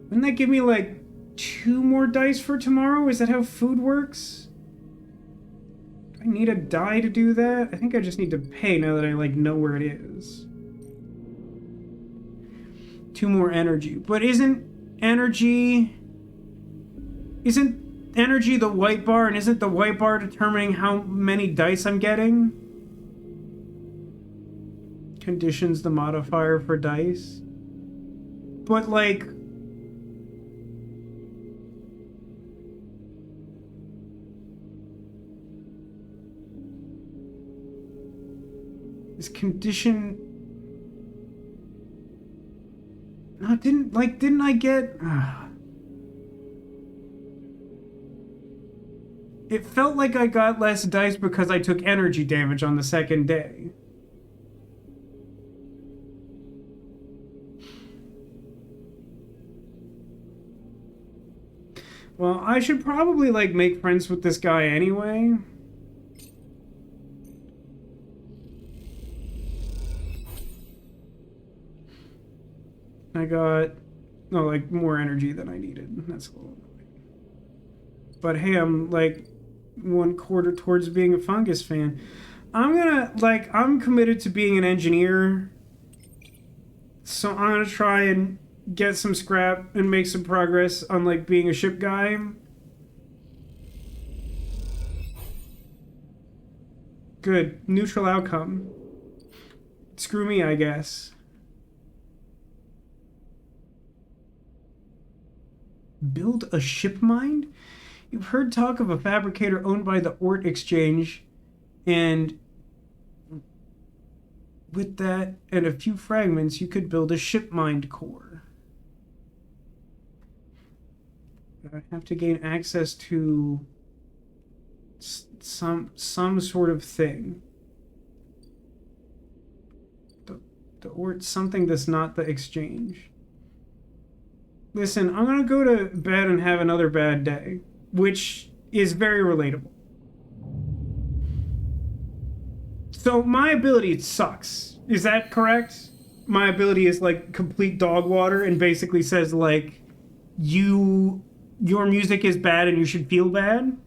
wouldn't that give me, like, 2 more dice for tomorrow? Is that how food works? I need a die to do that? I think I just need to pay now that I, like, know where it is. 2 more energy. But isn't energy the white bar, and isn't the white bar determining how many dice I'm getting? Conditions the modifier for dice. But, like... is condition... no, didn't I get... It felt like I got less dice because I took energy damage on the second day. Well, I should probably, like, make friends with this guy anyway. I got, oh, like, more energy than I needed. That's a little annoying. But hey, I'm, like, 1/4 towards being a fungus fan. I'm committed to being an engineer. So I'm gonna try and get some scrap and make some progress on, like, being a ship guy. Good. Neutral outcome. Screw me, I guess. Build a ship mind? You've heard talk of a fabricator owned by the Ort Exchange, and with that and a few fragments, you could build a ship mind core. I have to gain access to some sort of thing. The Ort, something that's not the exchange. Listen, I'm gonna go to bed and have another bad day, which is very relatable. So my ability sucks. Is that correct? My ability is, like, complete dog water and basically says, like, your music is bad and you should feel bad.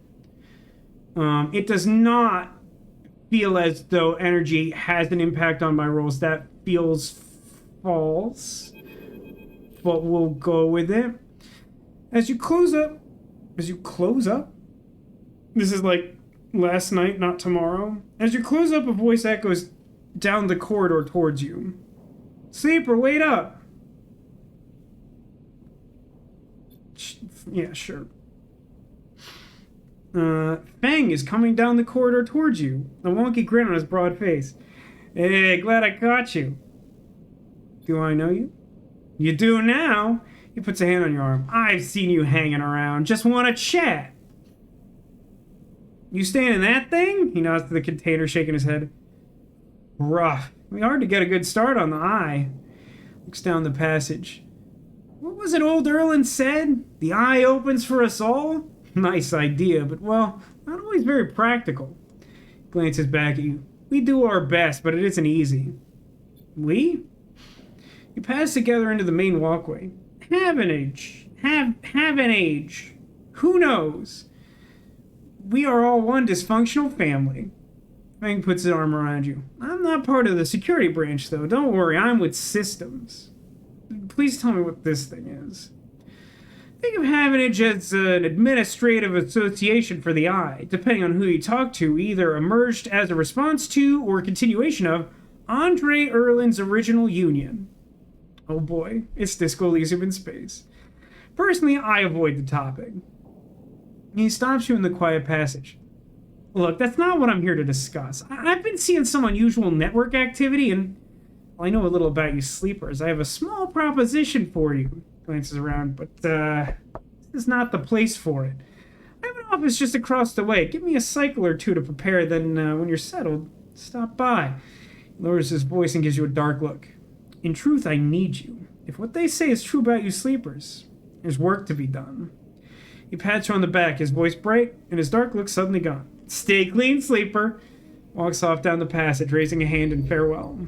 It does not feel as though energy has an impact on my rolls. That feels false. But we'll go with it. As you close up, this is like last night, not tomorrow. As you close up, a voice echoes down the corridor towards you. Sleeper, wait up! Yeah, sure. Fang is coming down the corridor towards you, a wonky grin on his broad face. Hey, glad I caught you. Do I know you? You do now. He puts a hand on your arm. I've seen you hanging around. Just want to chat. You staying in that thing? He nods to the container, shaking his head. Rough. It'll be hard to get a good start on the eye. Looks down the passage. What was it old Erland said? The eye opens for us all? Nice idea, but, well, not always very practical. He glances back at you. We do our best, but it isn't easy. We? You pass together into the main walkway. Have an age. Who knows? We are all one dysfunctional family. Fang puts his arm around you. I'm not part of the security branch, though. Don't worry, I'm with systems. Please tell me what this thing is. Think of Havenage as an administrative association for the eye, depending on who you talk to, either emerged as a response to or a continuation of Andre Erland's original union. Oh boy, it's Disco Elysium in space. Personally, I avoid the topic. He stops you in the quiet passage. Look, that's not what I'm here to discuss. I've been seeing some unusual network activity, and well, I know a little about you sleepers. I have a small proposition for you. Glances around, but this is not the place for it. I have an office just across the way. Give me a cycle or two to prepare, then when you're settled, stop by. He lowers his voice and gives you a dark look. In truth, I need you. If what they say is true about you sleepers, there's work to be done. He pats you on the back, his voice bright, and his dark look suddenly gone. Stay clean, sleeper. Walks off down the passage, raising a hand in farewell.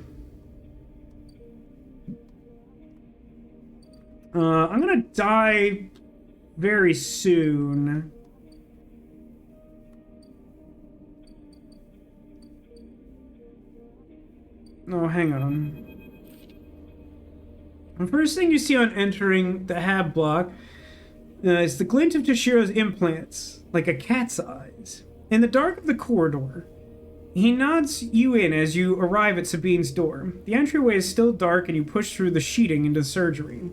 I'm gonna die very soon. Oh, hang on. The first thing you see on entering the hab block is the glint of Toshiro's implants, like a cat's eyes. In the dark of the corridor, he nods you in as you arrive at Sabine's door. The entryway is still dark and you push through the sheeting into the surgery.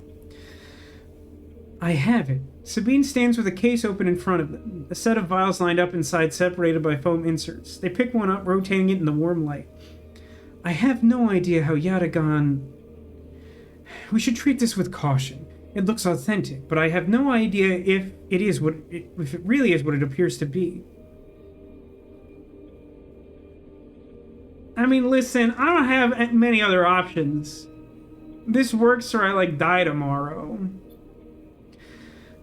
I have it. Sabine stands with a case open in front of them, a set of vials lined up inside, separated by foam inserts. They pick one up, rotating it in the warm light. I have no idea how Yatagan... We should treat this with caution. It looks authentic, but I have no idea if it really is what it appears to be. I mean, listen, I don't have many other options. This works or I, die tomorrow.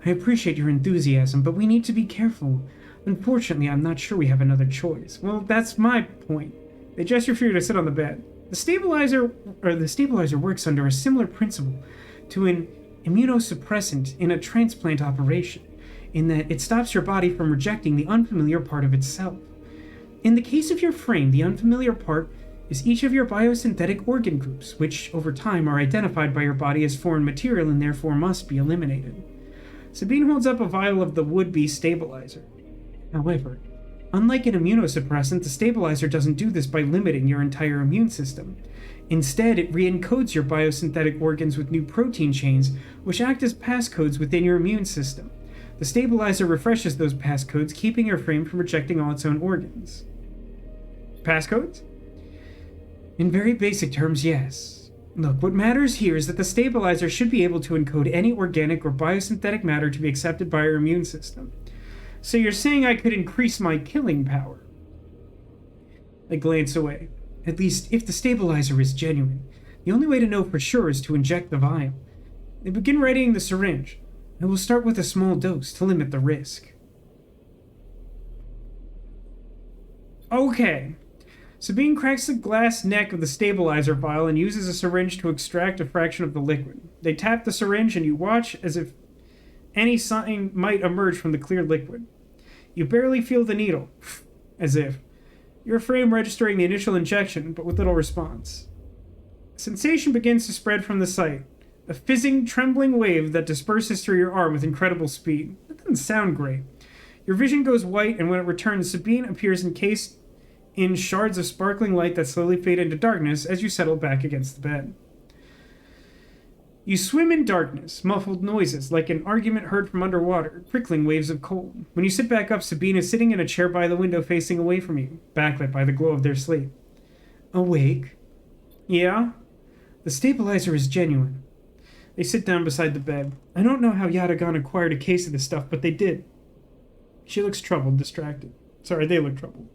I appreciate your enthusiasm, but we need to be careful. Unfortunately, I'm not sure we have another choice. Well, that's my point. They gesture for you to sit on the bed. The stabilizer works under a similar principle to an immunosuppressant in a transplant operation, in that it stops your body from rejecting the unfamiliar part of itself. In the case of your frame, the unfamiliar part is each of your biosynthetic organ groups, which over time are identified by your body as foreign material and therefore must be eliminated. Sabine holds up a vial of the would-be stabilizer. However, unlike an immunosuppressant, the stabilizer doesn't do this by limiting your entire immune system. Instead, it re-encodes your biosynthetic organs with new protein chains, which act as passcodes within your immune system. The stabilizer refreshes those passcodes, keeping your frame from rejecting all its own organs. Passcodes? In very basic terms, yes. Look, what matters here is that the stabilizer should be able to encode any organic or biosynthetic matter to be accepted by your immune system. So you're saying I could increase my killing power? I glance away. At least, if the stabilizer is genuine. The only way to know for sure is to inject the vial. They begin readying the syringe. I will start with a small dose to limit the risk. Okay. Sabine cracks the glass neck of the stabilizer vial and uses a syringe to extract a fraction of the liquid. They tap the syringe and you watch as if any sign might emerge from the clear liquid. You barely feel the needle, as if. Your frame registering the initial injection, but with little response. Sensation begins to spread from the site, a fizzing, trembling wave that disperses through your arm with incredible speed. That doesn't sound great. Your vision goes white, and when it returns, Sabine appears encased in shards of sparkling light that slowly fade into darkness as you settle back against the bed. You swim in darkness, muffled noises like an argument heard from underwater, prickling waves of cold. When you sit back up, Sabine is sitting in a chair by the window facing away from you, backlit by the glow of their sleep. Awake? Yeah? The stabilizer is genuine. They sit down beside the bed. I don't know how Yatagan acquired a case of this stuff, but they did. She looks troubled, distracted. Sorry, they look troubled.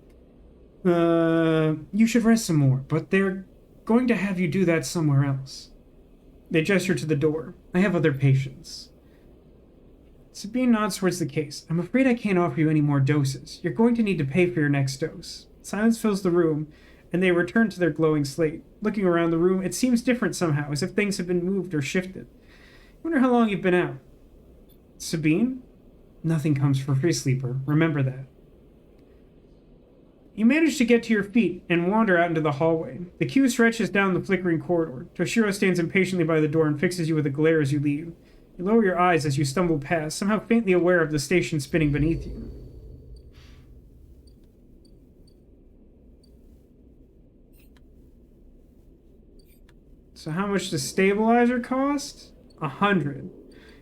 You should rest some more, but they're going to have you do that somewhere else. They gesture to the door. I have other patients. Sabine nods towards the case. I'm afraid I can't offer you any more doses. You're going to need to pay for your next dose. Silence fills the room, and they return to their glowing slate. Looking around the room, it seems different somehow, as if things have been moved or shifted. I wonder how long you've been out. Sabine? Nothing comes for free, sleeper. Remember that. You manage to get to your feet and wander out into the hallway. The queue stretches down the flickering corridor. Toshiro stands impatiently by the door and fixes you with a glare as you leave. You lower your eyes as you stumble past, somehow faintly aware of the station spinning beneath you. So how much does stabilizer cost? 100.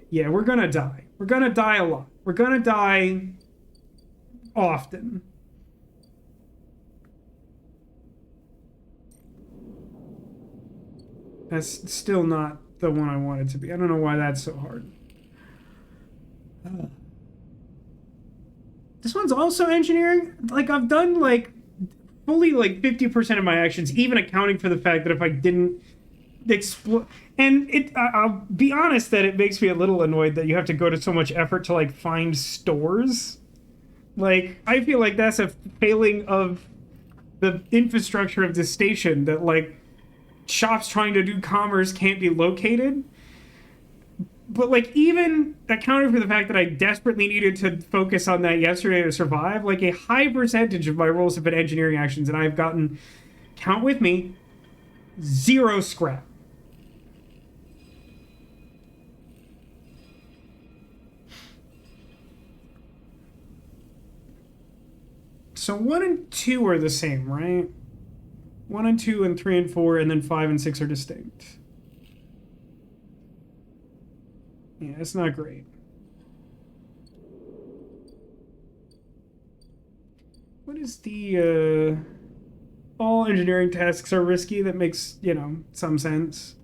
Yeah, we're gonna die. We're gonna die a lot. We're gonna die often. That's still not the one I want it to be. I don't know why that's so hard. This one's also engineering. I've done fully 50% of my actions, even accounting for the fact that if I didn't explore, and I'll be honest that it makes me a little annoyed that you have to go to so much effort to find stores. I feel like that's a failing of the infrastructure of this station, that shops trying to do commerce can't be located. But even accounting for the fact that I desperately needed to focus on that yesterday to survive, a high percentage of my roles have been engineering actions, and I've gotten, count with me, Zero scrap. So 1 and 2 are the same, right? 1 and 2 and 3 and 4, and then 5 and 6 are distinct. Yeah, it's not great. What is the, all engineering tasks are risky? That makes, you know, some sense.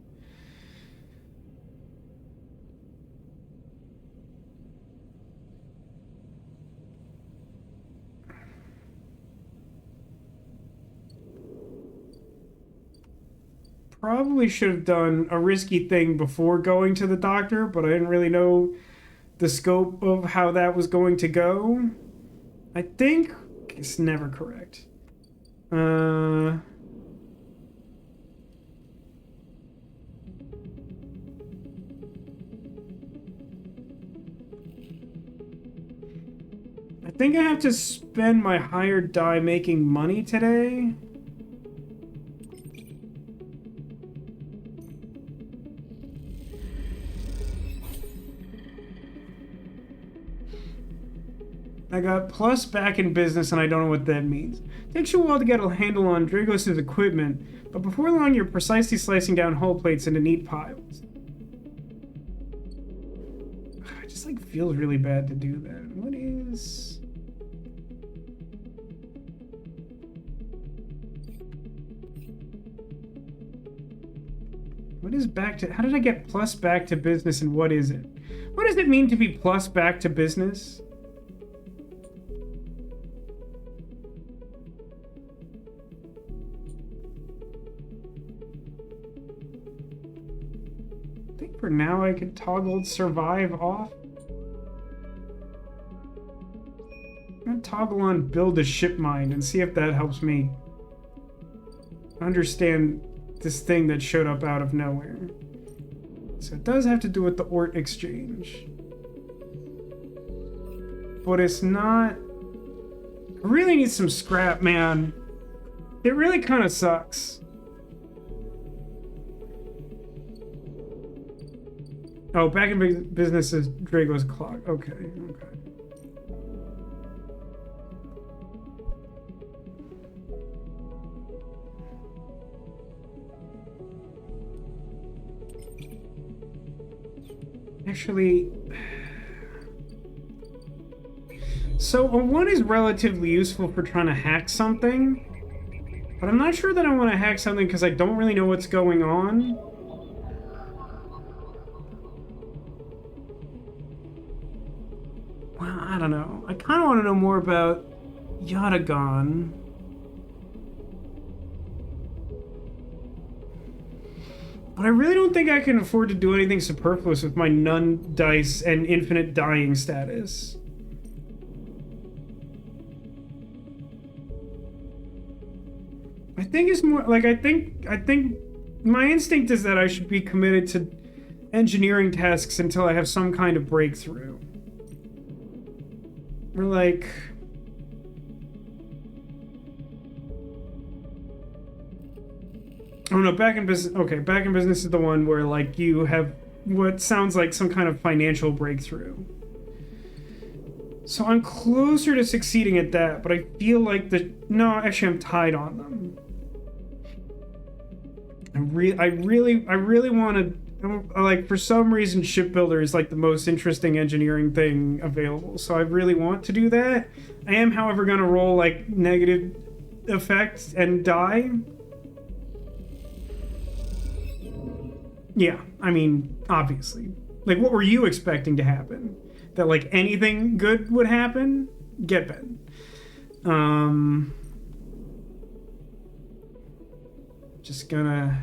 Probably should have done a risky thing before going to the doctor, but I didn't really know the scope of how that was going to go. I think it's never correct. I think I have to spend my higher die making money today. I got plus back in business, and I don't know what that means. Takes you a while to get a handle on Dragos' equipment, but before long you're precisely slicing down hull plates into neat piles. It just like feels really bad to do that. What is... What is back to... How did I get plus back to business, and what is it? What does it mean to be plus back to business? For now, I could toggle survive off. I'm gonna toggle on build a ship mind and see if that helps me understand this thing that showed up out of nowhere. So it does have to do with the Ort exchange. But it's not... I really need some scrap, man. It really kind of sucks. Oh, back in business is Drago's clock. Okay, okay. Actually... So, one is relatively useful for trying to hack something. But I'm not sure that I want to hack something because I don't really know what's going on. Well, I don't know. I kind of want to know more about Yatagon. But I really don't think I can afford to do anything superfluous with my none dice and infinite dying status. I think it's more like I think my instinct is that I should be committed to engineering tasks until I have some kind of breakthrough. Or like... Oh no, back in business... Okay, back in business is the one where like you have what sounds like some kind of financial breakthrough. So I'm closer to succeeding at that, but I feel like the... No, actually I'm tied on them. I really want to... Like, for some reason, shipbuilder is like the most interesting engineering thing available, so I really want to do that. I am, however, going to roll like negative effect and die. Yeah, I mean, obviously. Like, what were you expecting to happen? That like anything good would happen? Get Ben. Just gonna...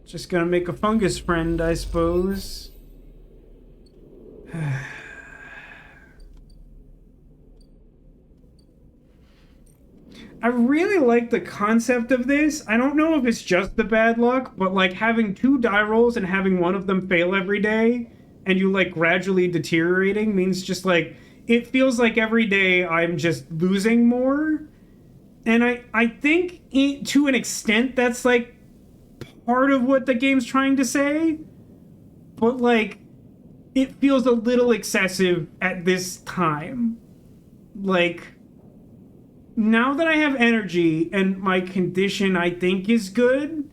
Just gonna make a fungus friend, I suppose. I really like the concept of this. I don't know if it's just the bad luck, but like having 2 die rolls and having one of them fail every day and you like gradually deteriorating means just like it feels like every day I'm just losing more. And I think to an extent that's like part of what the game's trying to say. But like, it feels a little excessive at this time. Like, now that I have energy and my condition I think is good,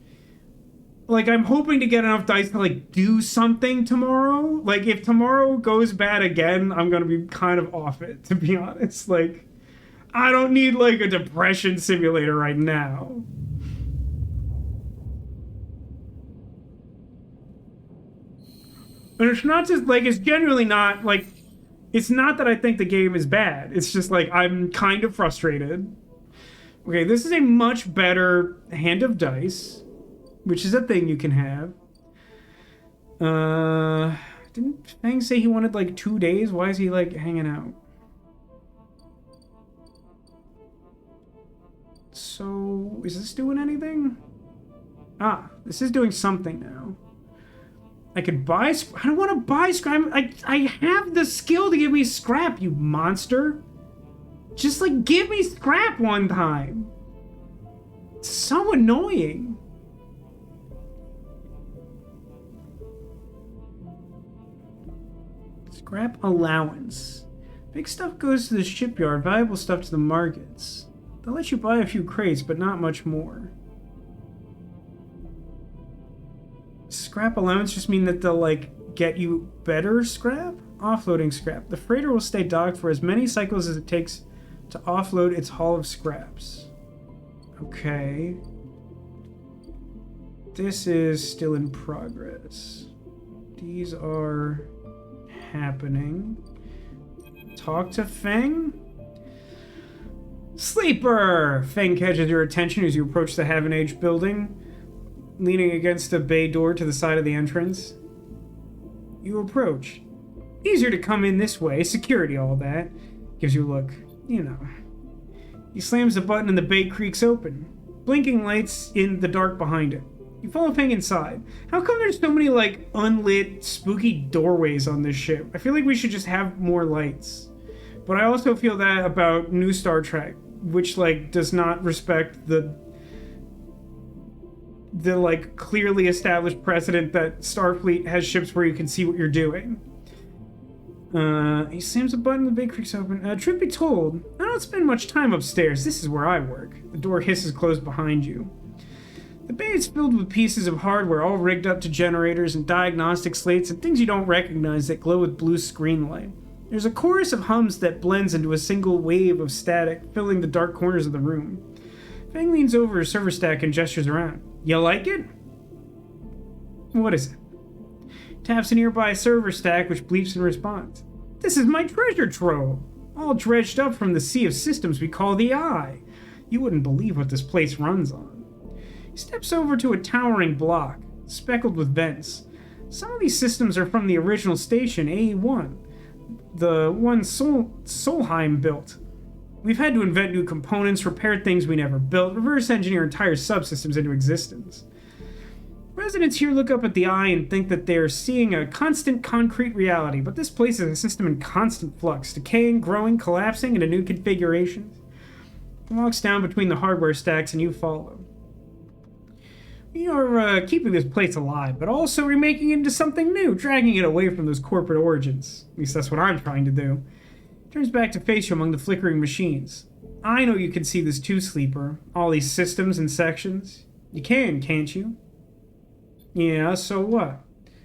like I'm hoping to get enough dice to like do something tomorrow. Like if tomorrow goes bad again, I'm gonna be kind of off it, to be honest. Like I don't need like a depression simulator right now. And it's not just like, it's genuinely not like, it's not that I think the game is bad. It's just like I'm kind of frustrated. Okay, this is a much better hand of dice, which is a thing you can have. Didn't Fang say he wanted like 2 days? Why is he like hanging out? So, is this doing anything? Ah, this is doing something now. I could buy... I don't want to buy scrap. I have the skill to give me scrap, you monster. Just, like, give me scrap one time. It's so annoying. Scrap allowance. Big stuff goes to the shipyard, valuable stuff to the markets. They'll let you buy a few crates, but not much more. Scrap allowance just mean that they'll, like, get you better scrap? Offloading scrap. The freighter will stay docked for as many cycles as it takes to offload its haul of scraps. Okay. This is still in progress. These are happening. Talk to Feng? Sleeper! Feng catches your attention as you approach the Haven Age building, leaning against a bay door to the side of the entrance. You approach. Easier to come in this way. Security, all that. Gives you a look. You know. He slams the button and the bay creaks open. Blinking lights in the dark behind it. You follow Feng inside. How come there's so many, like, unlit, spooky doorways on this ship? I feel like we should just have more lights. But I also feel that about new Star Trek, which, like, does not respect the like clearly established precedent that Starfleet has ships where you can see what you're doing. He slams a button, the bay creaks open. Truth be told, I don't spend much time upstairs. This is where I work. The door hisses closed behind you. The bay is filled with pieces of hardware all rigged up to generators and diagnostic slates and things you don't recognize that glow with blue screen light. There's a chorus of hums that blends into a single wave of static, filling the dark corners of the room. Feng leans over his server stack and gestures around. You like it? What is it? Taps a nearby server stack, which bleeps in response. This is my treasure trove, all dredged up from the sea of systems we call the Eye. You wouldn't believe what this place runs on. He steps over to a towering block, speckled with vents. Some of these systems are from the original station, AE-1, the one Solheim built. We've had to invent new components, repair things we never built, reverse engineer entire subsystems into existence. Residents here look up at the Eye and think that they're seeing a constant concrete reality, but this place is a system in constant flux, decaying, growing, collapsing into new configurations. He walks down between the hardware stacks and you follow. We are keeping this place alive, but also remaking it into something new, dragging it away from those corporate origins. At least that's what I'm trying to do. Turns back to face you among the flickering machines. I know you can see this too, Sleeper. All these systems and sections. You can, can't you? Yeah, so what?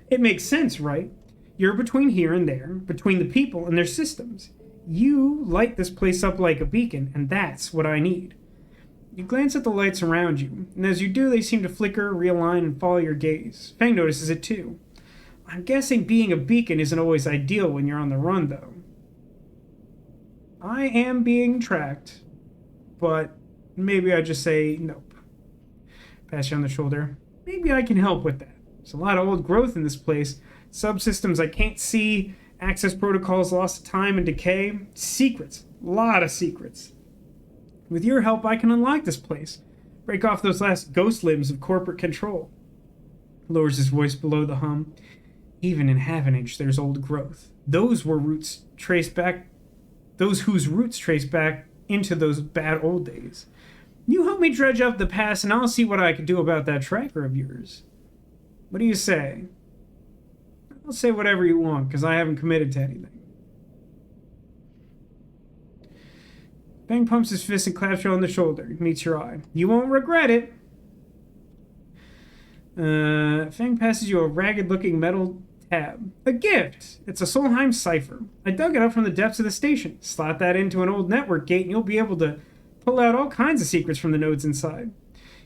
It makes sense, right? You're between here and there, between the people and their systems. You light this place up like a beacon, and that's what I need. You glance at the lights around you, and as you do, they seem to flicker, realign, and follow your gaze. Fang notices it too. I'm guessing being a beacon isn't always ideal when you're on the run, though. I am being tracked, but maybe I just say nope. Pass you on the shoulder. Maybe I can help with that. There's a lot of old growth in this place. Subsystems I can't see, access protocols lost to time and decay. Secrets. A lot of secrets. With your help, I can unlock this place. Break off those last ghost limbs of corporate control. Lowers his voice below the hum. Even in Havenage, there's old growth. Those were roots traced back those whose roots trace back into those bad old days. You help me dredge up the past, and I'll see what I can do about that tracker of yours. What do you say? I'll say whatever you want, because I haven't committed to anything. Fang pumps his fist and claps you on the shoulder. Meets your eye. You won't regret it. Fang passes you a ragged-looking metal tab. A gift! It's a Solheim cipher. I dug it up from the depths of the station. Slot that into an old network gate, and you'll be able to pull out all kinds of secrets from the nodes inside.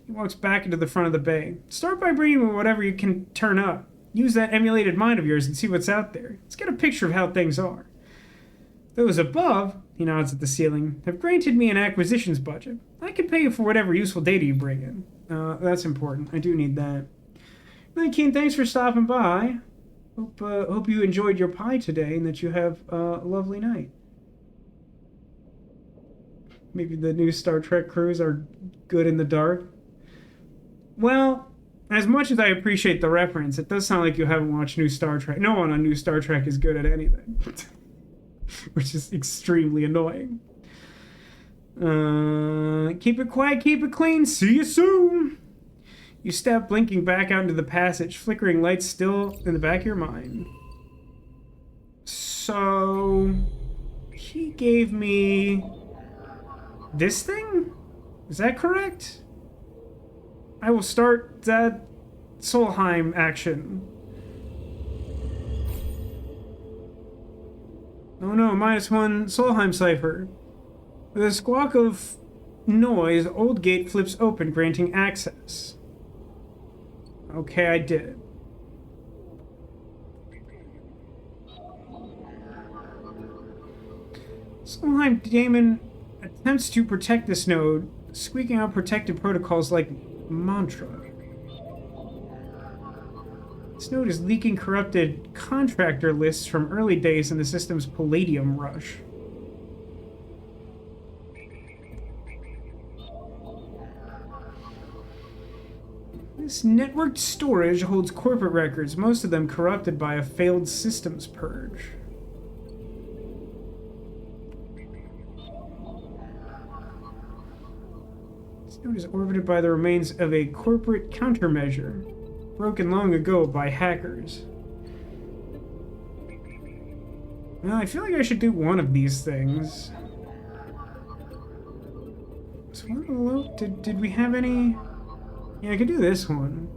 He walks back into the front of the bay. Start by bringing me whatever you can turn up. Use that emulated mind of yours and see what's out there. Let's get a picture of how things are. Those above, he nods at the ceiling, have granted me an acquisitions budget. I can pay you for whatever useful data you bring in. That's important. I do need that. Really keen, thanks for stopping by. Hope you enjoyed your pie today and that you have a lovely night. Maybe the new Star Trek crews are good in the dark. Well, as much as I appreciate the reference, it does sound like you haven't watched new Star Trek. No one on new Star Trek is good at anything. Which is extremely annoying. Keep it quiet, keep it clean. See you soon. You step blinking back out into the passage, flickering lights still in the back of your mind. So, he gave me this thing? Is that correct? I will start that Solheim action. Oh no, -1 Solheim cipher. With a squawk of noise, old gate flips open, granting access. Okay, I did it. Solheim Daemon attempts to protect this node, squeaking out protected protocols like mantra. This node is leaking corrupted contractor lists from early days in the system's palladium rush. This networked storage holds corporate records, most of them corrupted by a failed systems purge. This node is orbited by the remains of a corporate countermeasure, broken long ago by hackers. Well, I feel like I should do one of these things. So what did we have any? Yeah, I could do this one.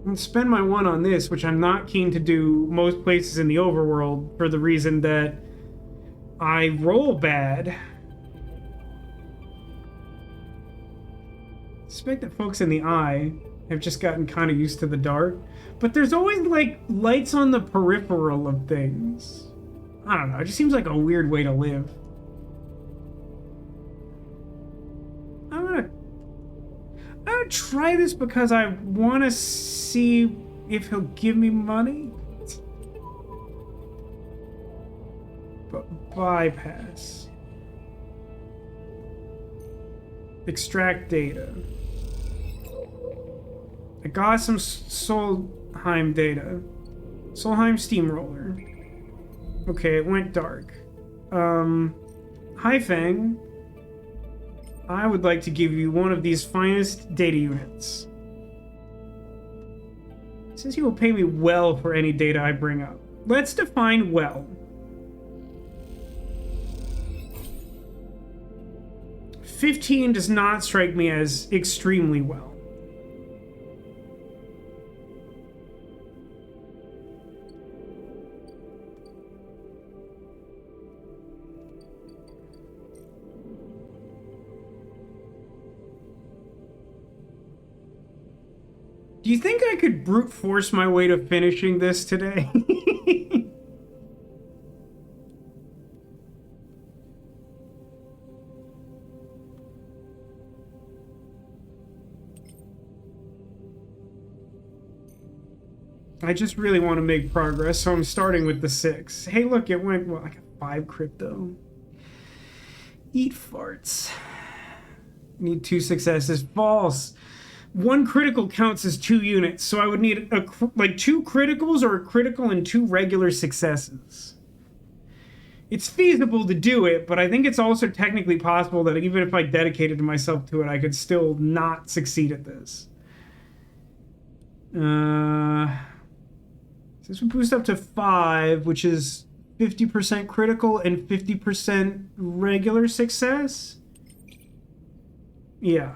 And spend my one on this, which I'm not keen to do most places in the overworld for the reason that I roll bad. I suspect that folks in the eye have just gotten kind of used to the dark. But there's always, like, lights on the peripheral of things. I don't know, it just seems like a weird way to live. I'm gonna try this because I want to see if he'll give me money. But bypass. Extract data. I got some Solheim data. Solheim steamroller. Okay, it went dark. Hi Fang. I would like to give you one of these finest data units. It says you will pay me well for any data I bring up. Let's define well. 15 does not strike me as extremely well. Do you think I could brute force my way to finishing this today? I just really want to make progress, so I'm starting with the 6. Hey, look, it went, well, I got 5 crypto. Eat farts. Need 2 successes. False. 1 critical counts as 2 units, so I would need like 2 criticals or a critical and 2 regular successes. It's feasible to do it, but I think it's also technically possible that even if I dedicated myself to it, I could still not succeed at this. This would boost up to 5, which is 50% critical and 50% regular success. Yeah,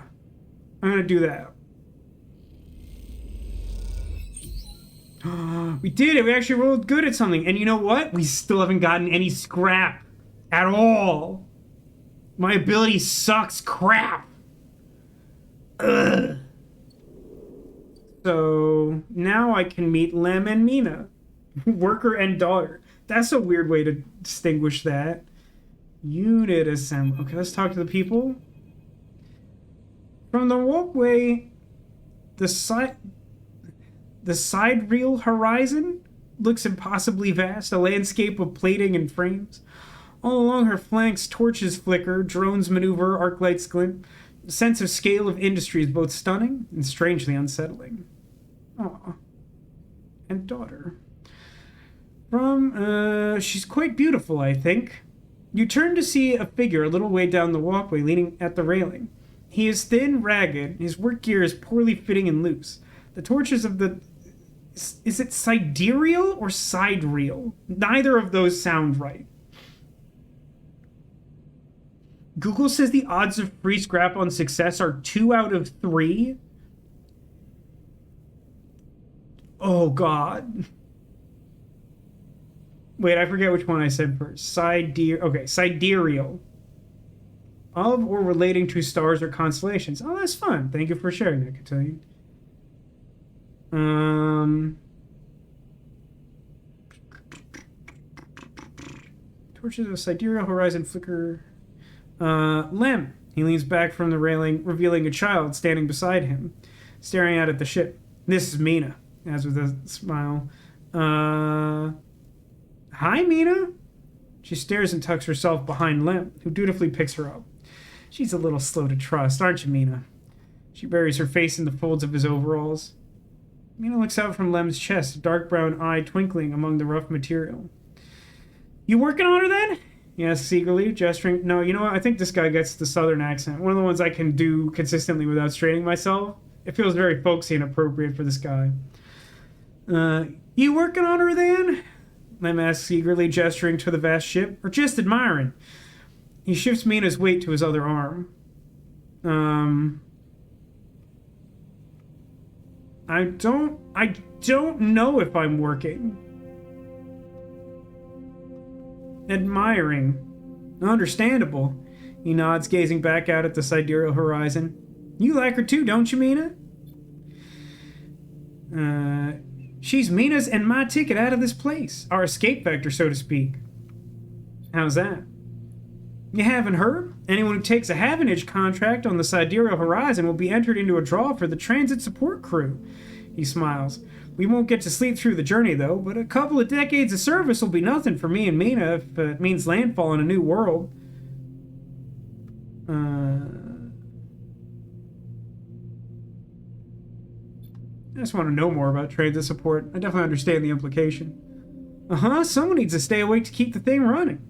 I'm gonna do that. We did it. We actually rolled good at something. And you know what? We still haven't gotten any scrap at all. My ability sucks crap. Ugh. So now I can meet Lem and Mina. Worker and daughter. That's a weird way to distinguish that. Unit assembly. Okay, let's talk to the people. From the walkway, the sidereal horizon looks impossibly vast, a landscape of plating and frames. All along her flanks, torches flicker, drones maneuver, arc lights glint. The sense of scale of industry is both stunning and strangely unsettling. Aw. And daughter. She's quite beautiful, I think. You turn to see a figure a little way down the walkway leaning at the railing. He is thin, ragged, his work gear is poorly fitting and loose. The torches of the... Is it sidereal or sidereal? Neither of those sound right. Google says the odds of free scrap on success are 2 out of 3. Oh, God. Wait, I forget which one I said first. Sidereal. Of or relating to stars or constellations. Oh, that's fun. Thank you for sharing that, Cotillion. Torches of sidereal horizon flicker. Lem. He leans back from the railing, revealing a child standing beside him, staring out at the ship. This is Mina, as with a smile. Hi, Mina. She stares and tucks herself behind Lem, who dutifully picks her up. She's a little slow to trust, aren't you, Mina? She buries her face in the folds of his overalls. Mina looks out from Lem's chest, a dark brown eye twinkling among the rough material. You working on her, then? He asks eagerly, gesturing. No, you know what? I think this guy gets the southern accent. One of the ones I can do consistently without straining myself. It feels very folksy and appropriate for this guy. You working on her, then? Lem asks eagerly, gesturing to the vast ship. Or just admiring? He shifts Mina's weight to his other arm. I don't know if I'm working. Admiring. Understandable. He nods, gazing back out at the sidereal horizon. You like her too, don't you, Mina? She's Mina's and my ticket out of this place. Our escape vector, so to speak. How's that? You haven't heard? Anyone who takes a Havenage contract on the sidereal horizon will be entered into a draw for the transit support crew. He smiles. We won't get to sleep through the journey, though, but a couple of decades of service will be nothing for me and Mina if it means landfall in a new world. I just want to know more about transit support. I definitely understand the implication. Someone needs to stay awake to keep the thing running.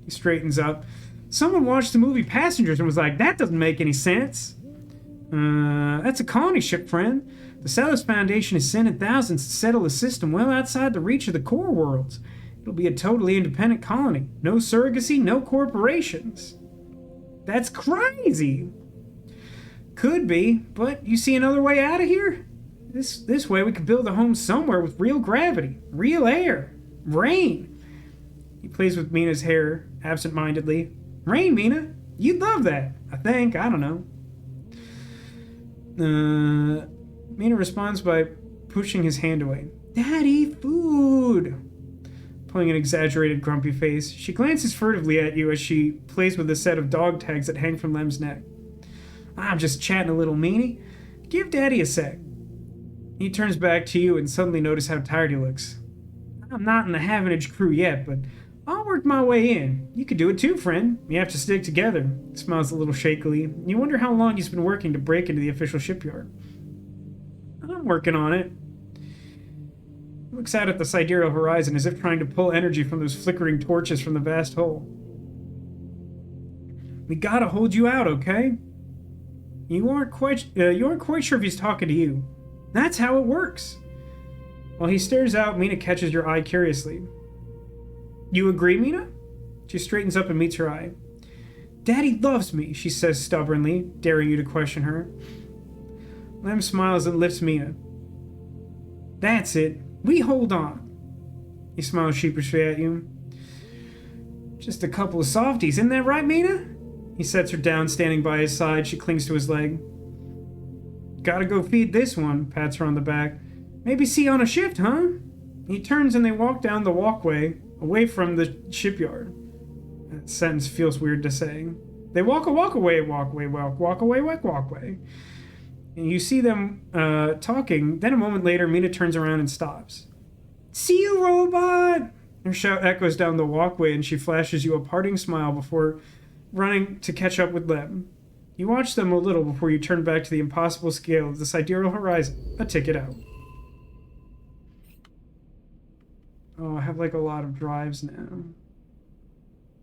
He straightens up. Someone watched the movie Passengers and was like, that doesn't make any sense. That's a colony ship, friend. The Salos Foundation is sending thousands to settle a system well outside the reach of the core worlds. It'll be a totally independent colony. No surrogacy, no corporations. That's crazy. Could be, but you see another way out of here? This way we could build a home somewhere with real gravity, real air, rain. He plays with Mina's hair absent-mindedly. Rain, Mina? You'd love that, I think. I don't know. Mina responds by pushing his hand away. Daddy, food! Pulling an exaggerated, grumpy face. She glances furtively at you as she plays with a set of dog tags that hang from Lem's neck. I'm just chatting a little, meanie. Give Daddy a sec. He turns back to you and suddenly notices how tired he looks. I'm not in the Havenage crew yet, but I'll work my way in. You could do it too, friend. You have to stick together. He smiles a little shakily. You wonder how long he's been working to break into the official shipyard. I'm working on it. Looks out at the sidereal horizon as if trying to pull energy from those flickering torches from the vast hole. We gotta hold you out, okay? You aren't quite sure if he's talking to you. That's how it works. While he stares out, Mina catches your eye curiously. You agree, Mina? She straightens up and meets her eye. Daddy loves me, she says stubbornly, daring you to question her. Lem smiles and lifts Mina. That's it. We hold on. He smiles sheepishly at you. Just a couple of softies, isn't that right, Mina? He sets her down, standing by his side. She clings to his leg. Gotta go feed this one, pats her on the back. Maybe see you on a shift, huh? He turns and they walk down the walkway, away from the shipyard. That sentence feels weird to say. They walk away. And you see them talking. Then a moment later, Mina turns around and stops. See you, robot! Her shout echoes down the walkway, and she flashes you a parting smile before running to catch up with Lem. You watch them a little before you turn back to the impossible scale of the sidereal horizon. A ticket out. Oh, I have like a lot of drives now.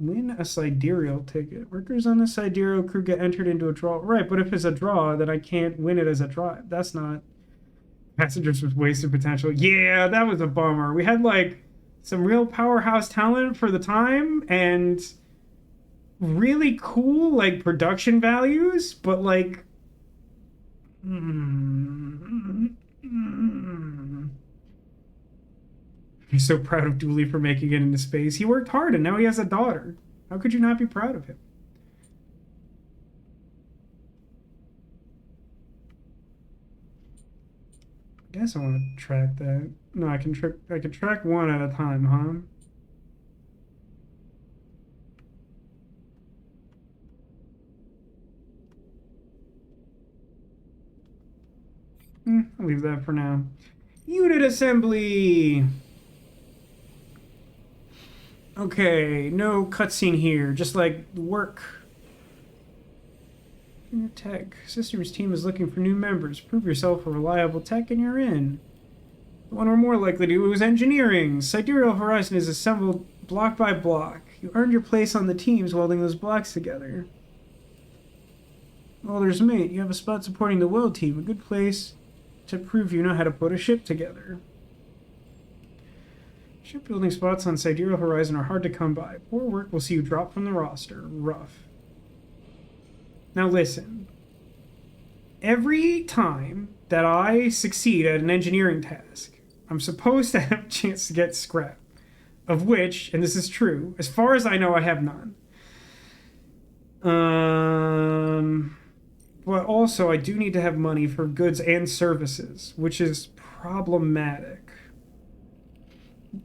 Win a sidereal ticket. Workers on the sidereal crew get entered into a draw. Right, but if it's a draw, then I can't win it as a drive. That's not... Passengers with wasted potential. Yeah, that was a bummer. We had like some real powerhouse talent for the time and really cool like production values, but like... I'm so proud of Dooley for making it into space. He worked hard and now he has a daughter. How could you not be proud of him? I guess I want to track that. No, I can track one at a time, huh? I'll leave that for now. Unit assembly! Okay, no cutscene here, just like work. Tech. Systems team is looking for new members. Prove yourself a reliable tech and you're in. The one we're more likely to do is engineering. Sidereal Horizon is assembled block by block. You earned your place on the teams welding those blocks together. Welder's mate, you have a spot supporting the weld team. A good place to prove you know how to put a ship together. Shipbuilding spots on Sidereal Horizon are hard to come by. Poor work will see you drop from the roster. Rough. Now listen. Every time that I succeed at an engineering task, I'm supposed to have a chance to get scrap. Of which, and this is true, as far as I know, I have none. But also, I do need to have money for goods and services, which is problematic.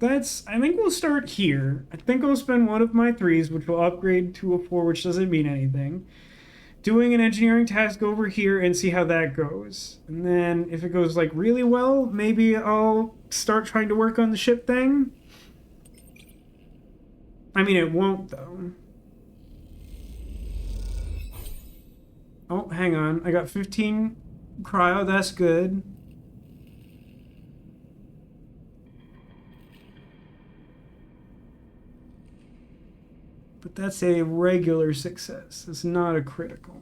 I think we'll start here. I think I'll spend one of my 3s, which will upgrade to a 4, which doesn't mean anything. Doing an engineering task over here and see how that goes. And then if it goes like really well, maybe I'll start trying to work on the ship thing. I mean, it won't though. Oh, hang on. I got 15 cryo, that's good. But that's a regular success. It's not a critical.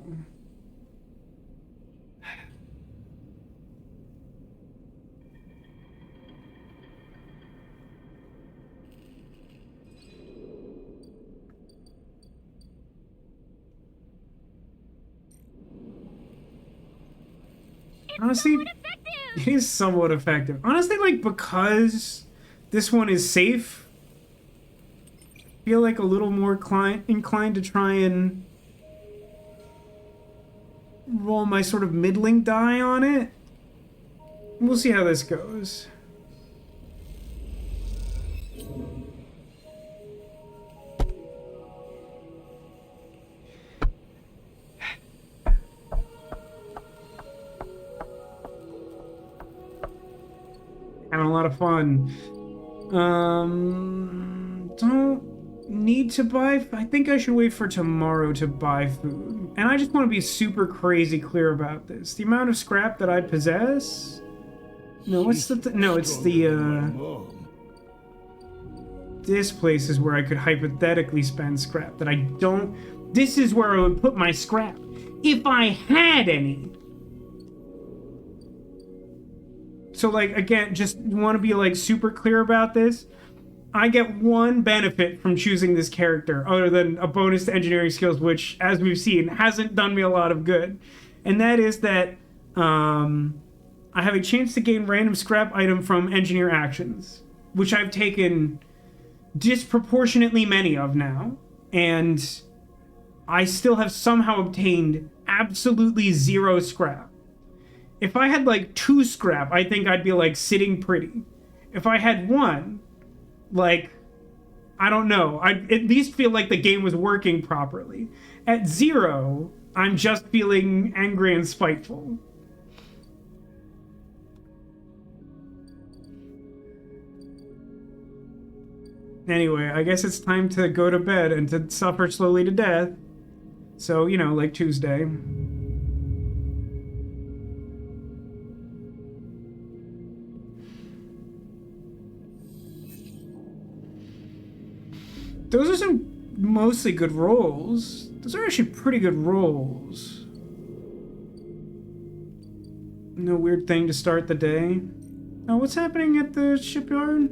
Honestly, it is somewhat effective. Honestly, like, because this one is safe, feel like a little more inclined to try and roll my sort of middling die on it. We'll see how this goes. Having a lot of fun. Don't need to buy... I think I should wait for tomorrow to buy food. And I just want to be super crazy clear about this. The amount of scrap that I possess No, what's the... no, it's the, this place is where I could hypothetically spend scrap that I don't... This is where I would put my scrap. If I had any. So, like, again, just want to be, like, super clear about this. I get one benefit from choosing this character, other than a bonus to engineering skills, which, as we've seen, hasn't done me a lot of good. And that is that I have a chance to gain random scrap item from engineer actions, which I've taken disproportionately many of now. And I still have somehow obtained absolutely 0 scrap. If I had, like, 2 scrap, I think I'd be, like, sitting pretty. If I had 1, like, I don't know. I'd at least feel like the game was working properly. At 0, I'm just feeling angry and spiteful. Anyway, I guess it's time to go to bed and to suffer slowly to death. So, you know, like Tuesday. Those are some mostly good rolls. Those are actually pretty good rolls. No weird thing to start the day. Oh, what's happening at the shipyard?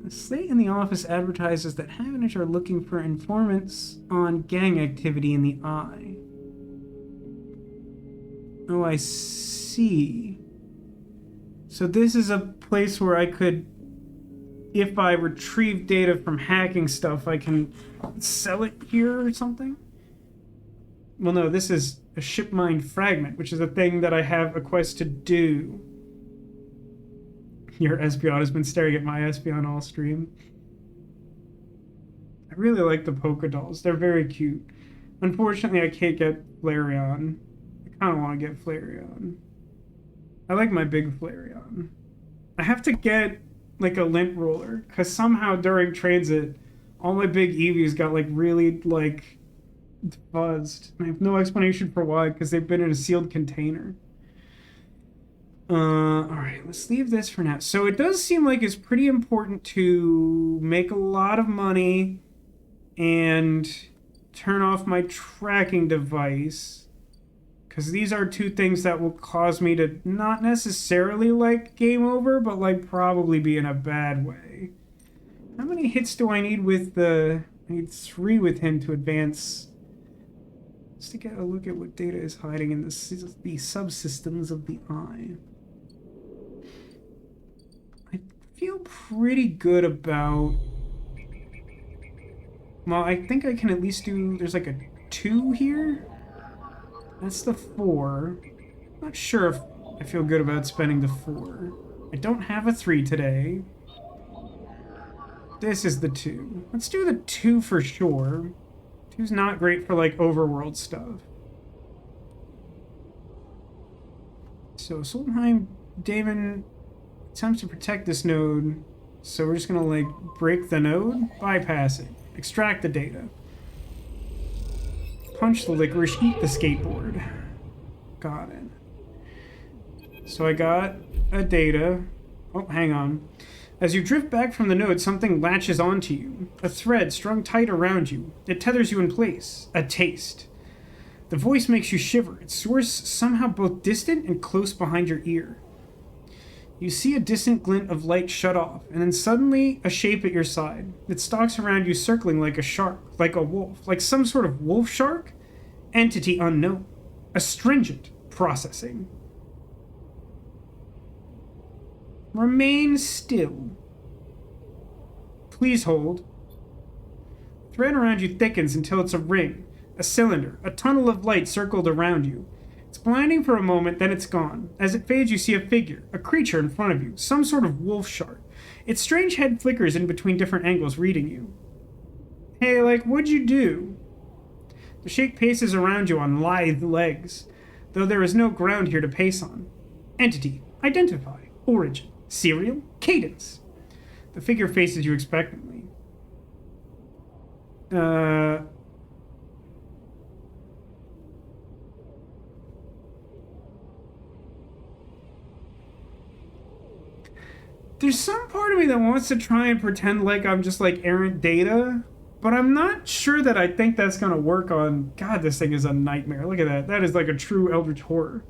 A slate in the office advertises that Havenage are looking for informants on gang activity in the Eye. Oh, I see. So this is a place where I could... If I retrieve data from hacking stuff, I can sell it here or something? Well, no, this is a ship mind fragment, which is a thing that I have a quest to do. Your Espeon has been staring at my Espeon all stream. I really like the Polka dolls. They're very cute. Unfortunately, I can't get Flareon. I kind of want to get Flareon. I like my big Flareon. I have to get... like a lint roller, because somehow during transit all my big Eevees got like really like buzzed. I have no explanation for why, because they've been in a sealed container. Alright, let's leave this for now. So it does seem like it's pretty important to make a lot of money and turn off my tracking device, because these are 2 things that will cause me to not necessarily, like, game over, but, like, probably be in a bad way. How many hits do I need with the... I need 3 with him to advance. Just to get a look at what data is hiding in the subsystems of the Eye. I feel pretty good about... Well, I think I can at least do... There's, like, a 2 here? That's the 4. Not sure if I feel good about spending the 4. I don't have a 3 today. This is the 2. Let's do the 2 for sure. 2's not great for, like, overworld stuff. So, Solheim, Damon attempts to protect this node. So we're just gonna, like, break the node, bypass it, extract the data. Punch the licorice, eat the skateboard. Got it. So I got a data. Oh, hang on. As you drift back from the node, something latches onto you. A thread strung tight around you. It tethers you in place. A taste. The voice makes you shiver. Its source somehow both distant and close behind your ear. You see a distant glint of light shut off, and then suddenly a shape at your side. It stalks around you, circling like a shark, like a wolf, like some sort of wolf shark? Entity unknown. Astringent processing. Remain still. Please hold. The thread around you thickens until it's a ring, a cylinder, a tunnel of light circled around you. It's blinding for a moment, then it's gone. As it fades, you see a figure, a creature in front of you, some sort of wolf shark. Its strange head flickers in between different angles, reading you. Hey, like, what'd you do? The shape paces around you on lithe legs, though there is no ground here to pace on. Entity, identify, origin, serial, cadence. The figure faces you expectantly. There's some part of me that wants to try and pretend like I'm just like errant data, but I'm not sure that I think that's gonna work on. God, this thing is a nightmare. Look at that. That is like a true eldritch horror.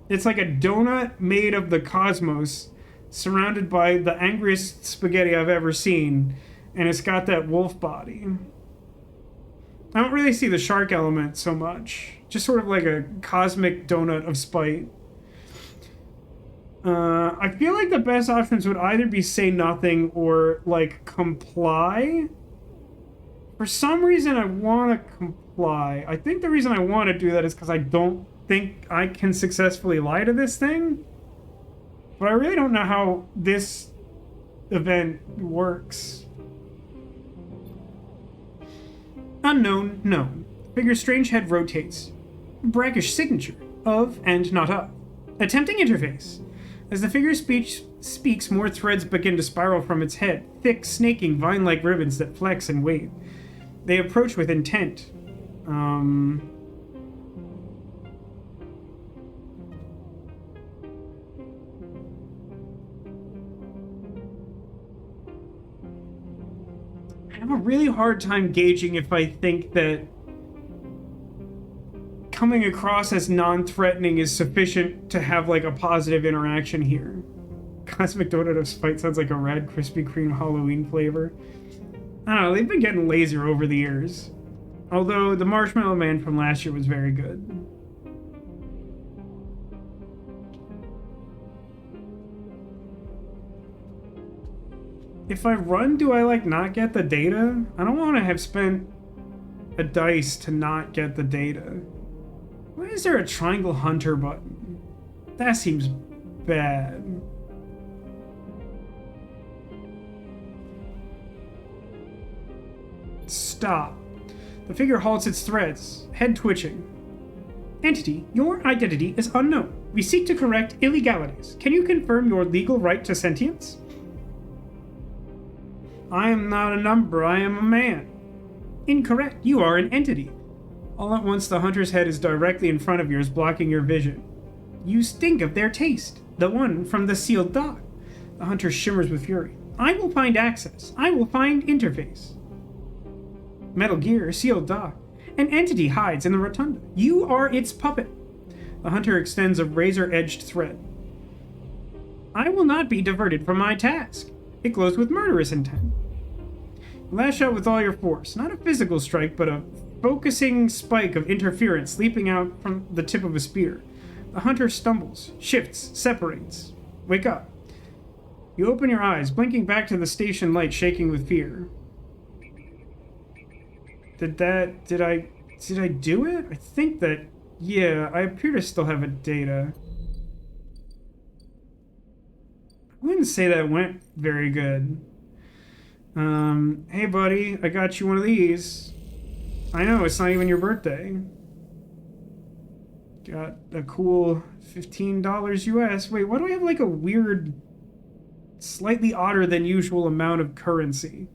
It's like a donut made of the cosmos, surrounded by the angriest spaghetti I've ever seen, and it's got that wolf body. I don't really see the shark element so much. Just sort of like a cosmic donut of spite. I feel like the best options would either be say nothing or, like, comply. For some reason, I want to comply. I think the reason I want to do that is because I don't think I can successfully lie to this thing. But I really don't know how this event works. Unknown, known. Figure's strange head rotates. Brackish signature. Of and not of. Attempting interface. As the figure speaks, more threads begin to spiral from its head, thick, snaking, vine-like ribbons that flex and wave. They approach with intent. I have a really hard time gauging if I think that coming across as non-threatening is sufficient to have like a positive interaction here. Cosmic Donut of Spite sounds like a rad Krispy Kreme Halloween flavor. I don't know, they've been getting lazier over the years. Although the Marshmallow Man from last year was very good. If I run, do I like not get the data? I don't want to have spent a dice to not get the data. Why is there a triangle hunter button? That seems bad. Stop. The figure halts its threads, head twitching. Entity, your identity is unknown. We seek to correct illegalities. Can you confirm your legal right to sentience? I am not a number, I am a man. Incorrect, you are an entity. All at once, the hunter's head is directly in front of yours, blocking your vision. You stink of their taste, the one from the sealed dock. The hunter shimmers with fury. I will find access. I will find interface. Metal Gear, sealed dock. An entity hides in the rotunda. You are its puppet. The hunter extends a razor-edged thread. I will not be diverted from my task. It glows with murderous intent. Lash out with all your force. Not a physical strike, but a focusing spike of interference leaping out from the tip of a spear. The hunter stumbles, shifts, separates. Wake up. You open your eyes, blinking back to the station light, shaking with fear. Did I do it? I think that, yeah, I appear to still have a data. I wouldn't say that went very good. Hey buddy, I got you one of these. I know, it's not even your birthday. Got a cool $15 US. Wait, why do I have like a weird, slightly odder than usual amount of currency?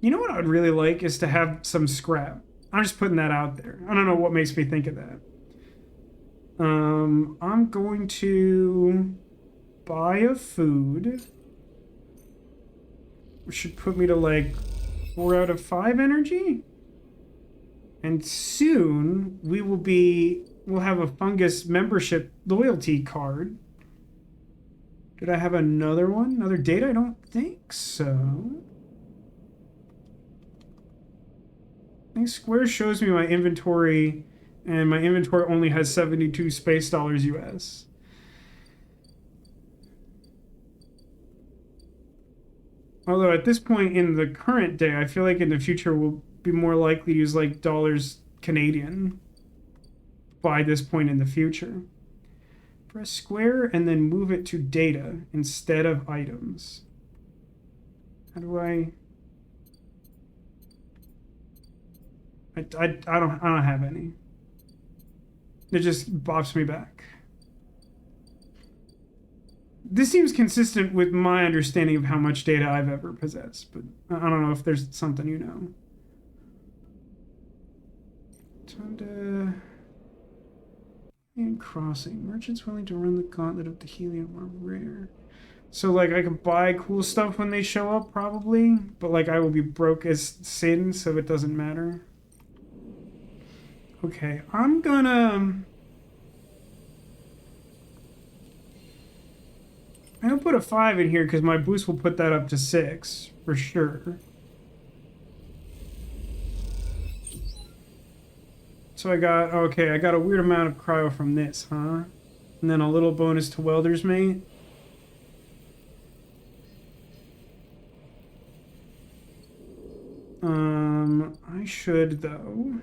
You know what I would really like is to have some scrap. I'm just putting that out there. I don't know what makes me think of that. I'm going to buy a food. Which should put me to like 4 out of 5 energy. And soon we'll have a fungus membership loyalty card. Did I have another one? Another data? I don't think so. I think Square shows me my inventory, and my inventory only has 72 space dollars US. Although at this point in the current day, I feel like in the future we'll be more likely to use like dollars Canadian by this point in the future. Press square and then move it to data instead of items. How do I don't have any. It just bops me back. This seems consistent with my understanding of how much data I've ever possessed, but I don't know if there's something you know. Tunda and crossing. Merchants willing to run the gauntlet of the helium are rare. So, like, I can buy cool stuff when they show up, probably. But, like, I will be broke as sin, so it doesn't matter. Okay, I'm gonna put a 5 in here, because my boost will put that up to 6, for sure. So I got a weird amount of cryo from this, huh? And then a little bonus to Welder's Mate. I should, though.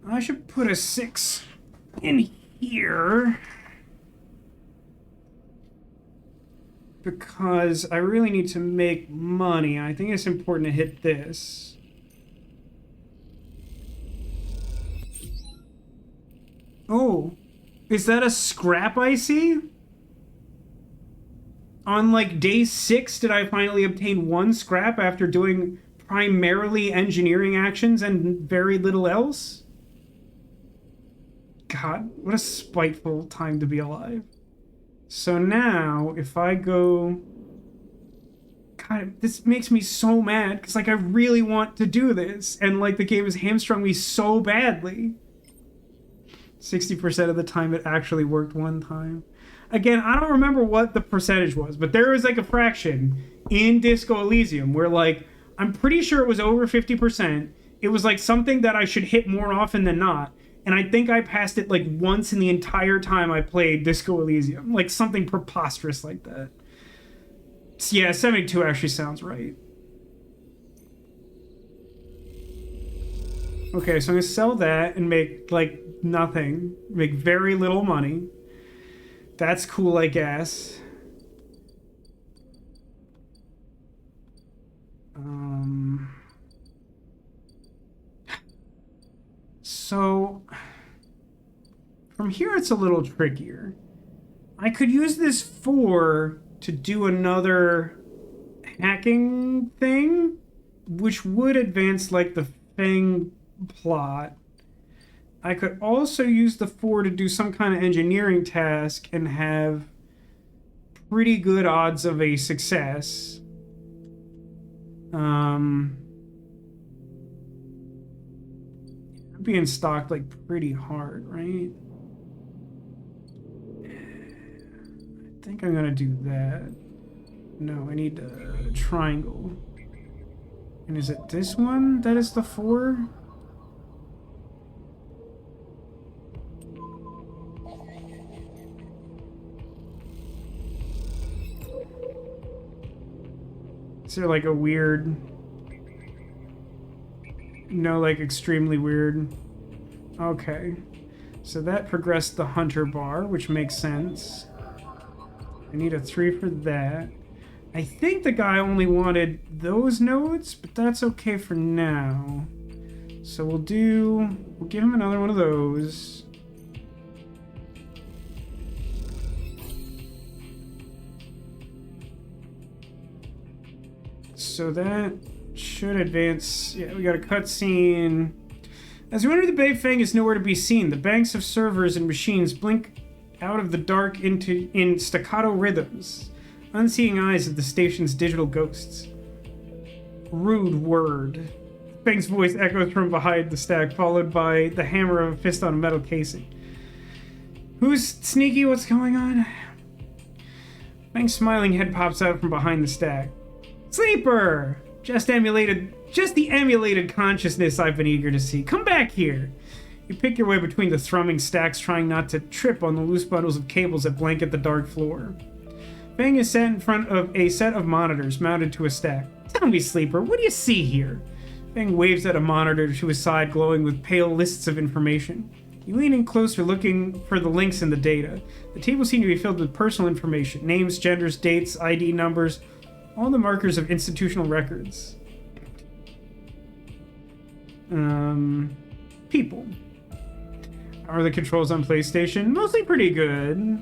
I should put a 6 in here. Because I really need to make money. I think it's important to hit this. Oh, is that a scrap I see? On like day 6, did I finally obtain 1 scrap after doing primarily engineering actions and very little else? God, what a spiteful time to be alive. So now, if I go... God, this makes me so mad, because, like, I really want to do this, and, like, the game has hamstrung me so badly. 60% of the time it actually worked one time. Again, I don't remember what the percentage was, but there was, like, a fraction in Disco Elysium where, like, I'm pretty sure it was over 50%. It was, like, something that I should hit more often than not. And I think I passed it, like, once in the entire time I played Disco Elysium. Like, something preposterous like that. Yeah, 72 actually sounds right. Okay, so I'm gonna sell that and make, like, nothing. Make very little money. That's cool, I guess. So, from here it's a little trickier. I could use this 4 to do another hacking thing, which would advance, like, the Fang plot. I could also use the 4 to do some kind of engineering task and have pretty good odds of a success. I'm being stalked, like, pretty hard, right? I think I'm gonna do that. No, I need a triangle. And is it this one that is the 4? Is there like a weird... No, like extremely weird. Okay. So that progressed the hunter bar, which makes sense. I need a 3 for that. I think the guy only wanted those nodes, but that's okay for now. So we'll give him another one of those. So that should advance. Yeah, we got a cutscene. As we enter the Bay, Fang is nowhere to be seen. The banks of servers and machines blink out of the dark in staccato rhythms. Unseeing eyes of the station's digital ghosts. Rude word. Fang's voice echoes from behind the stack, followed by the hammer of a fist on a metal casing. Who's sneaky? What's going on? Fang's smiling head pops out from behind the stack. Sleeper! Just the emulated consciousness I've been eager to see. Come back here! You pick your way between the thrumming stacks, trying not to trip on the loose bundles of cables that blanket the dark floor. Fang is set in front of a set of monitors mounted to a stack. Tell me, Sleeper, what do you see here? Fang waves at a monitor to his side, glowing with pale lists of information. You lean in closer, looking for the links in the data. The tables seem to be filled with personal information. Names, genders, dates, ID numbers, all the markers of institutional records. People. How are the controls on PlayStation? Mostly pretty good.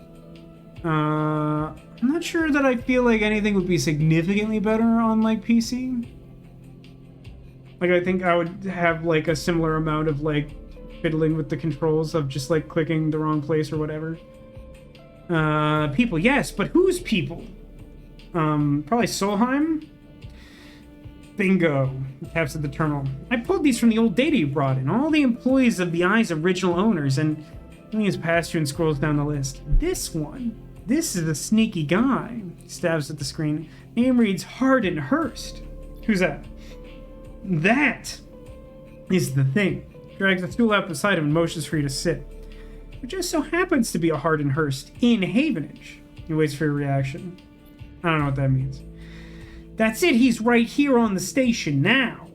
I'm not sure that I feel like anything would be significantly better on like PC. Like I think I would have like a similar amount of like fiddling with the controls of just like clicking the wrong place or whatever. People, yes, but whose people? Probably Solheim. Bingo. Taps at the terminal. I pulled these from the old data you brought in. All the employees of the Eye's original owners, and he has passed you and scrolls down the list. This one. This is a sneaky guy. He stabs at the screen. Name reads Hardin Hurst. Who's that? That is the thing. Drags the stool out beside him and motions for you to sit. It just so happens to be a Hardin Hurst in Havenage. He waits for your reaction. I don't know what that means. That's it, he's right here on the station now.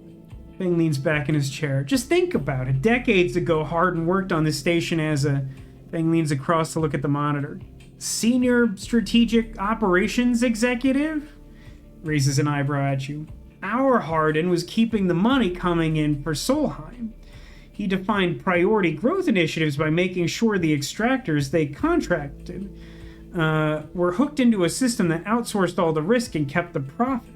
Feng leans back in his chair. Just think about it. Decades ago, Hardin worked on this station as a... Feng leans across to look at the monitor. Senior Strategic Operations Executive? Raises an eyebrow at you. Our Hardin was keeping the money coming in for Solheim. He defined priority growth initiatives by making sure the extractors they contracted were hooked into a system that outsourced all the risk and kept the profit.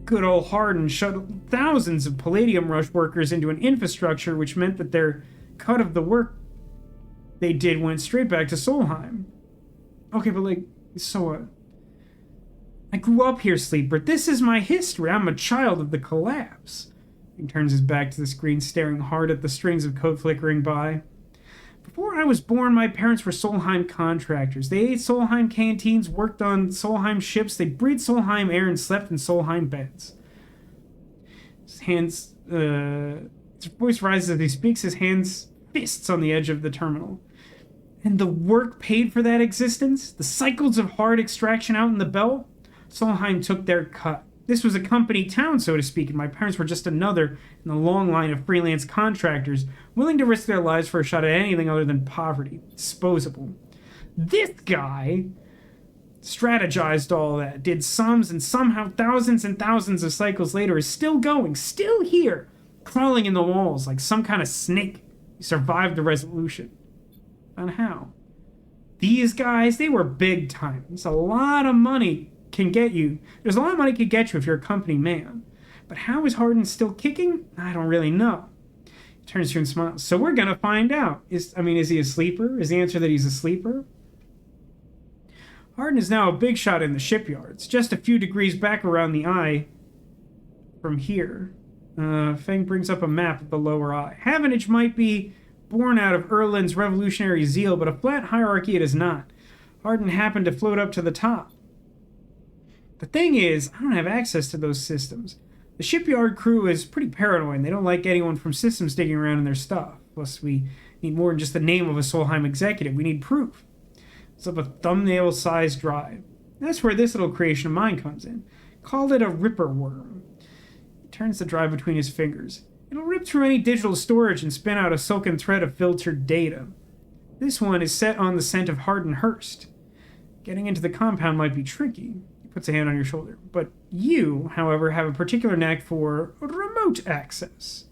Good old Hardin shuttled thousands of Palladium Rush workers into an infrastructure which meant that their cut of the work they did went straight back to Solheim. Okay, but like, so what? I grew up here, Sleeper. This is my history. I'm a child of the collapse. He turns his back to the screen, staring hard at the strings of code flickering by. Before I was born, my parents were Solheim contractors. They ate Solheim canteens, worked on Solheim ships, they breathed Solheim air, and slept in Solheim beds. His hands, his voice rises as he speaks, his hands fists on the edge of the terminal. And the work paid for that existence? The cycles of hard extraction out in the belt? Solheim took their cut. This was a company town, so to speak, and my parents were just another in the long line of freelance contractors willing to risk their lives for a shot at anything other than poverty. Disposable. This guy strategized all that, did sums, and somehow thousands and thousands of cycles later is still going, still here, crawling in the walls like some kind of snake. He survived the resolution. And how? These guys, they were big time. It's a lot of money can get you. There's a lot of money can get you if you're a company man. But how is Hardin still kicking? I don't really know. He turns to you and smiles. So we're gonna find out. Is he a sleeper? Is the answer that he's a sleeper? Hardin is now a big shot in the shipyards, just a few degrees back around the eye from here. Feng brings up a map of the lower eye. Havenage might be born out of Erland's revolutionary zeal, but a flat hierarchy it is not. Hardin happened to float up to the top. The thing is, I don't have access to those systems. The shipyard crew is pretty paranoid, and they don't like anyone from systems digging around in their stuff. Plus, we need more than just the name of a Solheim executive. We need proof. It's up a thumbnail-sized drive. That's where this little creation of mine comes in. Call it a ripper worm. He turns the drive between his fingers. It'll rip through any digital storage and spin out a silken thread of filtered data. This one is set on the scent of Hardin Hurst. Getting into the compound might be tricky. Puts a hand on your shoulder. But you, however, have a particular knack for remote access.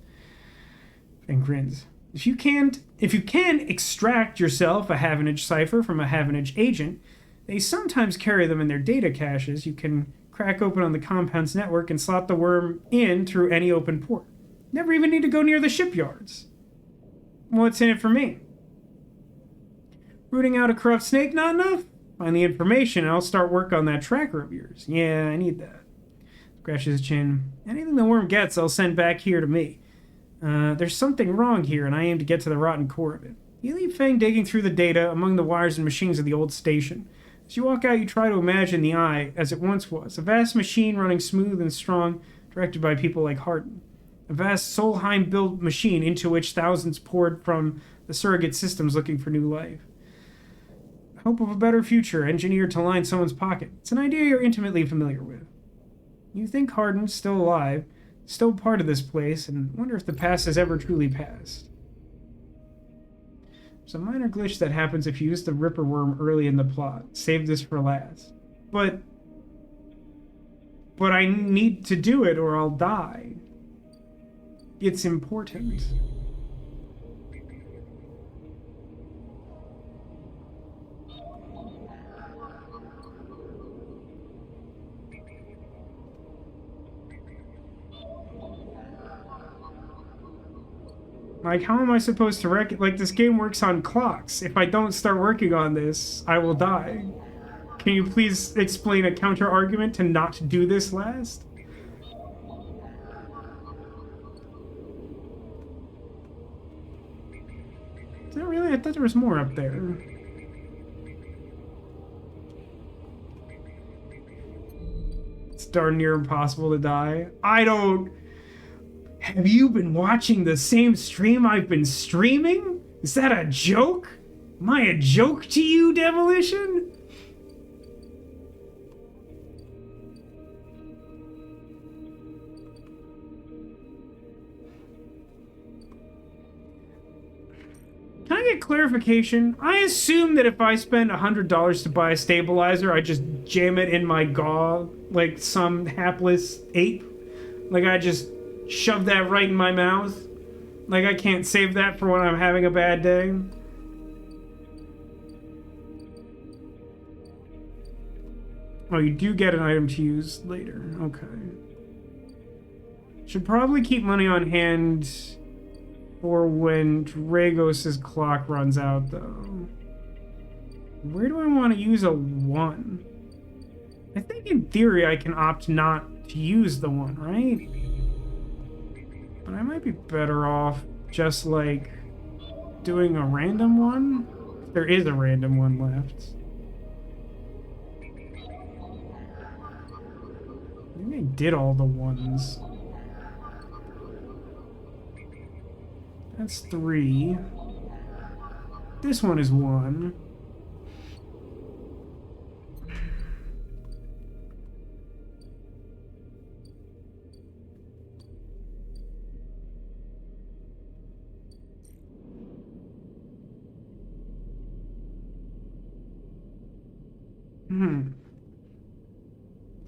And grins. If you can extract yourself a Havenage cipher from a Havenage agent, they sometimes carry them in their data caches. You can crack open on the compound's network and slot the worm in through any open port. Never even need to go near the shipyards. What's in it for me? Rooting out a corrupt snake, not enough? Find the information and I'll start work on that tracker of yours. Yeah, I need that. Scratches his chin. Anything the worm gets, I'll send back here to me. There's something wrong here, and I aim to get to the rotten core of it. You leave Feng digging through the data among the wires and machines of the old station. As you walk out, you try to imagine the Eye as it once was. A vast machine running smooth and strong, directed by people like Hardin. A vast Solheim-built machine into which thousands poured from the surrogate systems looking for new life. Hope of a better future, engineered to line someone's pocket. It's an idea you're intimately familiar with. You think Hardin's still alive, still part of this place, and wonder if the past has ever truly passed. There's a minor glitch that happens if you use the Ripper Worm early in the plot. Save this for last. But I need to do it or I'll die. It's important. Like, how am I supposed to like, this game works on clocks. If I don't start working on this, I will die. Can you please explain a counter argument to not do this last? Is that really? I thought there was more up there. It's darn near impossible to die. I don't... Have you been watching the same stream I've been streaming? Is that a joke? Am I a joke to you, Demolition? Can I get clarification? I assume that if I spend $100 to buy a stabilizer, I just jam it in my jaw like some hapless ape. Like I just shove that right in my mouth. Like I can't save that for when I'm having a bad day. Oh, you do get an item to use later. Okay. Should probably keep money on hand for when Dragos' clock runs out, though. Where do I want to use a 1? I think in theory I can opt not to use the 1, right? But I might be better off just, like, doing a random one. There is a random one left. Maybe I did all the ones. That's 3. This one is 1.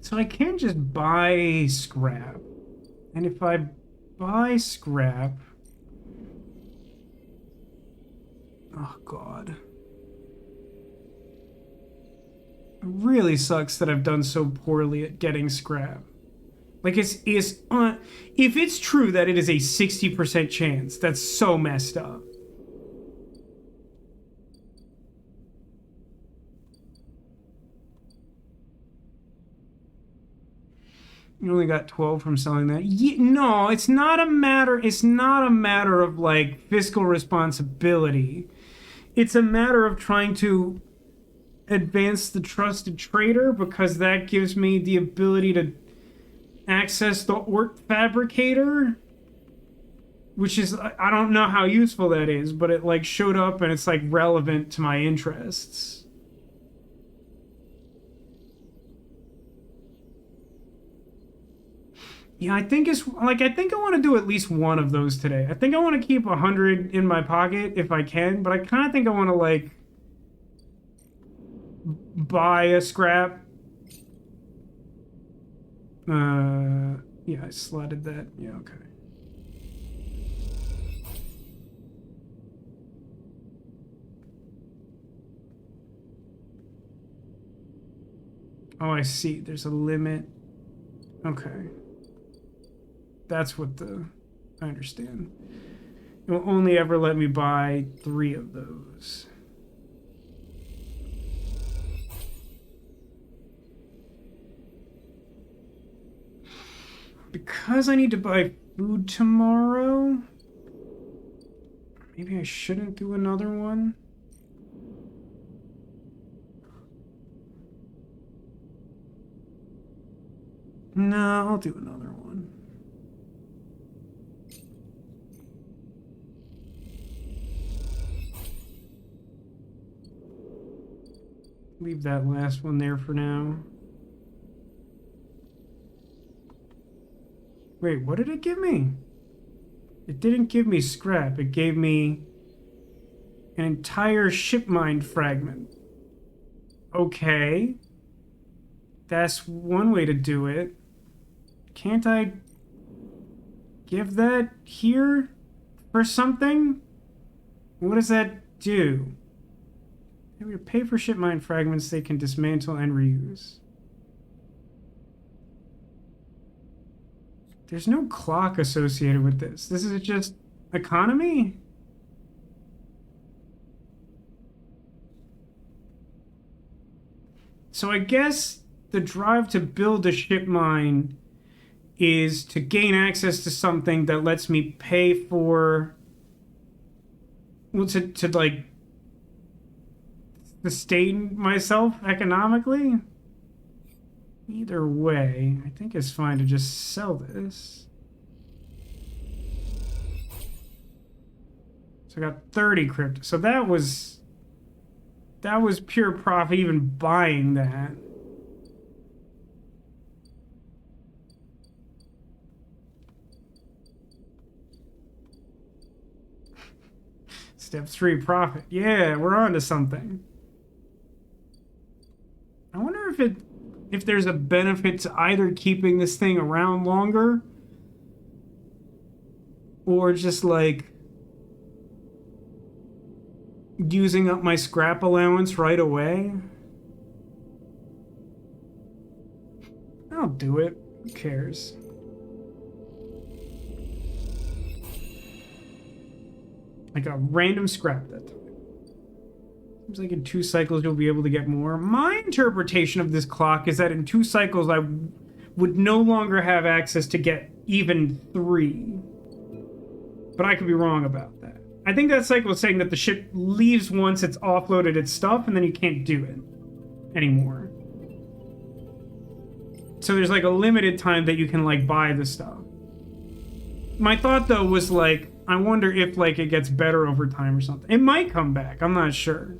So I can't just buy scrap. And if I buy scrap... Oh, God. It really sucks that I've done so poorly at getting scrap. Like, if it's true that it is a 60% chance, that's so messed up. You only got 12 from selling that. No, it's not a matter of like fiscal responsibility. It's a matter of trying to advance the trusted trader because that gives me the ability to access the Ort Fabricator, which is, I don't know how useful that is, but it like showed up and it's like relevant to my interests. Yeah, I think I want to do at least one of those today. I think I want to keep 100 in my pocket if I can, but I kind of think I want to like buy a scrap. Yeah, I slotted that. Yeah, okay. Oh, I see. There's a limit. Okay. That's what I understand. It will only ever let me buy 3 of those. Because I need to buy food tomorrow, maybe I shouldn't do another one. No, I'll do another one. Leave that last one there for now. Wait, what did it give me? It didn't give me scrap. It gave me an entire ship mind fragment. Okay. That's one way to do it. Can't I give that here for something? What does that do? Maybe pay for ship mind fragments they can dismantle and reuse. There's no clock associated with this. This is just Economy? So I guess the drive to build a ship mine is to gain access to something that lets me pay for, well, to like sustain myself economically. Either way, I think it's fine to just sell this. So I got 30 crypto. So that was pure profit even buying that. Step 3, profit. Yeah, we're on to something. I wonder if there's a benefit to either keeping this thing around longer or just like using up my scrap allowance right away. I'll do it. Who cares? Like a random scrap that time. Seems like in 2 cycles you'll be able to get more. My interpretation of this clock is that in 2 cycles I would no longer have access to get even 3. But I could be wrong about that. I think that cycle is saying that the ship leaves once it's offloaded its stuff and then you can't do it anymore. So there's like a limited time that you can like buy the stuff. My thought though was like, I wonder if like it gets better over time or something. It might come back. I'm not sure.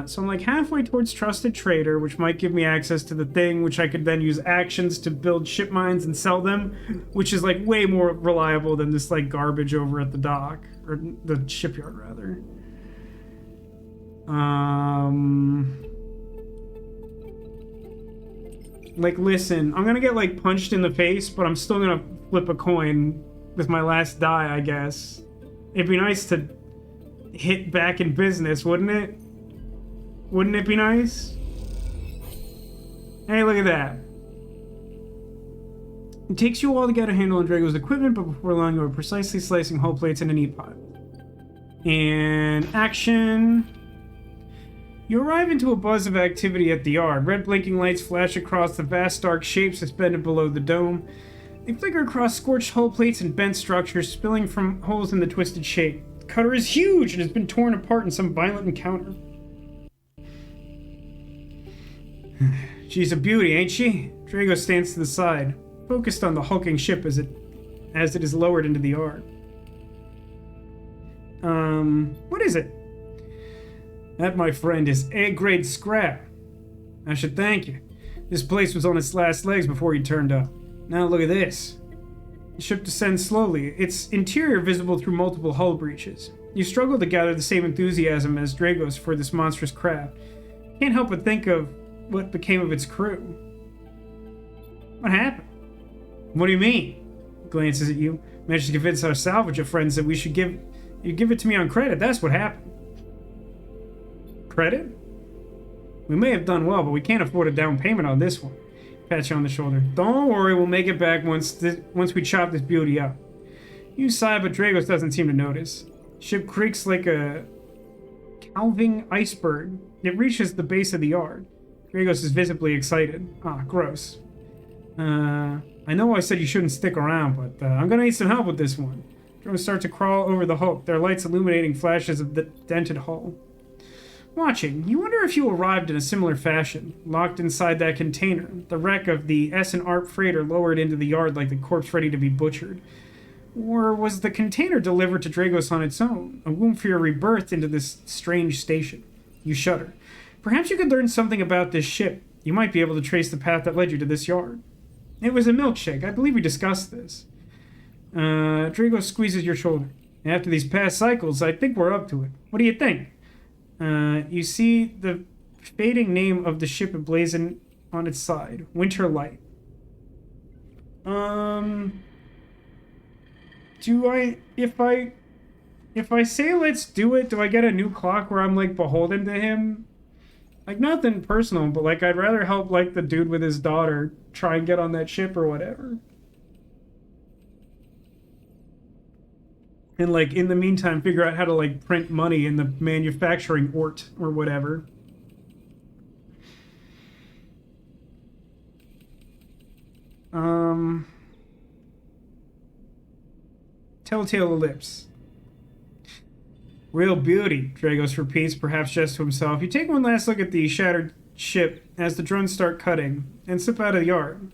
So I'm like halfway towards Trusted Trader, which might give me access to the thing, which I could then use actions to build ship mines and sell them, which is like way more reliable than this like garbage over at the dock, or the shipyard rather. Like listen, I'm gonna get like punched in the face, but I'm still gonna flip a coin with my last die, I guess. It'd be nice to hit back in business, wouldn't it? Wouldn't it be nice? Hey, look at that. It takes you a while to get a handle on Drago's equipment, but before long you are precisely slicing hull plates in a neat pot. And action. You arrive into a buzz of activity at the yard. Red blinking lights flash across the vast dark shape suspended below the dome. They flicker across scorched hull plates and bent structures, spilling from holes in the twisted shape. The cutter is huge and has been torn apart in some violent encounter. She's a beauty, ain't she? Drago stands to the side, focused on the hulking ship as it is lowered into the yard. What is it? That, my friend, is A-grade scrap. I should thank you. This place was on its last legs before you turned up. Now look at this. The ship descends slowly, its interior visible through multiple hull breaches. You struggle to gather the same enthusiasm as Drago's for this monstrous craft. Can't help but think of what became of its crew. What happened? What do you mean? Glances at you. Managed to convince our salvage friends that we should give it to me on credit. That's what happened. Credit? We may have done well, but we can't afford a down payment on this one. Pat you on the shoulder. Don't worry, we'll make it back once we chop this beauty up. You sigh, but Dragos doesn't seem to notice. Ship creaks like a calving iceberg. It reaches the base of the yard. Dragos is visibly excited. Ah, gross. I know I said you shouldn't stick around, but I'm gonna need some help with this one. Drones start to crawl over the hulk, their lights illuminating flashes of the dented hull. Watching, you wonder if you arrived in a similar fashion, locked inside that container, the wreck of the S&ARP freighter lowered into the yard like the corpse ready to be butchered. Or was the container delivered to Dragos on its own, a womb for your rebirth into this strange station? You shudder. Perhaps you could learn something about this ship. You might be able to trace the path that led you to this yard. It was a milkshake. I believe we discussed this. Dragos squeezes your shoulder. After these past cycles, I think we're up to it. What do you think? You see the fading name of the ship emblazoned on its side. Winter Light. If I say let's do it, do I get a new clock where I'm like beholden to him? Like nothing personal, but like I'd rather help like the dude with his daughter try and get on that ship or whatever. And like in the meantime, figure out how to like print money in the manufacturing ort or whatever. Telltale Ellipse. Real beauty, Dragos repeats, perhaps just to himself. You take one last look at the shattered ship as the drones start cutting, and slip out of the yard,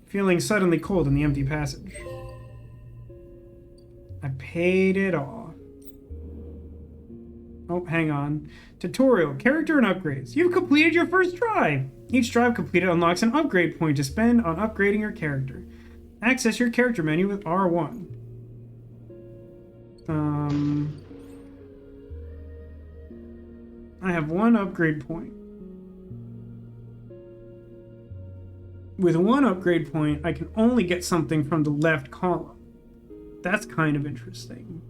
feeling suddenly cold in the empty passage. I paid it off. Oh, hang on. Tutorial, character and upgrades. You've completed your first drive. Each drive completed unlocks an upgrade point to spend on upgrading your character. Access your character menu with R1. I have one upgrade point. With one upgrade point, I can only get something from the left column. That's kind of interesting.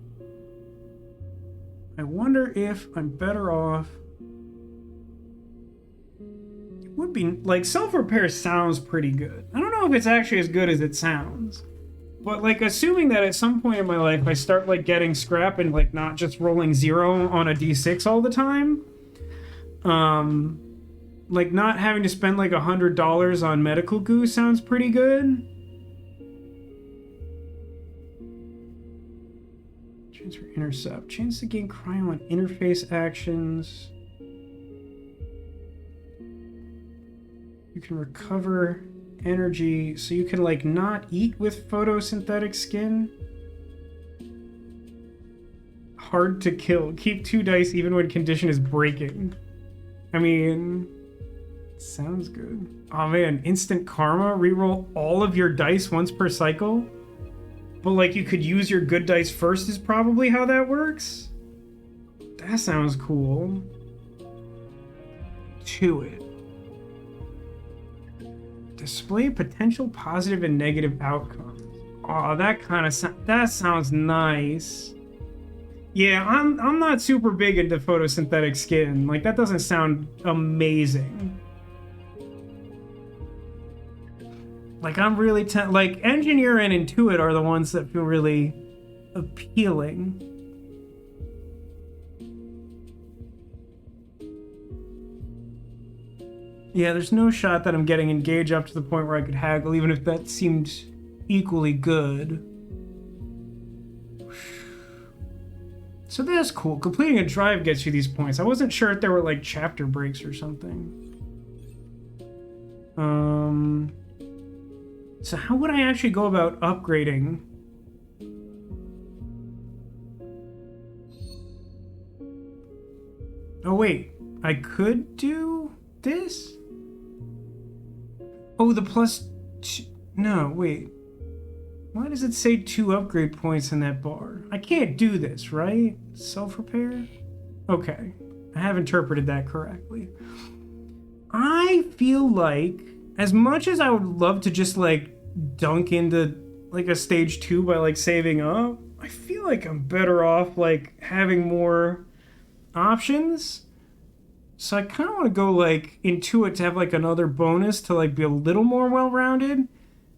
I wonder if I'm better off. It would be like self-repair sounds pretty good. I don't know if it's actually as good as it sounds. But like assuming that at some point in my life I start like getting scrap and like not just rolling 0 on a d6 all the time. Like not having to spend like $100 on medical goo sounds pretty good. Transfer intercept. Chance to gain cryo on interface actions. You can recover energy, so you can like not eat with photosynthetic skin. Hard to kill. Keep 2 dice even when condition is breaking. I mean, sounds good. Oh man, instant karma. Reroll all of your dice once per cycle. But like you could use your good dice first is probably how that works. That sounds cool. To it. Display potential positive and negative outcomes. Oh, that kind of that sounds nice. Yeah, I'm not super big into photosynthetic skin. Like that doesn't sound amazing. Like I'm really like engineer and intuit are the ones that feel really appealing. Yeah, there's no shot that I'm getting engaged up to the point where I could haggle, even if that seemed equally good. So that's cool. Completing a drive gets you these points. I wasn't sure if there were like chapter breaks or something. So how would I actually go about upgrading? Oh wait, I could do this? Oh, the +2. No, wait. Why does it say 2 upgrade points in that bar? I can't do this, right? Self-repair? Okay. I have interpreted that correctly. I feel like, as much as I would love to just, like, dunk into, like, a stage 2 by, like, saving up, I feel like I'm better off, like, having more options. So I kind of want to go, like, Intuit to have, like, another bonus to, like, be a little more well-rounded.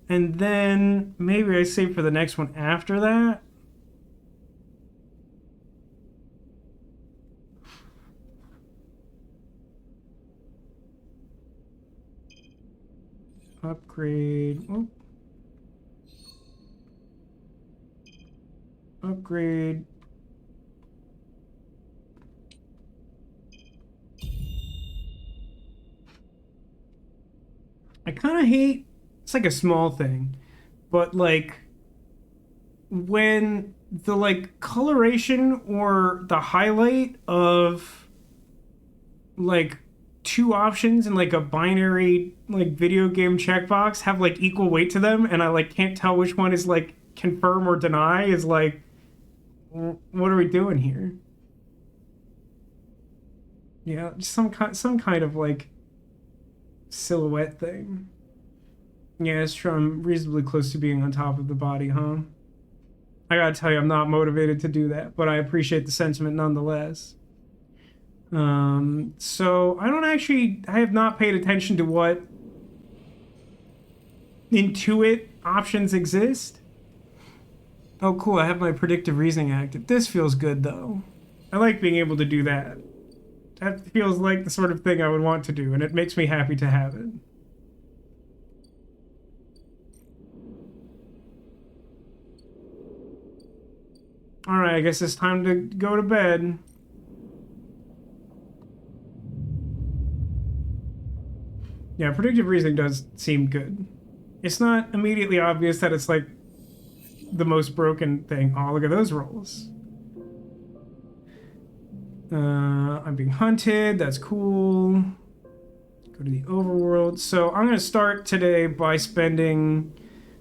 And then maybe I save for the next one after that. Upgrade. Oh. Upgrade. I kind of hate, it's like a small thing, but like when the like coloration or the highlight of like 2 options in like a binary like video game checkbox have like equal weight to them and I like can't tell which one is like confirm or deny is like, what are we doing here? Yeah, just some kind of like silhouette thing. Yeah, it's true. I'm reasonably close to being on top of the body, huh? I gotta tell you, I'm not motivated to do that, but I appreciate the sentiment nonetheless. So I have not paid attention to what Intuit options exist. Oh, cool. I have my predictive reasoning active. This feels good, though. I like being able to do that. That feels like the sort of thing I would want to do, and it makes me happy to have it. Alright, I guess it's time to go to bed. Yeah, predictive reasoning does seem good. It's not immediately obvious that it's like the most broken thing. Oh, look at those rolls. I'm being hunted. That's cool. Go to the overworld. So I'm going to start today by spending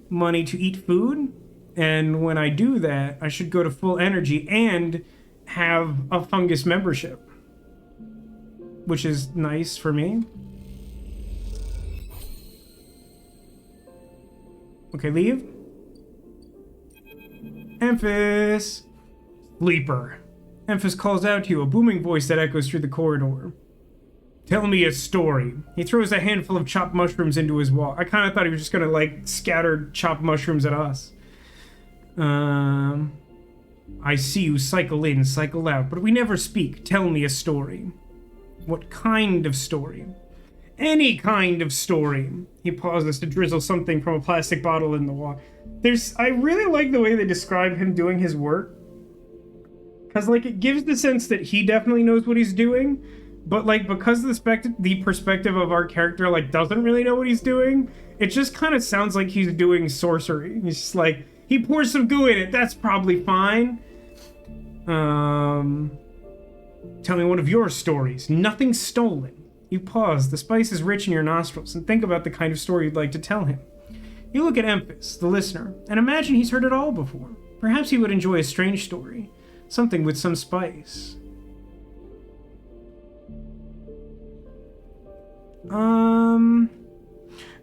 money to eat food. And when I do that, I should go to full energy and have a fungus membership, which is nice for me. Okay, leave. Emphas. Sleeper. Emphas calls out to you, a booming voice that echoes through the corridor. Tell me a story. He throws a handful of chopped mushrooms into his wall. I kind of thought he was just going to, like, scatter chopped mushrooms at us. I see you cycle in, cycle out, but we never speak. Tell me a story. What kind of story? Any kind of story. He pauses to drizzle something from a plastic bottle in the water. I really like the way they describe him doing his work. Because, like, it gives the sense that he definitely knows what he's doing, but, like, because the perspective of our character, like, doesn't really know what he's doing, it just kind of sounds like he's doing sorcery. He's just like, he pours some goo in it, that's probably fine. Tell me one of your stories. Nothing stolen. You pause, the spice is rich in your nostrils, and think about the kind of story you'd like to tell him. You look at Emphas, the listener, and imagine he's heard it all before. Perhaps he would enjoy a strange story. Something with some spice. No,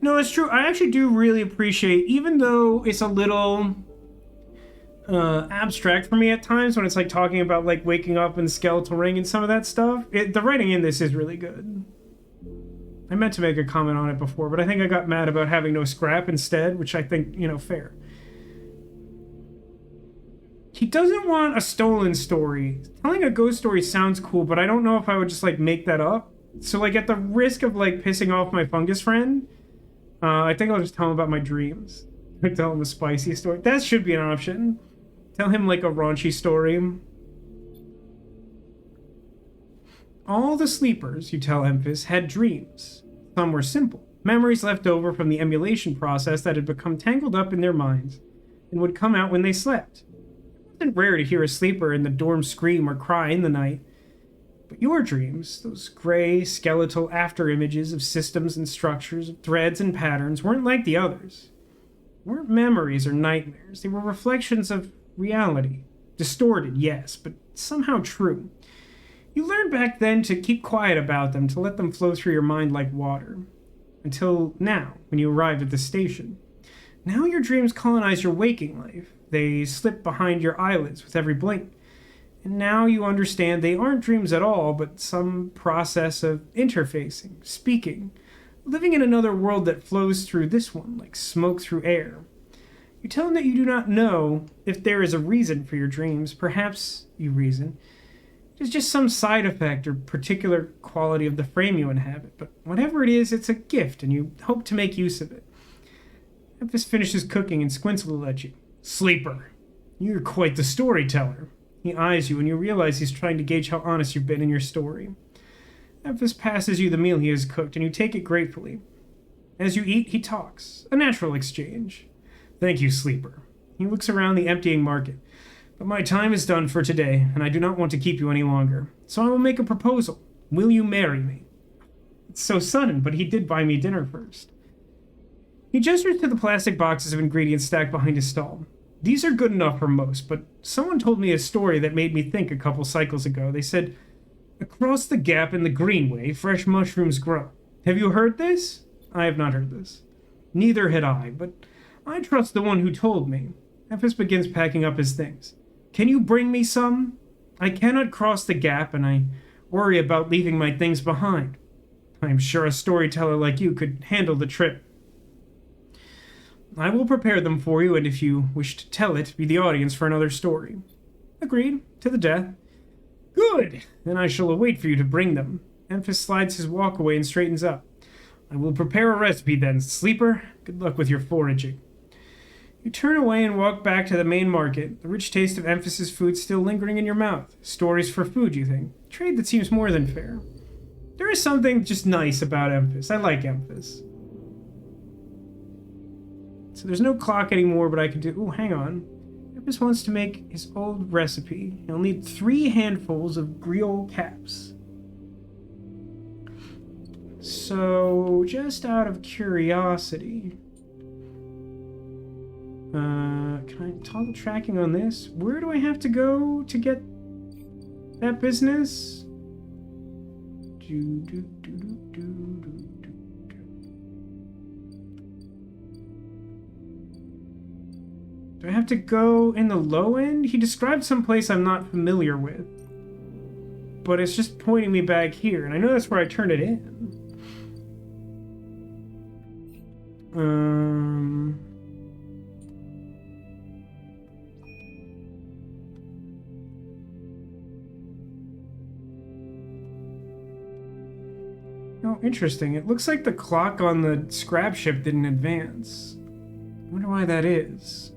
it's true. I actually do really appreciate, even though it's a little abstract for me at times when it's like talking about like waking up in the skeletal ring and some of that stuff. The writing in this is really good. I meant to make a comment on it before, but I think I got mad about having no scrap instead, which I think, fair. He doesn't want a stolen story. Telling a ghost story sounds cool, but I don't know if I would just, like, make that up. So, like, at the risk of, like, pissing off my fungus friend, I think I'll just tell him about my dreams. Tell him a spicy story. That should be an option. Tell him, like, a raunchy story. All the sleepers, you tell Emphas, had dreams. Some were simple. Memories left over from the emulation process that had become tangled up in their minds and would come out when they slept. It wasn't rare to hear a sleeper in the dorm scream or cry in the night. But your dreams, those gray, skeletal after-images of systems and structures, of threads and patterns, weren't like the others. They weren't memories or nightmares. They were reflections of reality. Distorted, yes, but somehow true. You learned back then to keep quiet about them, to let them flow through your mind like water. Until now, when you arrived at the station. Now your dreams colonize your waking life. They slip behind your eyelids with every blink. And now you understand they aren't dreams at all, but some process of interfacing, speaking, living in another world that flows through this one, like smoke through air. You tell them that you do not know if there is a reason for your dreams. Perhaps, you reason, it is just some side effect or particular quality of the frame you inhabit. But whatever it is, it's a gift, and you hope to make use of it. Emphas finishes cooking and squints a little at you. Sleeper, you're quite the storyteller. He eyes you, and you realize he's trying to gauge how honest you've been in your story. Emphas passes you the meal he has cooked, and you take it gratefully. As you eat, he talks. A natural exchange. Thank you, Sleeper. He looks around the emptying market. But my time is done for today, and I do not want to keep you any longer. So I will make a proposal. Will you marry me? It's so sudden, but he did buy me dinner first. He gestures to the plastic boxes of ingredients stacked behind his stall. These are good enough for most, but someone told me a story that made me think a couple cycles ago. They said, across the gap in the greenway, fresh mushrooms grow. Have you heard this? I have not heard this. Neither had I, but I trust the one who told me. Emphas begins packing up his things. Can you bring me some? I cannot cross the gap, and I worry about leaving my things behind. I am sure a storyteller like you could handle the trip. I will prepare them for you, and if you wish to tell it, be the audience for another story. Agreed, to the death. Good! Then I shall await for you to bring them. Memphis slides his walk away and straightens up. I will prepare a recipe then, sleeper. Good luck with your foraging. You turn away and walk back to the main market, the rich taste of Emphasis food still lingering in your mouth. Stories for food, you think. Trade that seems more than fair. There is something just nice about Emphis. I like Emphis. So there's no clock anymore, but I can do... Ooh, hang on. Emphis wants to make his old recipe. He'll need 3 handfuls of griot caps. So, just out of curiosity... can I toggle tracking on this? Where do I have to go to get that business? Do I have to go in the low end? He described some place I'm not familiar with. But it's just pointing me back here, and I know that's where I turned it in. Oh, interesting. It looks like the clock on the scrap ship didn't advance. I wonder why that is.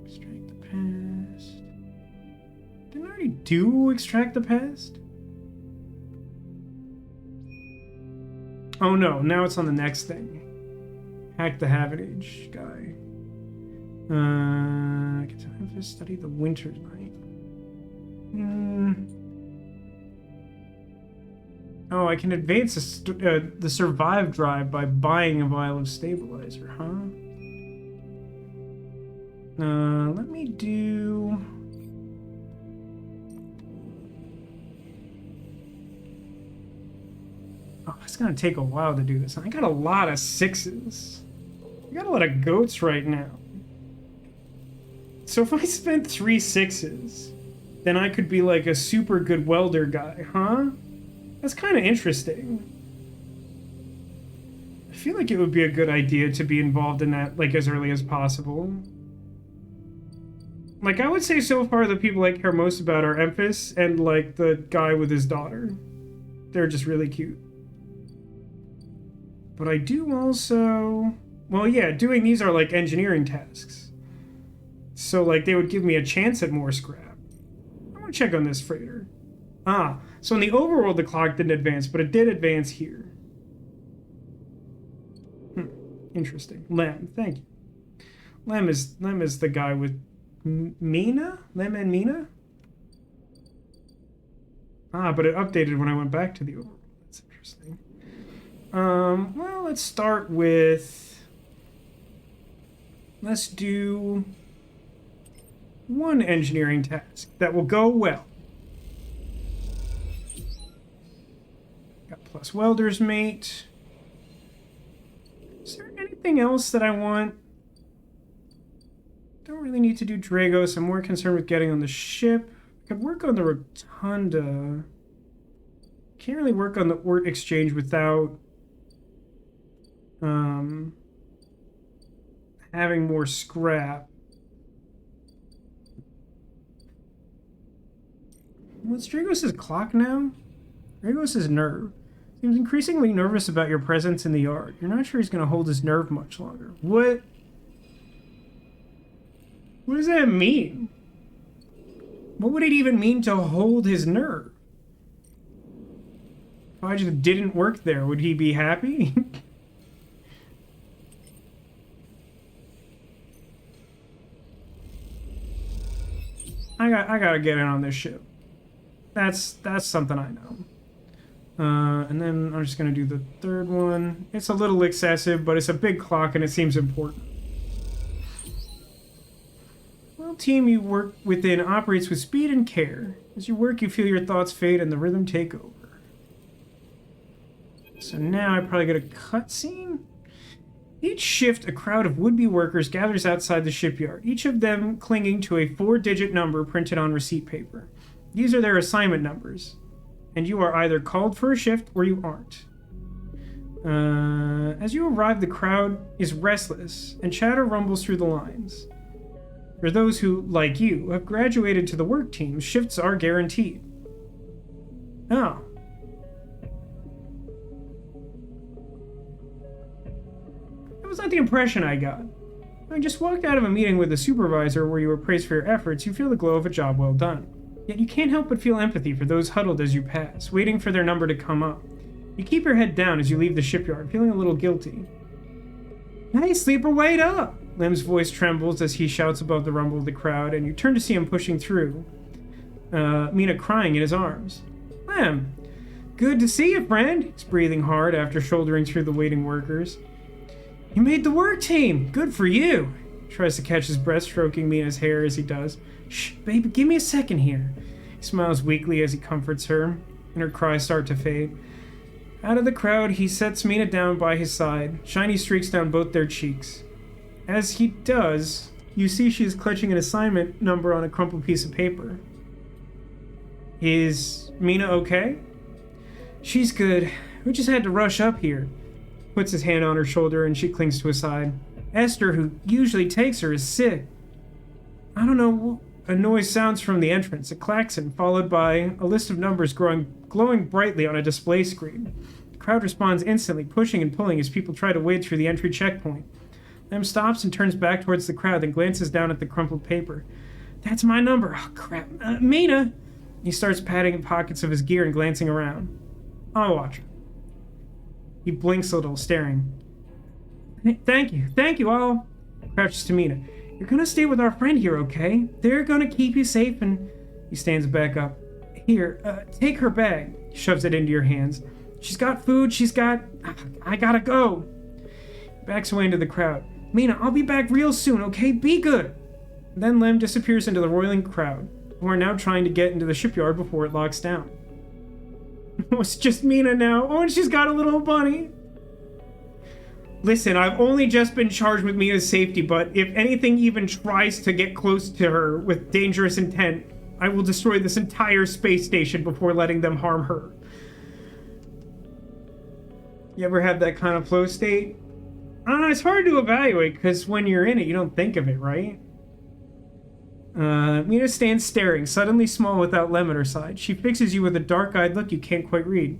Extract the past. Didn't I already do extract the past? Oh no, now it's on the next thing. Hack the Habitage guy. Get to Memphis, study the winter night. Oh, I can advance the survive drive by buying a vial of stabilizer, huh? Let me do... Oh, it's gonna take a while to do this. I got a lot of 6s. I got a lot of goats right now. So if I spent 3 6s, then I could be like a super good welder guy, huh? That's kind of interesting. I feel like it would be a good idea to be involved in that, like, as early as possible. Like, I would say so far the people I care most about are Emphis and, like, the guy with his daughter. They're just really cute. But I do also... Well, yeah, doing these are, like, engineering tasks. So, like, they would give me a chance at more scrap. I want to check on this freighter. Ah, so in the overworld, the clock didn't advance, but it did advance here. Interesting. Lem, thank you. Lem is the guy with Mina? Lem and Mina? Ah, but it updated when I went back to the overworld. That's interesting. Well, let's start with... Let's do... 1 engineering task that will go well. Plus welder's mate. Is there anything else that I want? Don't really need to do Dragos. I'm more concerned with getting on the ship. I could work on the Rotunda. Can't really work on the Ort Exchange without having more scrap. What's Dragos' clock now? Dragos' nerve. Seems increasingly nervous about your presence in the yard. You're not sure he's going to hold his nerve much longer. What? What does that mean? What would it even mean to hold his nerve? If I just didn't work there, would he be happy? I gotta get in on this ship. That's something I know. And then I'm just going to do the third one. It's a little excessive, but it's a big clock and it seems important. Well, team you work within operates with speed and care. As you work, you feel your thoughts fade and the rhythm take over. So now I probably get a cutscene. Each shift, a crowd of would-be workers gathers outside the shipyard, each of them clinging to a 4-digit number printed on receipt paper. These are their assignment numbers. And you are either called for a shift or you aren't. As you arrive, the crowd is restless, and chatter rumbles through the lines. For those who, like you, have graduated to the work team, shifts are guaranteed. Oh. That was not the impression I got. When you just walked out of a meeting with a supervisor where you were praised for your efforts, you feel the glow of a job well done. Yet you can't help but feel empathy for those huddled as you pass, waiting for their number to come up. You keep your head down as you leave the shipyard, feeling a little guilty. Hey, sleeper, wait up! Lem's voice trembles as he shouts above the rumble of the crowd, and you turn to see him pushing through, Mina crying in his arms. Lem, good to see you, friend. He's breathing hard after shouldering through the waiting workers. You made the work team! Good for you! He tries to catch his breath, stroking Mina's hair as he does. Shh, baby, give me a second here. He smiles weakly as he comforts her, and her cries start to fade. Out of the crowd, he sets Mina down by his side, shiny streaks down both their cheeks. As he does, you see she is clutching an assignment number on a crumpled piece of paper. Is Mina okay? She's good. We just had to rush up here. Puts his hand on her shoulder and she clings to his side. Esther, who usually takes her, is sick. I don't know. A noise sounds from the entrance, a klaxon, followed by a list of numbers glowing brightly on a display screen. The crowd responds instantly, pushing and pulling as people try to wade through the entry checkpoint. Lem stops and turns back towards the crowd, then glances down at the crumpled paper. That's my number. Oh, crap. Mina! He starts patting the pockets of his gear and glancing around. I'll watch her. He blinks a little, staring. Thank you, I'll... Crouches to Mina. You're gonna stay with our friend here, okay? They're gonna keep you safe and... He stands back up. Here, take her bag. He shoves it into your hands. She's got food, I gotta go. He backs away into the crowd. Mina, I'll be back real soon, okay? Be good. Then Lem disappears into the roiling crowd, who are now trying to get into the shipyard before it locks down. Oh, it's just Mina now. Oh, and she's got a little bunny. Listen, I've only just been charged with Mina's safety, but if anything even tries to get close to her with dangerous intent, I will destroy this entire space station before letting them harm her. You ever have that kind of flow state? I don't know, it's hard to evaluate, because when you're in it, you don't think of it, right? Mina stands staring, suddenly small without Lem at her side. She fixes you with a dark-eyed look you can't quite read.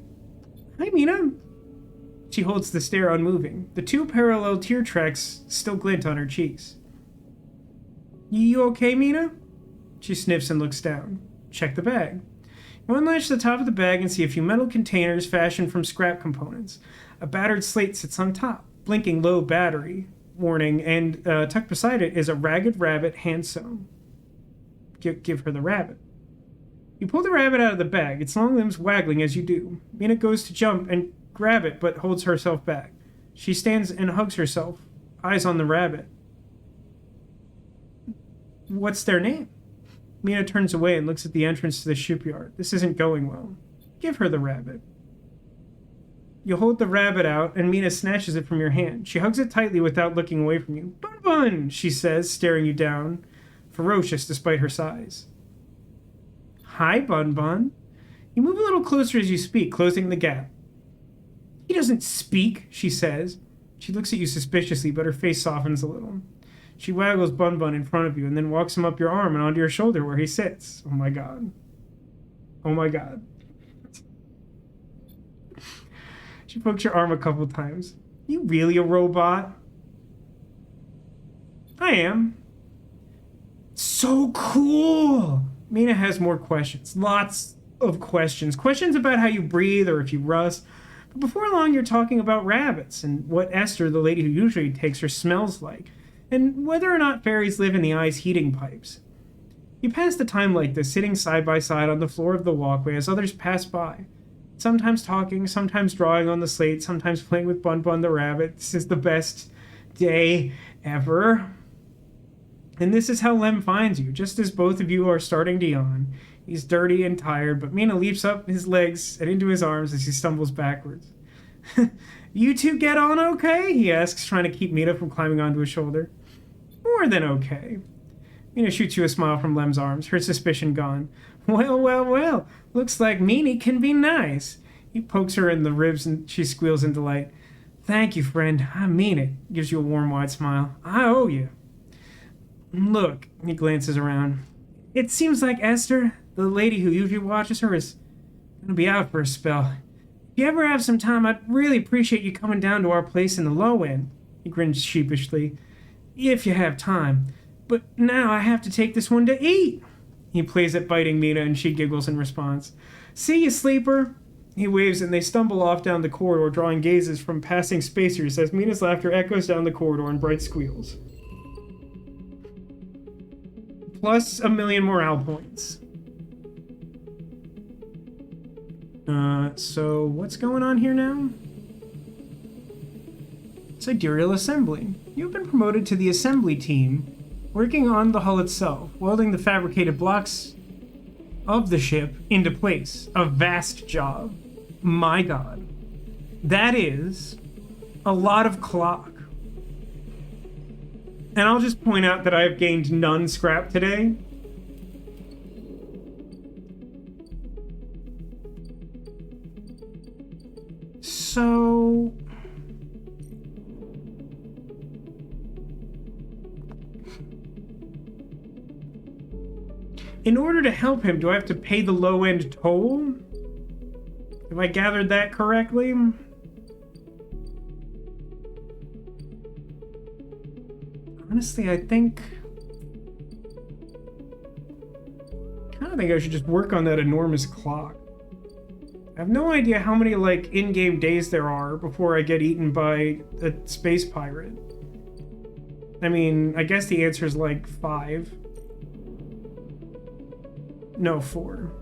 Hi, Mina. She holds the stare unmoving. The two parallel tear tracks still glint on her cheeks. You okay, Mina? She sniffs and looks down. Check the bag. You unlatch the top of the bag and see a few metal containers fashioned from scrap components. A battered slate sits on top, blinking low battery warning, and tucked beside it is a ragged rabbit hand-sewn. Give her the rabbit. You pull the rabbit out of the bag, its long limbs waggling as you do. Mina goes to jump and grab it, but holds herself back. She stands and hugs herself, eyes on the rabbit. What's their name? Mina turns away and looks at the entrance to the shipyard. This isn't going well. Give her the rabbit. You hold the rabbit out, and Mina snatches it from your hand. She hugs it tightly without looking away from you. Bun-Bun, she says, staring you down, ferocious despite her size. Hi, Bun-Bun. You move a little closer as you speak, closing the gap. He doesn't speak, she says. She looks at you suspiciously, but her face softens a little. She waggles Bun-Bun in front of you and then walks him up your arm and onto your shoulder where he sits. Oh my god. Oh my god. She pokes your arm a couple times. You really a robot? I am. So cool! Mina has more questions. Lots of questions. Questions about how you breathe or if you rust. But before long, you're talking about rabbits and what Esther, the lady who usually takes her, smells like, and whether or not fairies live in the ice heating pipes. You pass the time like this, sitting side by side on the floor of the walkway as others pass by. Sometimes talking, sometimes drawing on the slate, sometimes playing with Bun-Bun the rabbit. This is the best day ever. And this is how Lem finds you, just as both of you are starting to yawn. He's dirty and tired, but Mina leaps up his legs and into his arms as he stumbles backwards. You two get on okay? He asks, trying to keep Mina from climbing onto his shoulder. More than okay. Mina shoots you a smile from Lem's arms, her suspicion gone. Well. Looks like Meanie can be nice. He pokes her in the ribs and she squeals in delight. Thank you, friend. I mean it. Gives you a warm, wide smile. I owe you. Look, he glances around. It seems like Esther, the lady who usually watches her, is gonna be out for a spell. If you ever have some time, I'd really appreciate you coming down to our place in the low end. He grins sheepishly. If you have time. But now I have to take this one to eat. He plays at biting Mina and she giggles in response. See you, sleeper. He waves and they stumble off down the corridor, drawing gazes from passing spacers as Mina's laughter echoes down the corridor in bright squeals. Plus 1,000,000 morale points. So what's going on here now? Sidereal assembly. You've been promoted to the assembly team, working on the hull itself, welding the fabricated blocks of the ship into place. A vast job. My god. That is a lot of clock. And I'll just point out that I have gained none scrap today. So... in order to help him, do I have to pay the low-end toll? Have I gathered that correctly? Honestly, I think I should just work on that enormous clock. I have no idea how many, like, in-game days there are before I get eaten by a space pirate. I mean, I guess the answer is, like, 5. No, 4.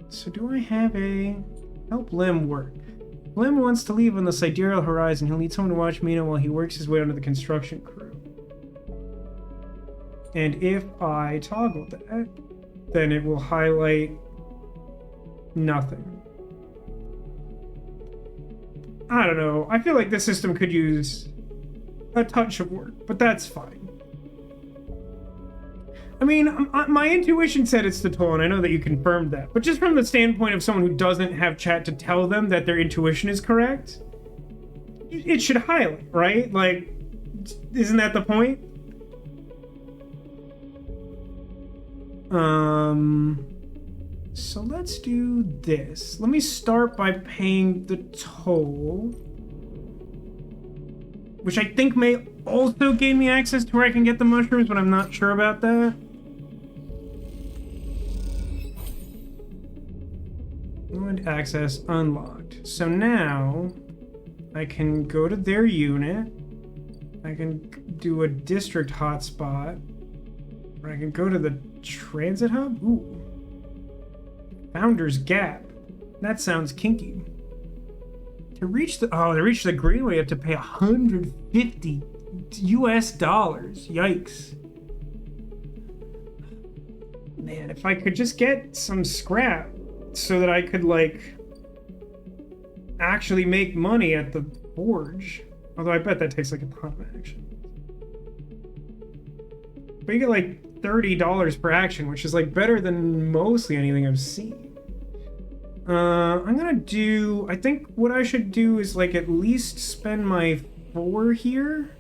So do I have a... help Lem work? Lem wants to leave on the sidereal horizon. He'll need someone to watch Mina while he works his way onto the construction crew. And if I toggle that, then it will highlight nothing. I don't know. I feel like this system could use a touch of work, but that's fine. I mean, my intuition said it's the toll, and I know that you confirmed that. But just from the standpoint of someone who doesn't have chat to tell them that their intuition is correct, it should highlight, right? Like, isn't that the point? So let's do this. Let me start by paying the toll, which I think may also gain me access to where I can get the mushrooms, but I'm not sure about that. And access unlocked. So now I can go to their unit. I can do a district hotspot. Or I can go to the transit hub. Ooh. Founder's Gap. That sounds kinky. To reach the greenway, you have to pay $150 US. Yikes. Man, if I could just get some scrap so that I could, like, actually make money at the forge. Although I bet that takes, like, a ton of action. But you get, like, $30 per action, which is, like, better than mostly anything I've seen. I'm gonna do... I think what I should do is, like, at least spend my 4 here.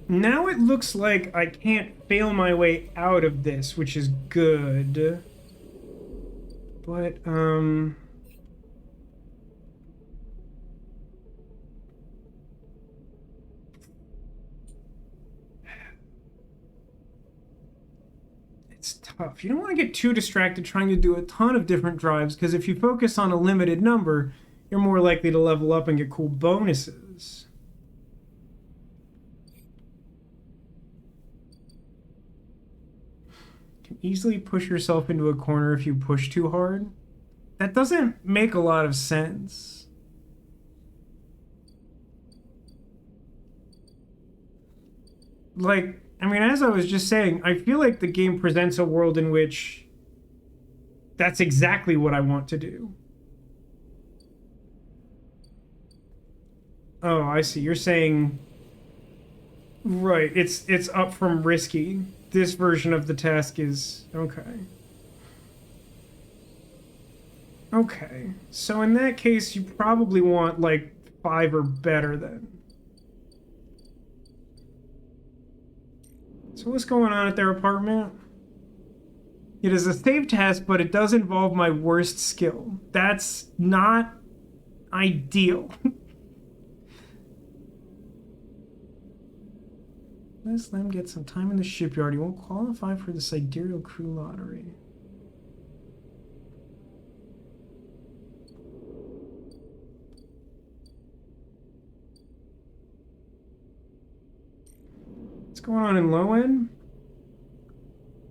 Now it looks like I can't fail my way out of this, which is good. But, it's tough. You don't want to get too distracted trying to do a ton of different drives, because if you focus on a limited number, you're more likely to level up and get cool bonuses. You can easily push yourself into a corner if you push too hard. That doesn't make a lot of sense. Like, I mean, as I was just saying, I feel like the game presents a world in which that's exactly what I want to do. Oh, I see. You're saying Right, it's up from risky. This version of the task is okay. Okay, so in that case, you probably want like 5 or better then. So what's going on at their apartment? It is a save task, but it does involve my worst skill. That's not ideal. Let them get some time in the shipyard. He won't qualify for the Sidereal Crew Lottery. What's going on in low end?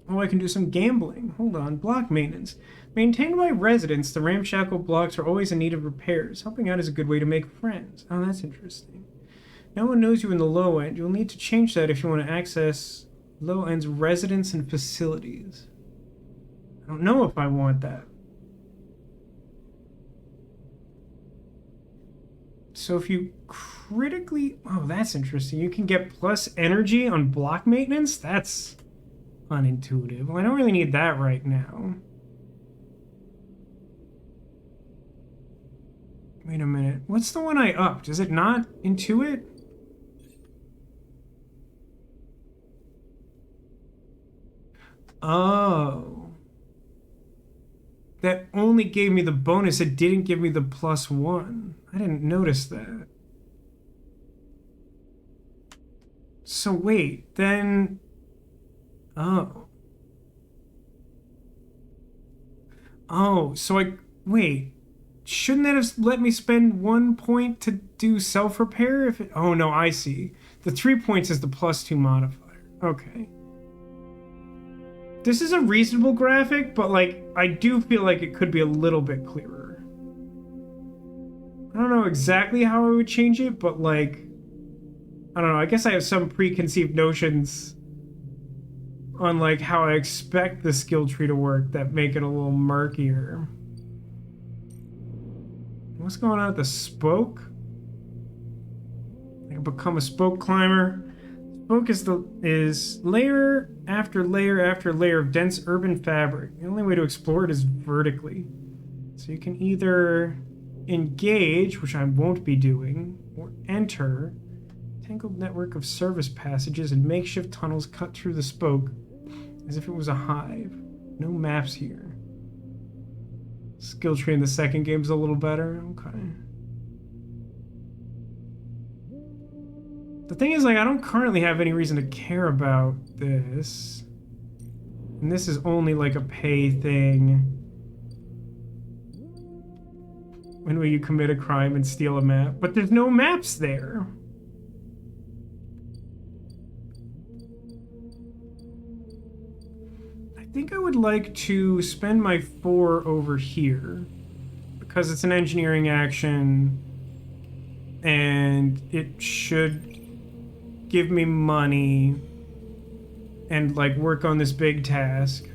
Oh, I can do some gambling. Hold on. Block maintenance. Maintained by residents, the ramshackle blocks are always in need of repairs. Helping out is a good way to make friends. Oh, that's interesting. No one knows you in the low end. You'll need to change that if you want to access low end's residents and facilities. I don't know if I want that. So if you critically... Oh, that's interesting. You can get plus energy on block maintenance? That's unintuitive. Well, I don't really need that right now. Wait a minute. What's the one I upped? Is it not Intuit? Oh. That only gave me the bonus. It didn't give me the +1. I didn't notice that. So wait, then... Oh. Oh, so wait. Shouldn't that have let me spend 1 point to do self-repair? If it... Oh, no, I see. The 3 points is the +2 modifier. Okay. This is a reasonable graphic, but, like, I do feel like it could be a little bit clearer. I don't know exactly how I would change it, but, like... I don't know, I guess I have some preconceived notions on, like, how I expect the skill tree to work that make it a little murkier. What's going on with the spoke? I can become a spoke climber. Spoke is layer after layer after layer of dense urban fabric. The only way to explore it is vertically. So you can either engage, which I won't be doing, or enter. Tangled network of service passages and makeshift tunnels cut through the spoke as if it was a hive. No maps here. Skill tree in the second game's a little better. Okay. The thing is, like, I don't currently have any reason to care about this. And this is only, like, a pay thing. When will you commit a crime and steal a map? But there's no maps there. I think I would like to spend my 4 over here. Because it's an engineering action. And it should give me money and like work on this big task.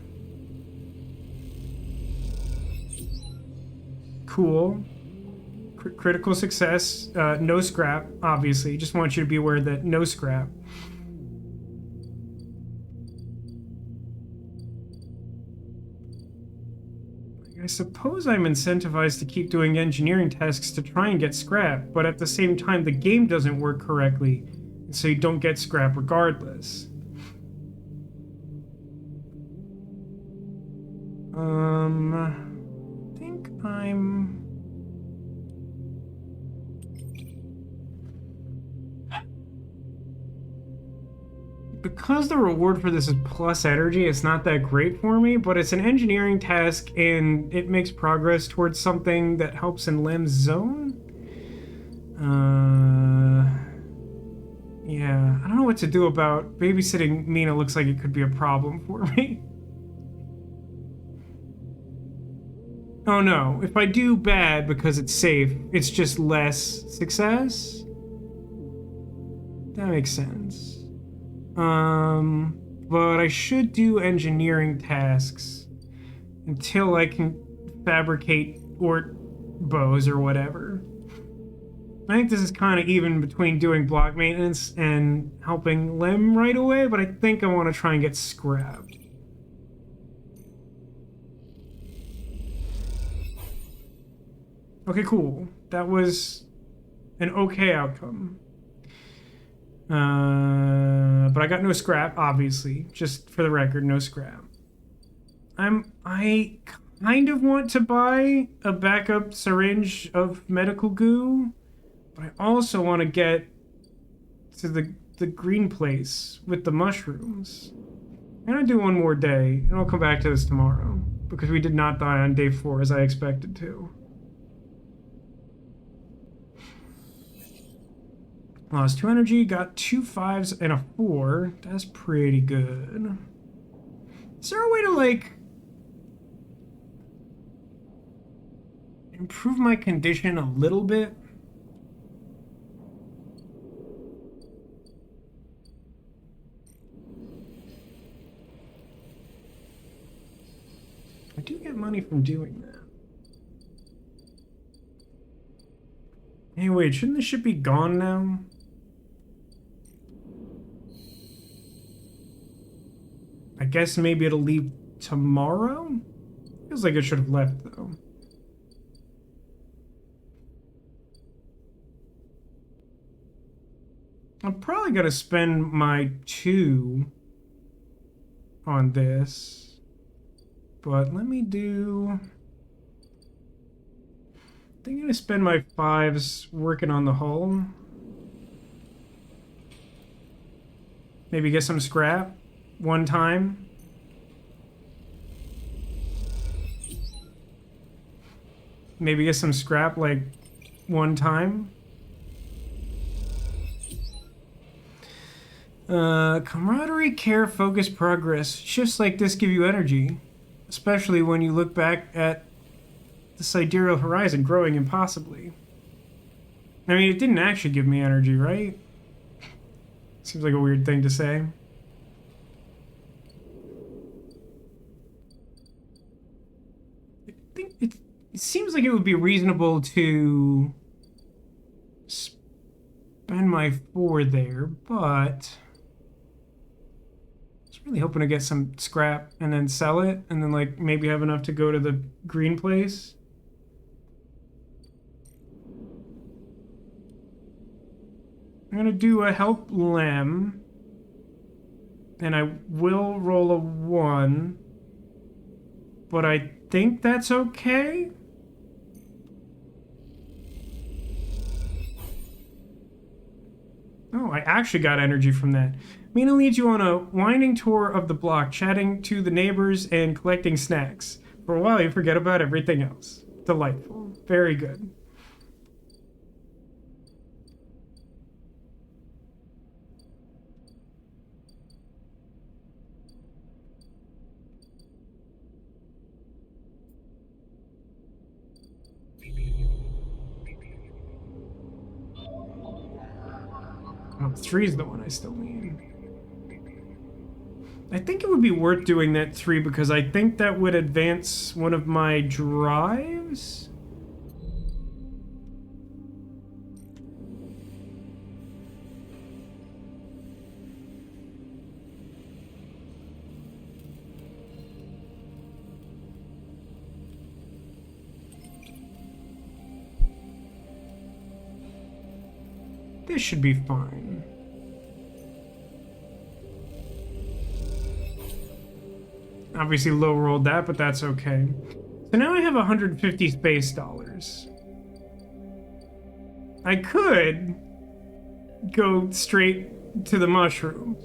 Cool. Critical success. No scrap, obviously. Just want you to be aware that no scrap. I suppose I'm incentivized to keep doing engineering tasks to try and get scrap, but at the same time the game doesn't work correctly. So you don't get scrap regardless. I think I'm... Because the reward for this is plus energy, it's not that great for me, but it's an engineering task and it makes progress towards something that helps in Lem's zone? Yeah, I don't know what to do about babysitting Mina. Looks like it could be a problem for me. Oh no, if I do bad because it's safe, it's just less success? That makes sense. But I should do engineering tasks until I can fabricate or bows or whatever. I think this is kind of even between doing block maintenance and helping Lem right away, but I think I want to try and get scrap. Okay, cool. That was an okay outcome. But I got no scrap, obviously. Just for the record, no scrap. I kind of want to buy a backup syringe of medical goo, but I also want to get to the green place with the mushrooms. I'm gonna do one more day, and I'll come back to this tomorrow, because we did not die on day 4 as I expected to. Lost 2 energy, got 2 5s and a 4. That's pretty good. Is there a way to, like, improve my condition a little bit? I do get money from doing that. Hey, wait, shouldn't this ship be gone now? I guess maybe it'll leave tomorrow? Feels like it should have left, though. I'm probably gonna spend my 2 on this. But let me do... I think I'm gonna spend my 5s working on the hull. Maybe get some scrap one time. Maybe get some scrap like one time. Camaraderie, care, focus, progress. Shifts like this give you energy, especially when you look back at the sidereal horizon growing impossibly. I mean, it didn't actually give me energy, right? Seems like a weird thing to say. I think it seems like it would be reasonable to spend my 4 there, but I was really hoping to get some scrap and then sell it, and then like maybe have enough to go to the green place. I'm gonna do a help Lem, and I will roll a 1, but I think that's okay. Oh, I actually got energy from that. Mina leads you on a winding tour of the block, chatting to the neighbors and collecting snacks. For a while, you forget about everything else. Delightful. Very good. Oh, 3 is the one I still need. I think it would be worth doing that 3 because I think that would advance one of my drives. This should be fine. Obviously low rolled that, but that's okay. So now I have 150 space dollars. I could go straight to the mushrooms.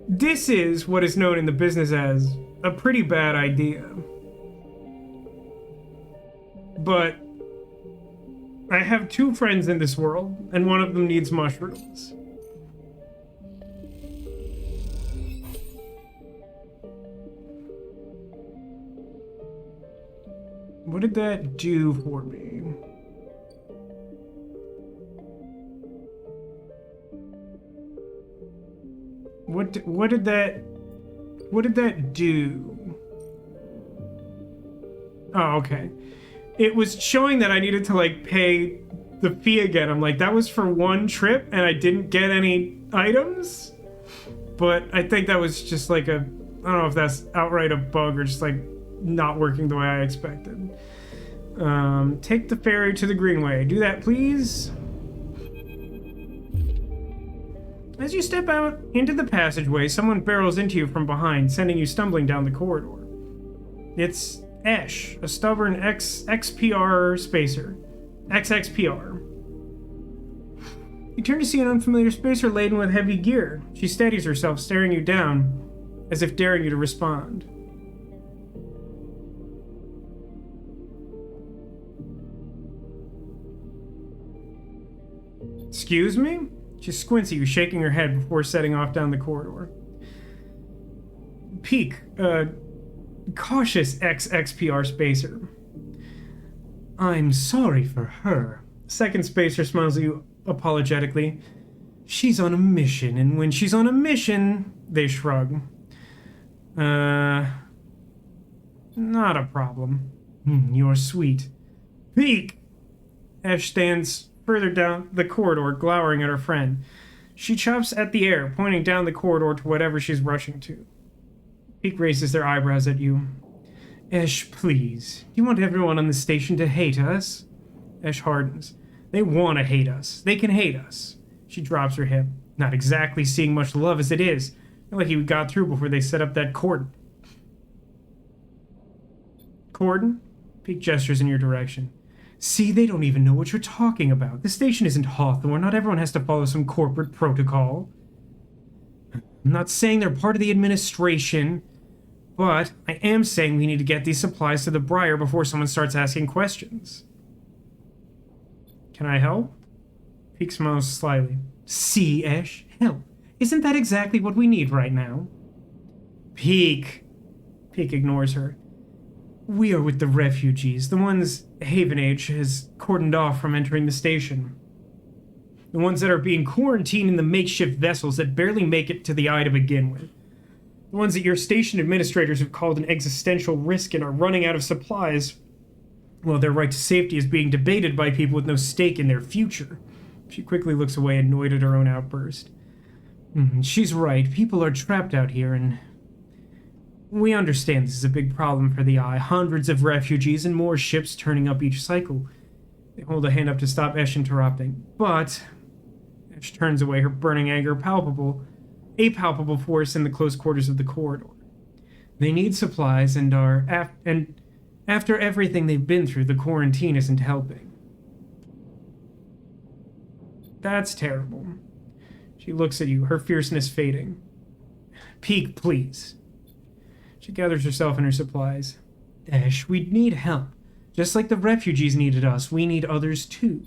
This is what is known in the business as a pretty bad idea. But I have 2 friends in this world, and one of them needs mushrooms. What did that do for me? What did that do? Oh, okay. It was showing that I needed to like pay the fee again. I'm like, that was for one trip and I didn't get any items? But I think that was just like a, I don't know if that's outright a bug or just like not working the way I expected. Take the ferry to the Greenway. Do that, please. As you step out into the passageway, someone barrels into you from behind, sending you stumbling down the corridor. It's Esh, a stubborn XPR spacer. XXPR. You turn to see an unfamiliar spacer laden with heavy gear. She steadies herself, staring you down, as if daring you to respond. Excuse me? She squints at you, shaking her head before setting off down the corridor. Peek, cautious XXPR spacer. I'm sorry for her. Second spacer smiles at you apologetically. She's on a mission, and when she's on a mission, they shrug. Not a problem. You're sweet. Peek! Ash stands further down the corridor, glowering at her friend. She chops at the air, pointing down the corridor to whatever she's rushing to. Peek raises their eyebrows at you. Ash, please. Do you want everyone on the station to hate us? Ash hardens. They want to hate us. They can hate us. She drops her hip. Not exactly seeing much love as it is. Not like we got through before they set up that cordon. Cordon? Peek gestures in your direction. See, they don't even know what you're talking about. The station isn't Hawthorne. Not everyone has to follow some corporate protocol. I'm not saying they're part of the administration, but I am saying we need to get these supplies to the Briar before someone starts asking questions. Can I help? Peek smiles slyly. See, Ash? Help. Isn't that exactly what we need right now? Peek. Peek ignores her. We are with the refugees, the ones Havenage has cordoned off from entering the station. The ones that are being quarantined in the makeshift vessels that barely make it to the eye to begin with. The ones that your station administrators have called an existential risk and are running out of supplies. Well, their right to safety is being debated by people with no stake in their future. She quickly looks away, annoyed at her own outburst. She's right. People are trapped out here, and we understand this is a big problem for the Eye. Hundreds of refugees and more ships turning up each cycle. They hold a hand up to stop Ash interrupting. But Ash turns away, her burning anger palpable, a palpable force in the close quarters of the corridor. They need supplies and after everything they've been through, the quarantine isn't helping. That's terrible. She looks at you, her fierceness fading. Peek, please. She gathers herself and her supplies. Ash, we need help. Just like the refugees needed us, we need others too.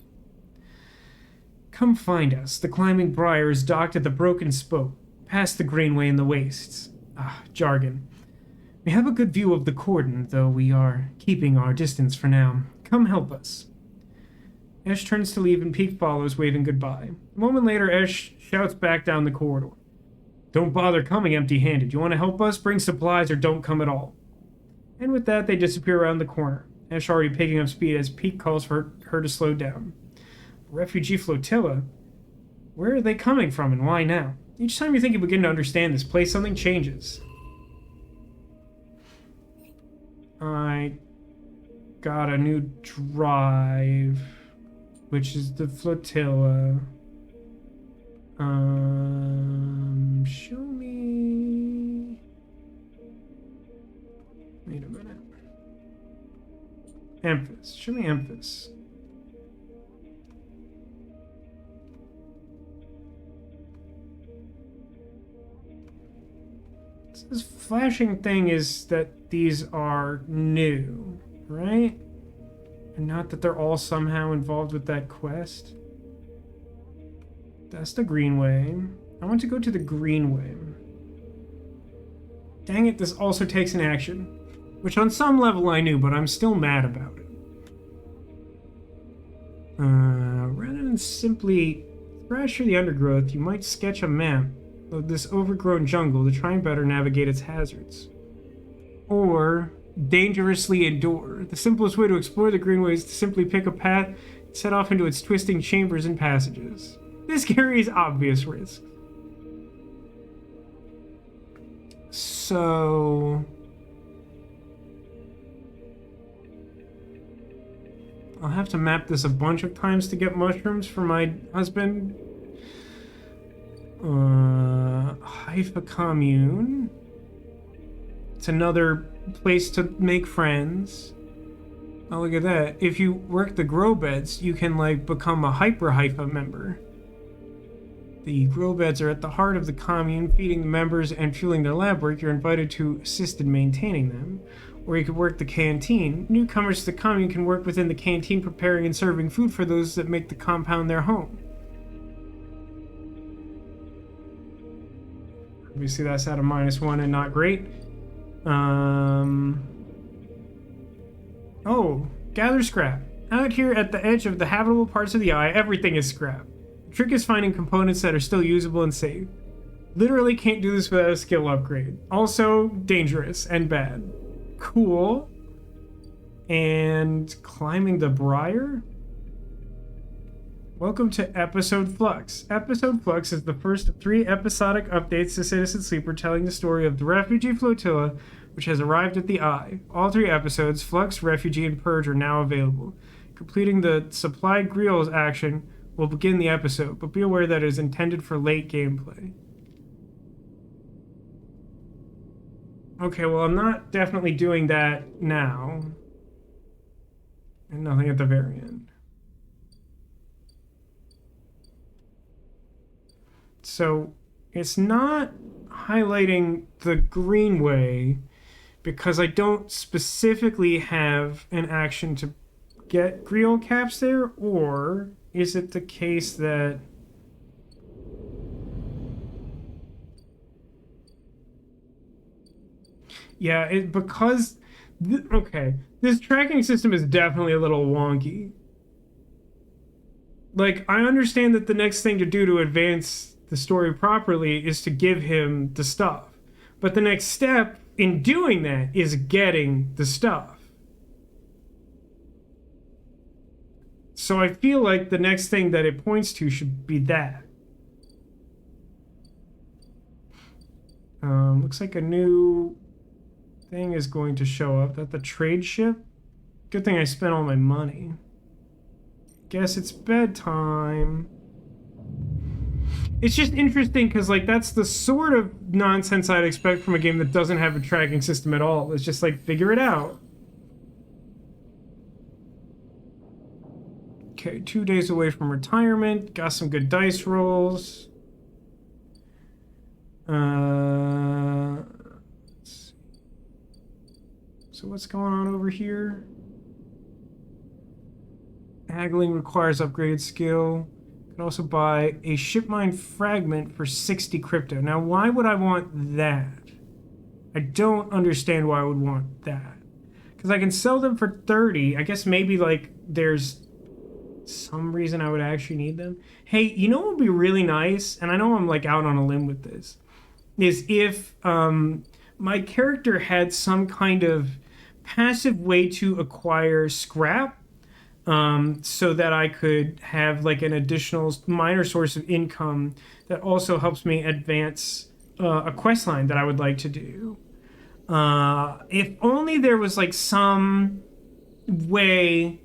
Come find us. The climbing briar is docked at the broken spoke, past the Greenway and the wastes. Jargon. We have a good view of the cordon, though we are keeping our distance for now. Come help us. Ash turns to leave and Peek follows, waving goodbye. A moment later, Ash shouts back down the corridor. Don't bother coming empty-handed. You want to help us? Bring supplies or don't come at all. And with that, they disappear around the corner. Ash already picking up speed as Peek calls for her to slow down. Refugee flotilla? Where are they coming from and why now? Each time you think you begin to understand this place, something changes. I got a new drive, which is the flotilla. Show me. Wait a minute. Emphas. Show me Emphas. This flashing thing is that these are new, right? And not that they're all somehow involved with that quest. That's the Greenway. I want to go to the Greenway. Dang it, this also takes an action. Which on some level I knew, but I'm still mad about it. Rather than simply thrash through the undergrowth, you might sketch a map of this overgrown jungle to try and better navigate its hazards. Or dangerously endure. The simplest way to explore the Greenway is to simply pick a path set off into its twisting chambers and passages. This carries obvious risks. So I'll have to map this a bunch of times to get mushrooms for my husband. Haifa commune. It's another place to make friends. Oh, look at that. If you work the grow beds, you can, like, become a Hyper Haifa member. The grow beds are at the heart of the commune, feeding the members and fueling their lab work. You're invited to assist in maintaining them. Or you could work the canteen. Newcomers to the commune can work within the canteen, preparing and serving food for those that make the compound their home. Obviously, that's at a -1 and not great. Oh, gather scrap. Out here at the edge of the habitable parts of the eye, everything is scrap. The trick is finding components that are still usable and safe. Literally can't do this without a skill upgrade. Also, dangerous and bad. Cool. And climbing the briar? Welcome to Episode Flux. Episode Flux is the first of 3 episodic updates to Citizen Sleeper, telling the story of the refugee flotilla which has arrived at the Eye. All 3 episodes, Flux, Refugee, and Purge, are now available. Completing the supplied Greels action will begin the episode, but be aware that it is intended for late gameplay. Okay, well, I'm not definitely doing that now. And nothing at the very end. So it's not highlighting the greenway because I don't specifically have an action to get Greel caps there, or is it the case that because okay, this tracking system is definitely a little wonky. Like, I understand that the next thing to do to advance the story properly is to give him the stuff. But the next step in doing that is getting the stuff. So I feel like the next thing that it points to should be that. Looks like a new thing is going to show up. That the trade ship? Good thing I spent all my money. Guess it's bedtime. It's just interesting because, like, that's the sort of nonsense I'd expect from a game that doesn't have a tracking system at all. It's just like, figure it out. Okay, 2 days away from retirement. Got some good dice rolls. Let's see. So what's going on over here? Haggling requires upgraded skill. You can also buy a shipmine fragment for 60 crypto. Now, why would I want that? I don't understand why I would want that. Because I can sell them for 30. I guess maybe, like, there's some reason I would actually need them. Hey, you know what would be really nice? And I know I'm, like, out on a limb with this. Is if my character had some kind of passive way to acquire scrap. So that I could have, like, an additional minor source of income that also helps me advance a quest line that I would like to do. If only there was, like, some way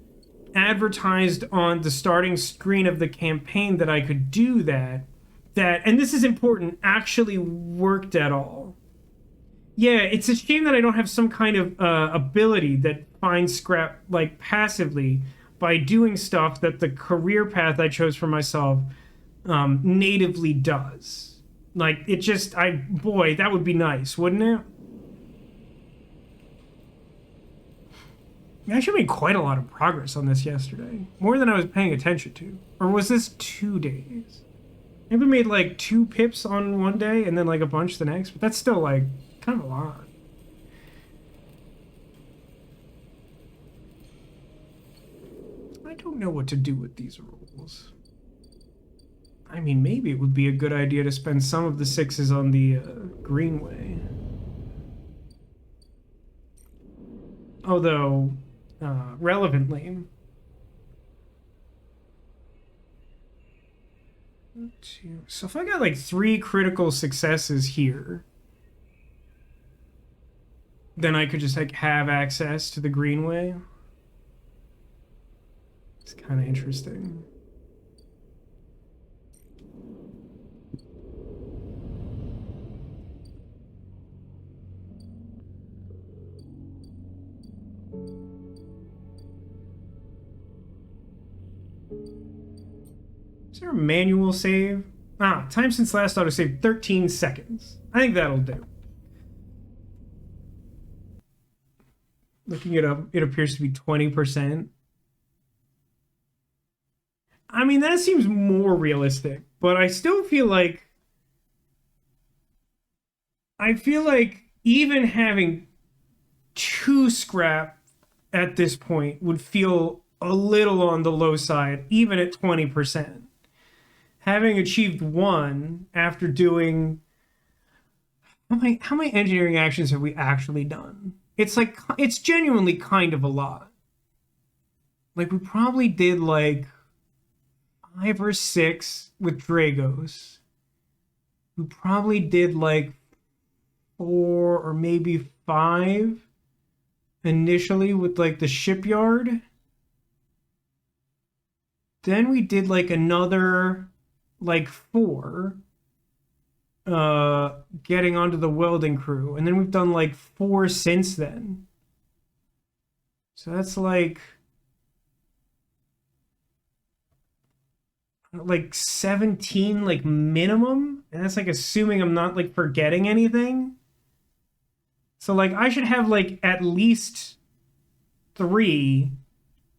advertised on the starting screen of the campaign that I could do that, and this is important, actually worked at all. Yeah, it's a shame that I don't have some kind of ability that finds scrap, like, passively, by doing stuff that the career path I chose for myself natively does. Like, it just, boy, that would be nice, wouldn't it? I actually made quite a lot of progress on this yesterday. More than I was paying attention to. Or was this 2 days? Maybe made, like, 2 pips on one day and then, like, a bunch the next. But that's still, like, kind of a lot. I don't know what to do with these rolls. I mean, maybe it would be a good idea to spend some of the 6s on the greenway. Although, relevantly, Two. So if I got like 3 critical successes here, then I could just like have access to the greenway. It's kind of interesting. Is there a manual save? Ah, time since last autosave, 13 seconds. I think that'll do. Looking it up, it appears to be 20%. I mean, that seems more realistic, but I still feel like even having 2 scrap at this point would feel a little on the low side, even at 20%. Having achieved 1 after doing how many engineering actions have we actually done? It's like it's genuinely kind of a lot. Like we probably did like 5 or 6 with Dragos. We probably did like 4 or maybe 5 initially with like the shipyard. Then we did like another like 4 getting onto the welding crew, and then we've done like 4 since then. So that's like 17 like minimum, and that's like assuming I'm not like forgetting anything. So like I should have like at least 3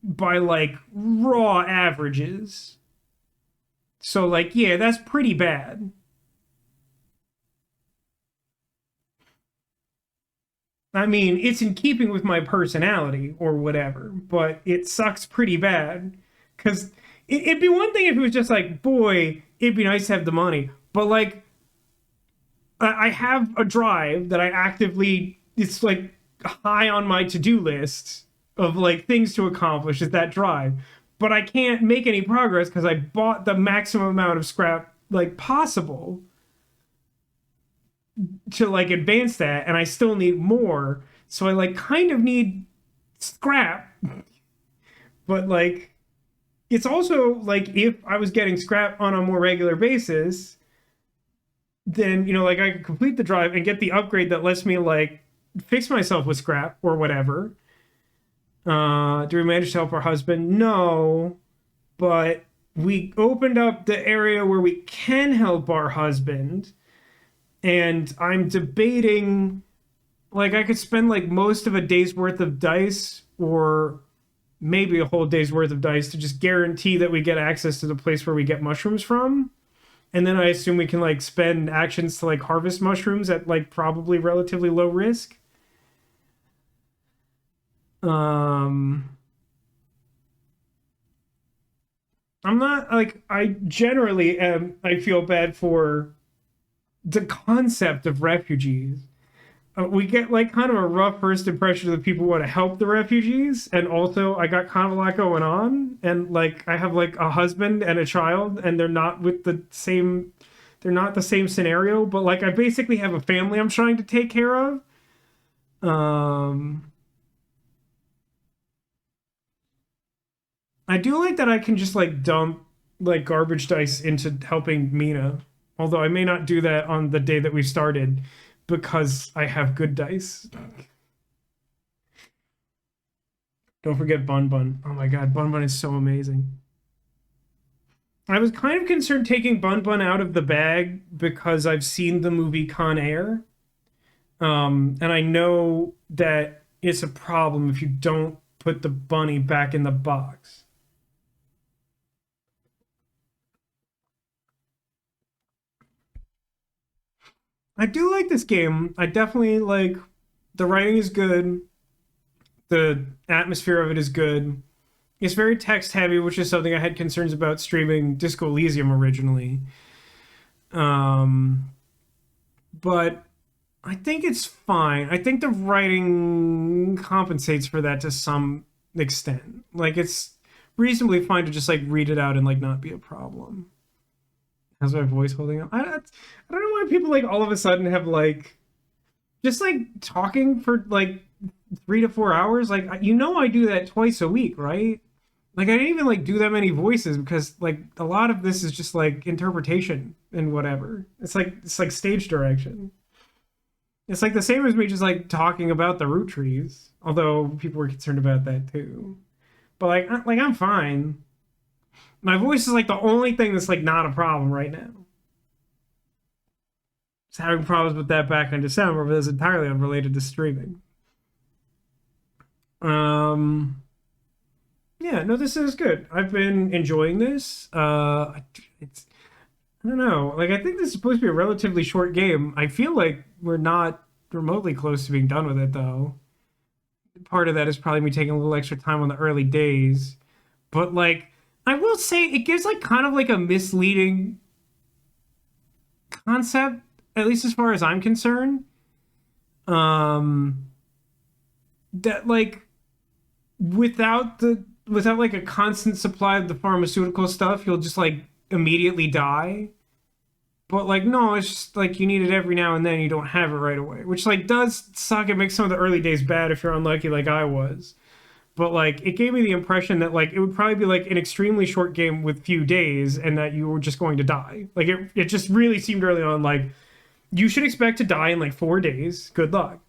by like raw averages. So like yeah, that's pretty bad. I mean, it's in keeping with my personality or whatever, but it sucks pretty bad. Because it'd be one thing if it was just like, boy, it'd be nice to have the money. But like, I have a drive that I actively, it's like high on my to-do list of like things to accomplish is that drive. But I can't make any progress because I bought the maximum amount of scrap like possible to like advance that, and I still need more. So I like kind of need scrap, but like it's also like if I was getting scrap on a more regular basis, then like I could complete the drive and get the upgrade that lets me like fix myself with scrap or whatever. Do we manage to help our husband? No, but we opened up the area where we can help our husband. And I'm debating, like, I could spend like most of a day's worth of dice or maybe a whole day's worth of dice to just guarantee that we get access to the place where we get mushrooms from. And then I assume we can like spend actions to like harvest mushrooms at like probably relatively low risk. I'm not like, I generally am, I feel bad for the concept of refugees. We get like kind of a rough first impression of the people who want to help the refugees, and also I got kind of a lot going on, and like I have like a husband and a child, and they're not the same scenario, but like I basically have a family I'm trying to take care of. I do like that I can just like dump like garbage dice into helping Mina. Although I may not do that on the day that we started because I have good dice. Don't forget Bun-Bun. Oh my god, Bun-Bun is so amazing. I was kind of concerned taking Bun-Bun out of the bag because I've seen the movie Con Air. And I know that it's a problem if you don't put the bunny back in the box. I do like this game. I definitely like the writing is good. The atmosphere of it is good. It's very text heavy, which is something I had concerns about streaming Disco Elysium originally. Um, but I think it's fine. I think the writing compensates for that to some extent. Like it's reasonably fine to just like read it out and like not be a problem. How's my voice holding up? I don't know why people like all of a sudden have like just like talking for like 3 to 4 hours. Like I do that twice a week, right? Like I didn't even like do that many voices because like a lot of this is just like interpretation and whatever. It's like stage direction. It's like the same as me just like talking about the root trees, although people were concerned about that too. But like I'm fine. My voice is like the only thing that's like not a problem right now. Just having problems with that back in December, but that's entirely unrelated to streaming. Um, yeah, no, this is good. I've been enjoying this. It's I don't know. Like I think this is supposed to be a relatively short game. I feel like we're not remotely close to being done with it though. Part of that is probably me taking a little extra time on the early days. But like I will say it gives like kind of like a misleading concept, at least as far as I'm concerned. Um that like without like a constant supply of the pharmaceutical stuff, you'll just like immediately die. But like no, it's just like you need it every now and then, you don't have it right away. Which like does suck. It makes some of the early days bad if you're unlucky like I was. But like it gave me the impression that like it would probably be like an extremely short game with few days and that you were just going to die. Like it just really seemed early on like you should expect to die in like 4 days. Good luck.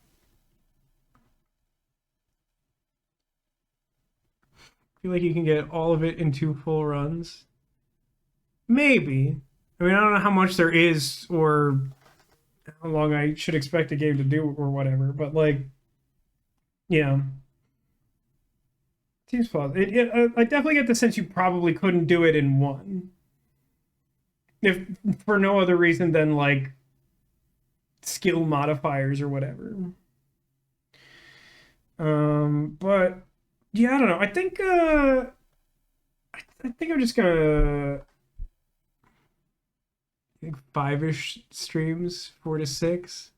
I feel like you can get all of it in 2 full runs. Maybe. I mean, I don't know how much there is or how long I should expect a game to do or whatever, but like, yeah, seems plausible. I definitely get the sense you probably couldn't do it in one, if for no other reason than like skill modifiers or whatever. But yeah, I don't know. I think I'm just gonna I think five-ish streams, 4 to 6.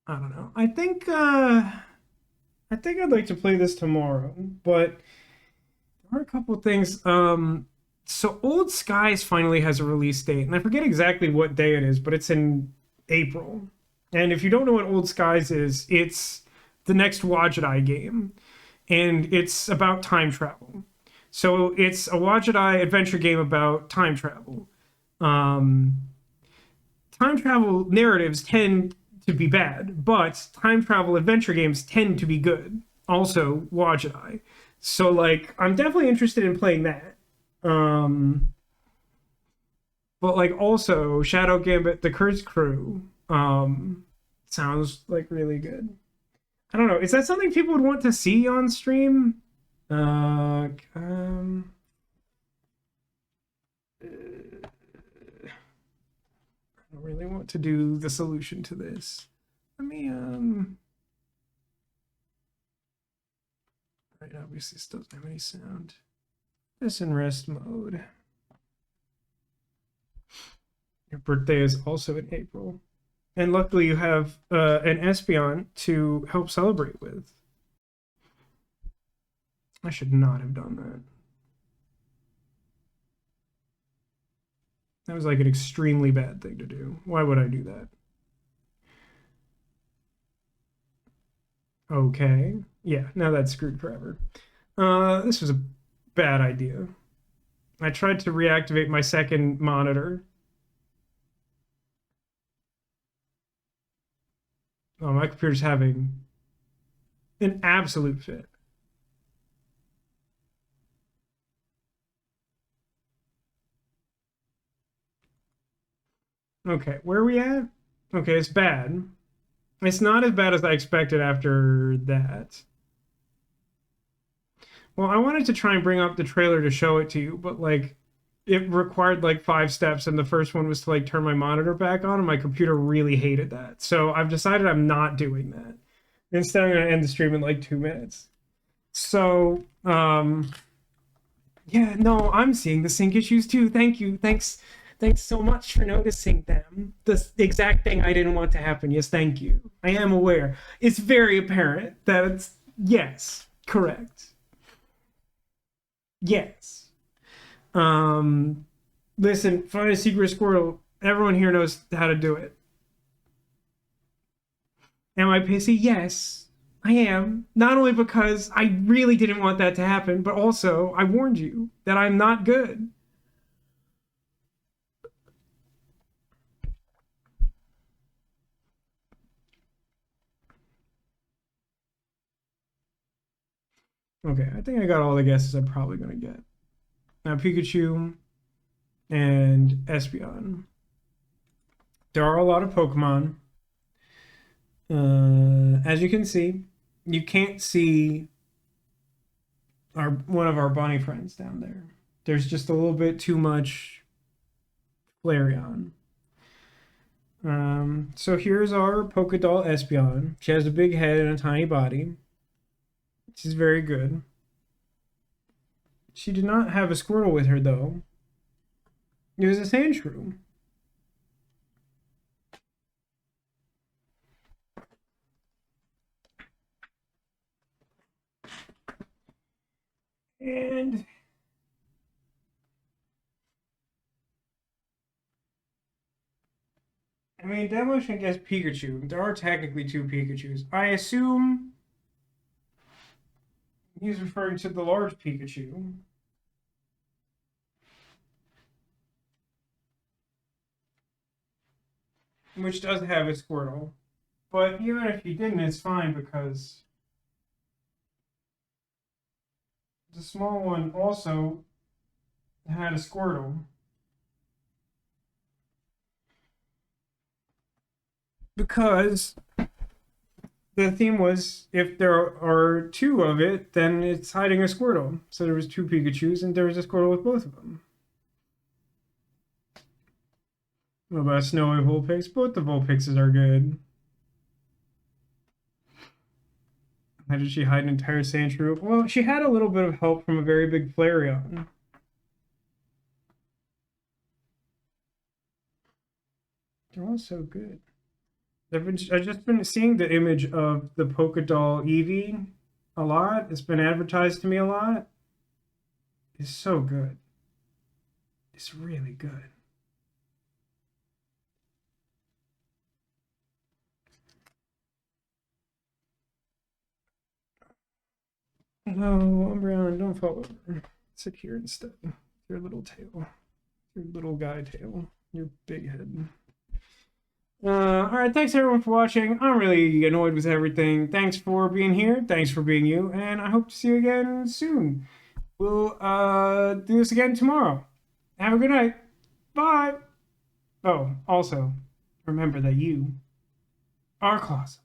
I don't know. I think I'd like to play this tomorrow, but there are a couple of things. So Old Skies finally has a release date, and I forget exactly what day it is, but it's in April. And if you don't know what Old Skies is, it's the next Wajidai game, and it's about time travel. So it's a Wajidai adventure game about time travel. Um, Time travel narratives tend to be bad, but time travel adventure games tend to be good. Also, Wajidai. So like I'm definitely interested in playing that. Um but like also Shadow Gambit, the Curse Crew, sounds like really good. I don't know. Is that something people would want to see on stream? Uh um I don't really want to do the solution to this. Let me right, obviously still doesn't have any sound. This in rest mode. Your birthday is also in April. And luckily you have an Espeon to help celebrate with. I should not have done that. That was like an extremely bad thing to do. Why would I do that? Okay. Yeah, now that's screwed forever. This was a bad idea. I tried to reactivate my second monitor. Oh, my computer's having an absolute fit. Okay, where are we at? Okay, it's bad. It's not as bad as I expected after that. Well, I wanted to try and bring up the trailer to show it to you, but like it required like 5 steps, and the first one was to like turn my monitor back on, and my computer really hated that. So I've decided I'm not doing that. Instead, I'm gonna end the stream in like 2 minutes. So, yeah, no, I'm seeing the sync issues too. Thank you. Thanks so much for noticing them. The exact thing I didn't want to happen. Yes, thank you. I am aware. It's very apparent that yes, correct. Yes. Listen, find a secret Squirtle. Everyone here knows how to do it. Am I pissy? Yes, I am. Not only because I really didn't want that to happen, but also I warned you that I'm not good. Okay, I think I got all the guesses I'm probably going to get. Now, Pikachu and Espeon. There are a lot of Pokemon. As you can see, you can't see one of our bunny friends down there. There's just a little bit too much Flareon. So here's our Polka Doll Espeon. She has a big head and a tiny body. She's very good. She did not have a Squirtle with her, though. It was a Sandshrew. And I mean, Demolition gets Pikachu. There are technically two Pikachus. I assume he's referring to the large Pikachu. Which does have a Squirtle. But even if he didn't, it's fine because the small one also had a Squirtle. Because the theme was if there are two of it, then it's hiding a Squirtle. So there was two Pikachus and there was a Squirtle with both of them. What about Snowy Vulpix? Both the Vulpixes are good. How did she hide an entire Sandshrew? Well, she had a little bit of help from a very big Flareon. They're all so I've just been seeing the image of the Polka Doll Eevee a lot. It's been advertised to me a lot. It's so good. It's really good. No, Umbreon, don't fall over. Sit here instead. Your little tail. Your little guy tail. Your big head. Alright, thanks everyone for watching. I'm really annoyed with everything. Thanks for being here. Thanks for being you. And I hope to see you again soon. We'll do this again tomorrow. Have a good night. Bye. Oh, also, remember that you are Claus.